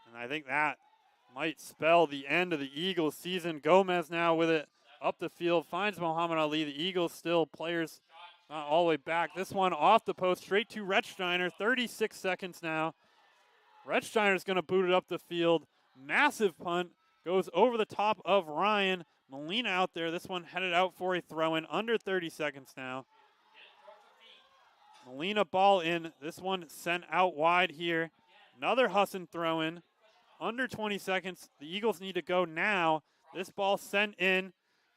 And I think that might spell the end of the Eagles season. Gomez now with it up the field, finds Muhammad Ali. The Eagles still players not all the way back. This one off the post, straight to Rechsteiner. 36 seconds now. Rechsteiner's going to boot it up the field. Massive punt, goes over the top of Ryan. Molina out there. This one headed out for a throw-in. Under 30 seconds now. Molina ball in. This one sent out wide here. Another Husson throw-in. Under 20 seconds. The Eagles need to go now. This ball sent in.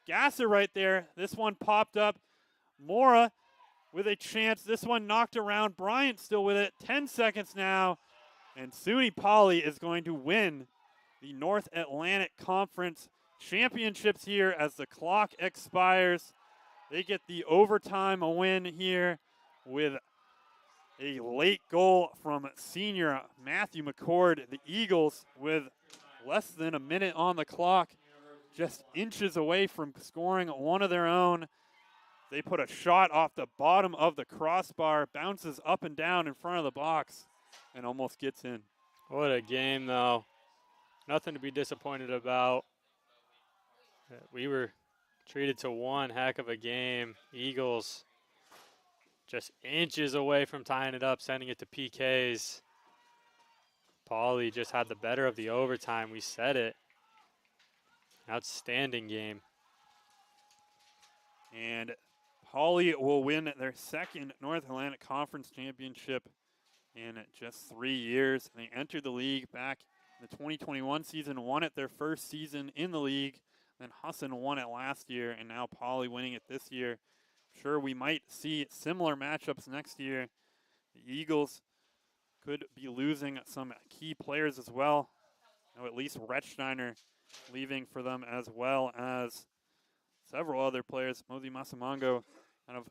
Gasser right there. This one popped up. Mora with a chance. This one knocked around. Bryant still with it. 10 seconds now. And SUNY Poly is going to win the North Atlantic Conference Championships here as the clock expires. They get the overtime win here with a late goal from senior Matthew McCord. The Eagles, with less than a minute on the clock, just inches away from scoring one of their own. They put a shot off the bottom of the crossbar, bounces up and down in front of the box, and almost gets in. What a game, though. Nothing to be disappointed about. We were treated to one heck of a game. Eagles just inches away from tying it up, sending it to PKs. Poly just had the better of the overtime. We said it. Outstanding game. And Poly will win their second North Atlantic Conference Championship in just 3 years. They entered the league back in the 2021 season, won it their first season in the league. Then Husson won it last year, and now Poly winning it this year. Sure, we might see similar matchups next year. The Eagles could be losing some key players as well. At least Rechsteiner leaving for them, as well as several other players. Mozi Masamongo, kind of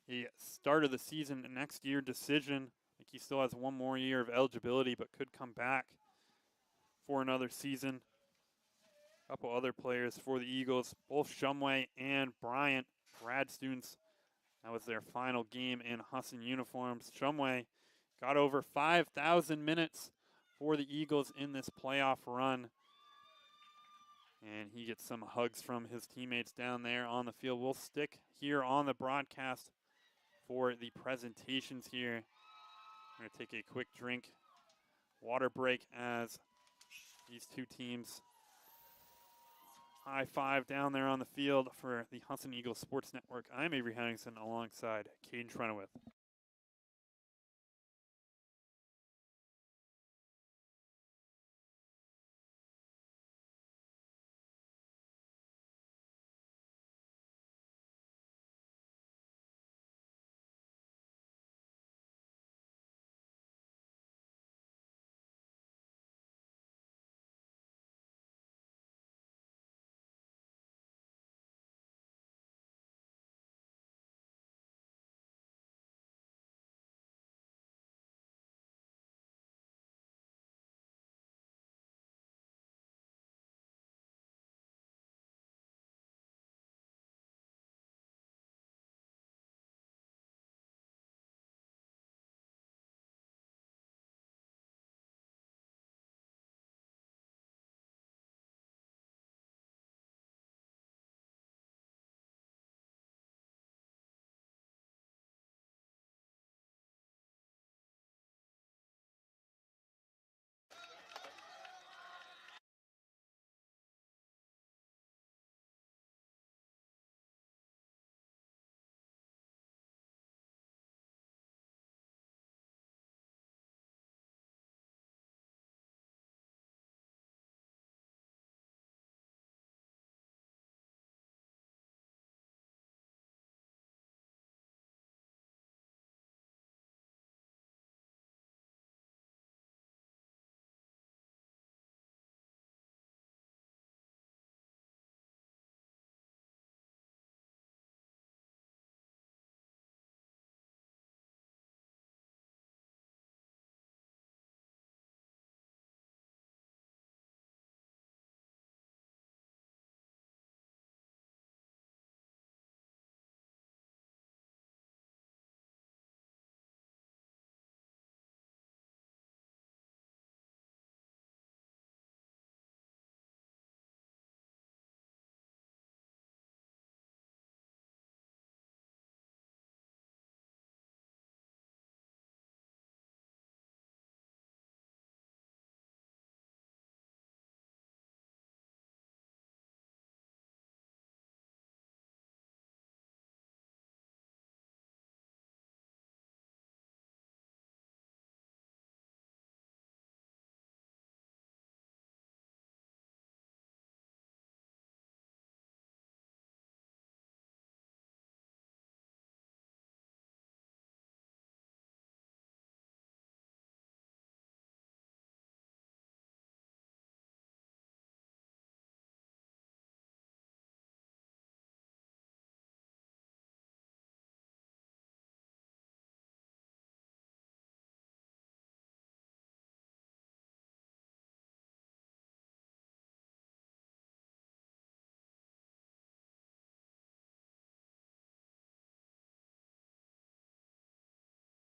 a start of the season next year decision. I think he still has one more year of eligibility, but could come back for another season. A couple other players for the Eagles, both Shumway and Bryant, grad students. That was their final game in Husson uniforms. Shumway got over 5,000 minutes for the Eagles in this playoff run. And he gets some hugs from his teammates down there on the field. We'll stick here on the broadcast for the presentations here. I'm going to take a quick drink, water break, as these two teams high five down there on the field for the Husson Eagles Sports Network. I'm Avery Henningsen alongside Caden Trenowith.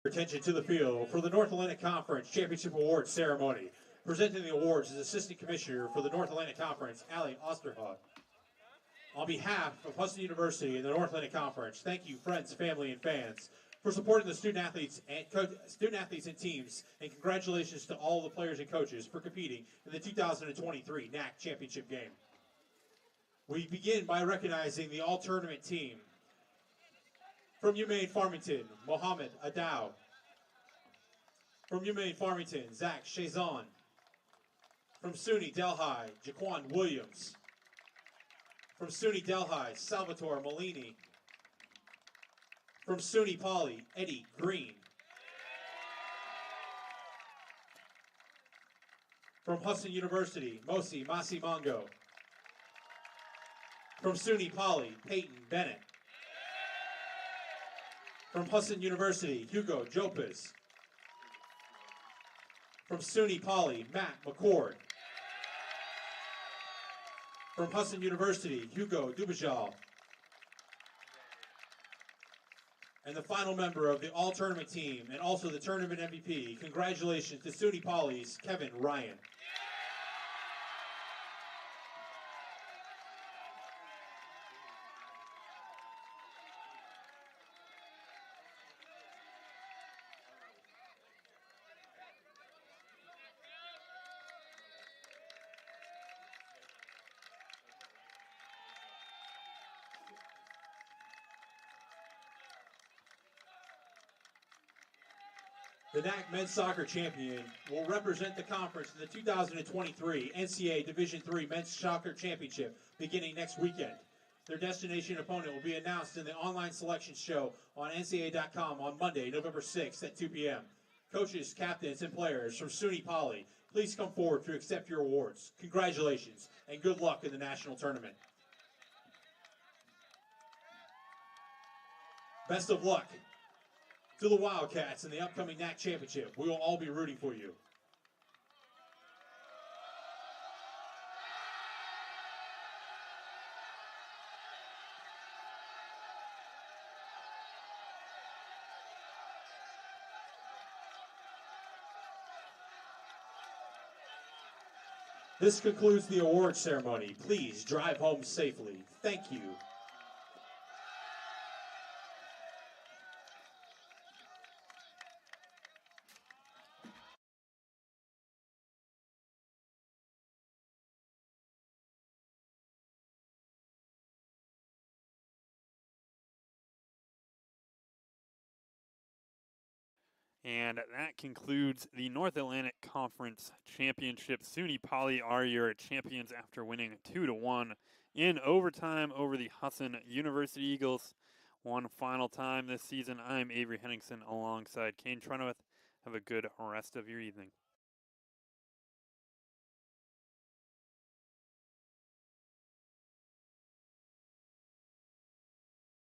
Attention to the field for the North Atlantic Conference Championship Awards ceremony. Presenting the awards is Assistant Commissioner for the North Atlantic Conference, Allie Osterhoff. On behalf of Husson University and the North Atlantic Conference, thank you, friends, family, and fans, for supporting the student athletes and teams, and congratulations to all the players and coaches for competing in the 2023 NAC Championship game. We begin by recognizing the all-tournament team. From UMaine Farmington, Mohammed Adow. From UMaine Farmington, Zach Chazon. From SUNY Delhi, Jaquan Williams. From SUNY Delhi, Salvatore Molini. From SUNY Poly, Eddie Green. From Husson University, Mosi Masimango. From SUNY Poly, Peyton Bennett. From Husson University, Hugo Jopez. From SUNY Poly, Matt McCord. From Husson University, Hugo Dubajal. And the final member of the all-tournament team and also the tournament MVP, congratulations to SUNY Poly's Kevin Ryan. The NAC men's soccer champion will represent the conference in the 2023 NCAA Division III Men's Soccer Championship beginning next weekend. Their destination opponent will be announced in the online selection show on ncaa.com on Monday, November 6th at 2 p.m. Coaches, captains, and players from SUNY Poly, please come forward to accept your awards. Congratulations and good luck in the national tournament. Best of luck to the Wildcats in the upcoming NAC Championship. We will all be rooting for you. This concludes the award ceremony. Please drive home safely. Thank you. And that concludes the North Atlantic Conference Championship. SUNY Poly are your champions after winning 2-1 in overtime over the Husson University Eagles. One final time this season. I'm Avery Henningsen alongside Kane Trenoweth. Have a good rest of your evening.